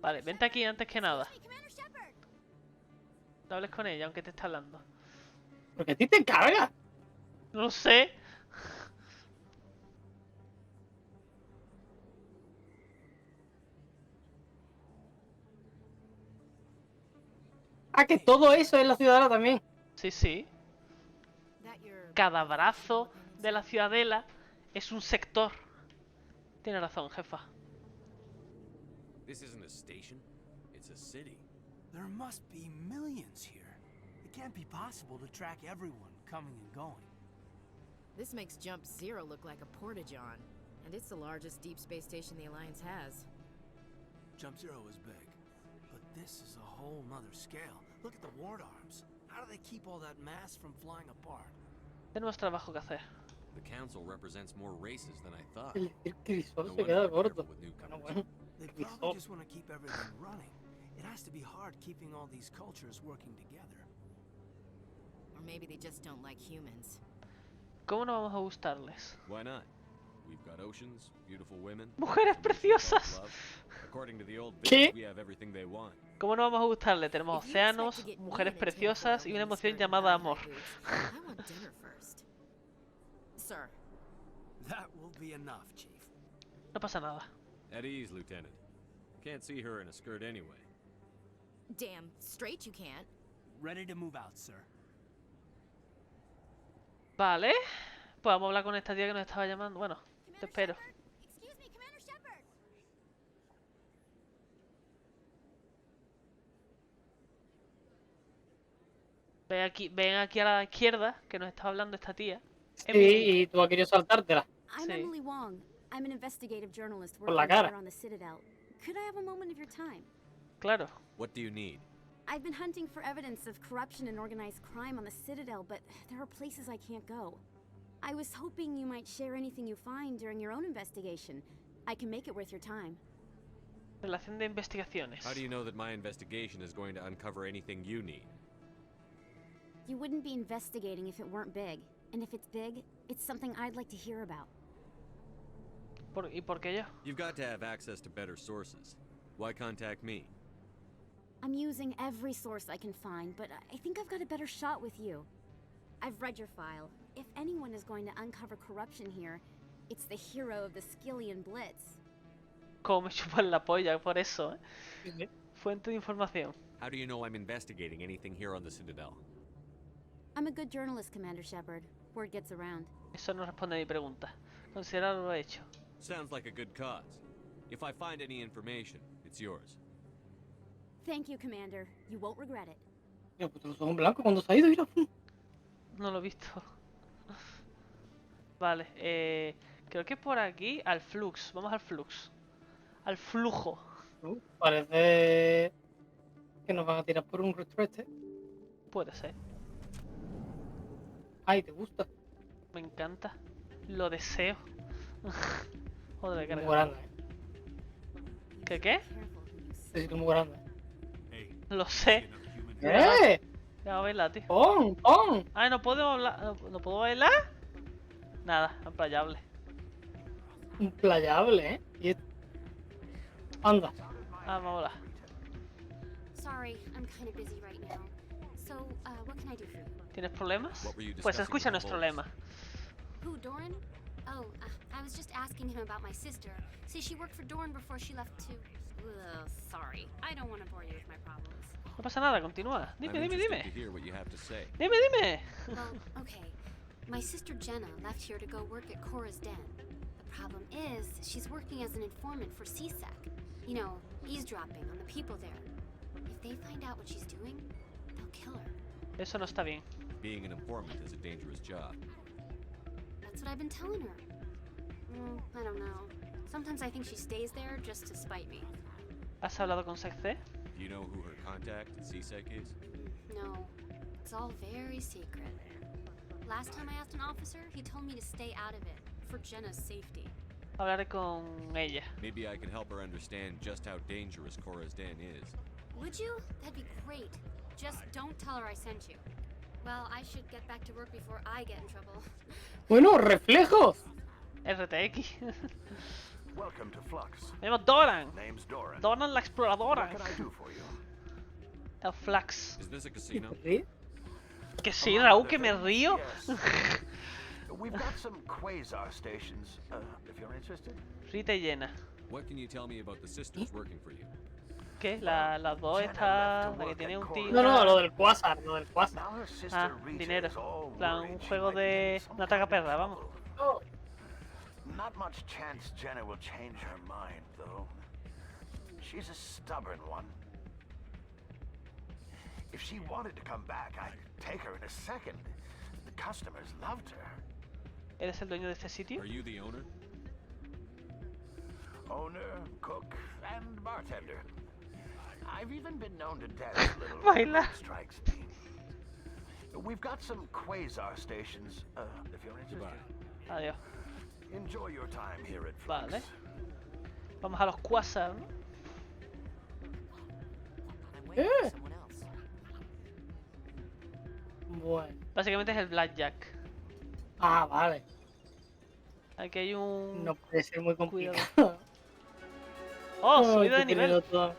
Vale, vente aquí antes que nada. No hables con ella, aunque te está hablando. Porque a ti te carga. No sé. Ah, que todo eso es la ciudadela también. Sí, sí. Cada brazo de la ciudadela es un sector. Tiene razón, jefa. This isn't a station, it's a city. There must be millions here. It can't be possible to track everyone coming and going. This makes Jump Zero look like a porta-john, and it's the largest deep space station the Alliance has. Jump Zero is big, but this is a whole nother scale. Look at the ward arms. How do they keep all that mass from flying apart? Tenemos trabajo que hacer. The council represents more races than I thought. El crisol No se wonder queda they're corto. careful with newcomers. Bueno, They probably just want to keep everything running. It has to be hard keeping all these cultures working together. Or maybe they just don't like humans. ¿Cómo no vamos a gustarles? Why not? We've got oceans, beautiful women. Mujeres some reasons to preciosas. love. According to the old ¿Qué? village, we have everything they want. ¿Cómo no vamos a gustarle? Tenemos océanos, mujeres preciosas y una emoción llamada amor. I want dinner first. Sir. That will be enough, Chief. No pasa nada. At ease, Lieutenant. Can't see her in a skirt anyway. Damn straight you can't. Ready to move out, sir. Vale. Pues vamos a hablar con esta tía que nos estaba llamando. Bueno, te espero. Excuse me, Commander Shepard. Ven aquí a la izquierda, que nos está hablando esta tía. Sí, y tú has querido saltártela. I'm Sí. Emily Wong. I'm an investigative journalist Por la working cara. here on the Citadel. Could I have a moment of your time? Claro. What do you need? I've been hunting for evidence of corruption and organized crime on the Citadel, but there are places I can't go. I was hoping you might share anything you find during your own investigation. I can make it worth your time. Relación de investigaciones. How do you know that my investigation is going to uncover anything you need? You wouldn't be investigating if it weren't big. And if it's big, it's something I'd like to hear about. ¿Y por qué yo? You've got to have access to better sources. Why contact me? I'm using every source I can find, but I think I've got a better shot with you. I've read your file. If anyone is going to uncover corruption here, it's the hero of the Skillian Blitz. Como me chupan la polla por eso, ¿eh? Fuente de información. How do you know I'm investigating anything here on the Citadel? I'm a good journalist, Commander Shepard. Word gets around. Eso no responde a mi pregunta. Considerarlo lo hecho. Sounds like a good cause. If I find any information, it's yours. Thank you, Commander. You won't regret it. Mira, pues los ojos blancos cuando se ha ido, mira. No lo he visto. Vale, creo que por aquí al flux. Vamos al flux. Al flujo. Parece que nos van a tirar por un retrete. Puede ser. Ay, ¿te gusta? Me encanta. Lo deseo. Joder, Muy carga. grande. ¿Qué? Es muy grande. Lo sé. ¡Eh! Ya va a bailar, tío. ¡Pon! Ay, no puedo hablar. ¿No puedo bailar? Nada, emplayable. Un playable, ¿eh? Y anda. Ah, vamos a hablar. Sorry, I'm kind of busy right now. So, what can I do for you? ¿Tienes problemas? What were you Pues discussing escucha with nuestro the lema. Who, Doran? Oh, I was just asking him about my sister. See, she worked for Doran before she left to... sorry. I don't want to bore you with my problems. No pasa nada, continúa. I'm Dime. interested to hear what you have to say. Dime. Well, okay. My sister Jenna left here to go work at Cora's Den. The problem is, she's working as an informant for CSEC. You know, eavesdropping on the people there. If they find out what she's doing, they'll kill her. Eso no está bien. Being an informant is a dangerous job. That's what I've been telling her. I don't know. Sometimes I think she stays there just to spite me. ¿Has hablado con Sexce? Do you know who her contact at CSEC is? No, it's all very secret. Last time I asked an officer, he told me to stay out of it, for Jenna's safety. Hablaré con ella. Maybe I can help her understand just how dangerous Cora's Den is. Would you? That'd be great. Just don't tell her I sent you. Well, I should get back to work before I get in trouble. Bueno, reflejos. RTX. Welcome to Flux. Me llamo Doran. Name's Doran. Doran la exploradora. What can I do for you? El Flux. Is this a casino? Que sí, Raúl, que me río. We've got some quasar stations, if you're interested. Rita y llena. What can you tell me about the sisters working for you? ¿Qué? Las dos está la que tiene un tío. No, lo del quasar, lo del quasar. Ah, dinero. En plan, un juego de una tragaperra, vamos. Not much chance Jenna will change her mind, though. She's a stubborn one. If she wanted to come back, I'd take her in a second. The customers loved her. ¿Eres el dueño de este sitio? Are you the owner? Owner, cook, and bartender. I've even been known to dance a little Baila. when the mood strikes me. We've got some quasar stations, if you're interested. Adiós. Enjoy your time here at Flux. Vale. Vamos a los quasar, ¿no? Bueno. Básicamente es el blackjack. Ah, vale. Aquí hay un... No puede ser muy complicado. Oh, Ay, subida de qué nivel. todo.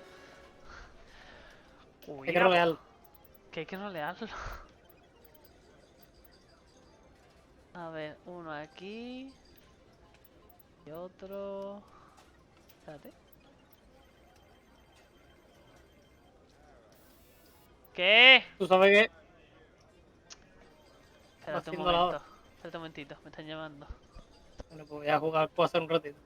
Uy, Hay que rolearlo. Que hay que rolearlo. A ver, uno aquí. Y otro... Espérate. ¿Qué? ¿Tú sabes qué? Espérate un haciendo la momento. hora. Espérate un momentito, me están llamando. Bueno, pues voy a jugar quasar un ratito.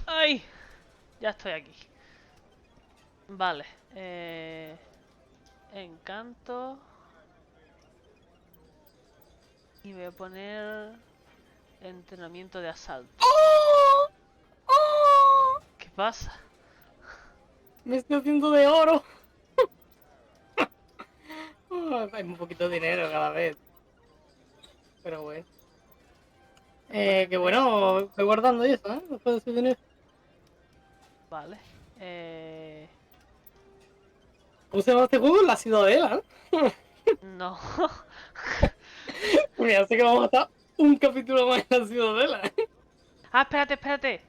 ¡Ay! Ya estoy aquí. Vale. Encanto. Y voy a poner... Entrenamiento de asalto. ¿Qué pasa? Me estoy haciendo de oro. Hay un poquito de dinero cada vez. Pero bueno. Que bueno, voy guardando eso, ¿eh? Después de ese dinero. Vale. ¿Cómo se llama este juego? La Ciudadela, No. Mira, sé que vamos a estar un capítulo más en la Ciudadela. Ah, espérate, espérate.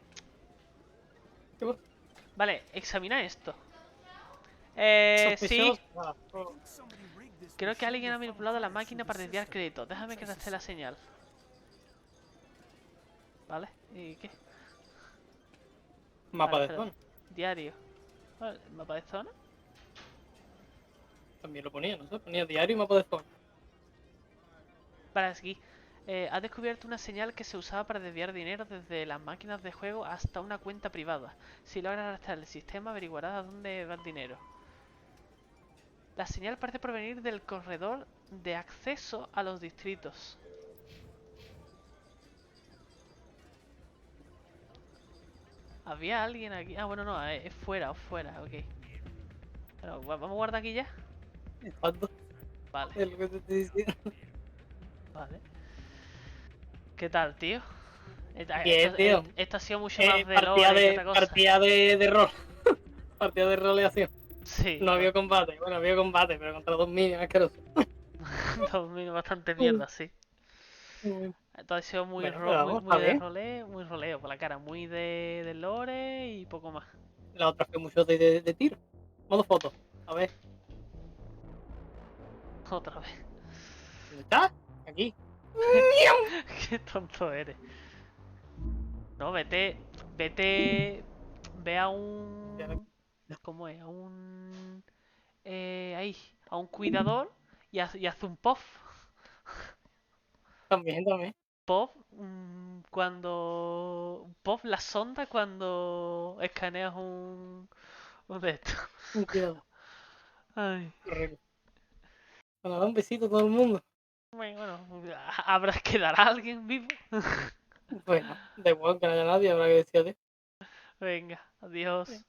¿Qué pasa? Vale, examina esto. Sí. Creo que alguien ha manipulado la máquina para desviar créditos. Déjame que te esté la señal. Vale, ¿y qué? Mapa Vale, de espérate. zona. Diario. Vale, ¿mapa de zona? También lo ponía, no sé, ponía diario y mapa de zona. Vale, aquí. Has descubierto una señal que se usaba para desviar dinero desde las máquinas de juego hasta una cuenta privada. Si logras arrastrar el sistema, averiguarás a dónde va el dinero. La señal parece provenir del corredor de acceso a los distritos. ¿Había alguien aquí? Ah, bueno, no, es fuera, ok. Pero, ¿vamos a guardar aquí ya? Exacto. Vale. Es lo que te estoy diciendo. Vale. ¿Qué tal, tío? Bien, tío. Esto ha sido mucho más de partida lore que de, otra cosa. partida de rol. Partida de roleación. Sí. No había combate. Bueno, había combate, pero contra dos minions asquerosos. Dos minions bastante mierda, sí. Entonces ha sido muy, Bueno, pero vamos, está muy de bien. roleo, muy roleo por la cara, muy de lore y poco más. La otra fue mucho de tiro. Modo foto. A ver, Otra vez. ¿dónde está? Aquí. Qué tonto eres. No, vete, ve a un, ¿cómo es? A un, ahí, a un cuidador y haz un puff. También, también. Pop cuando. Pop la sonda cuando escaneas un de estos. Un cuidado. Ay. Correcto. Bueno, da un besito a todo el mundo. Bueno, habrá que dar a alguien vivo. Bueno, da igual que no haya nadie, habrá que decir adiós. Venga, adiós.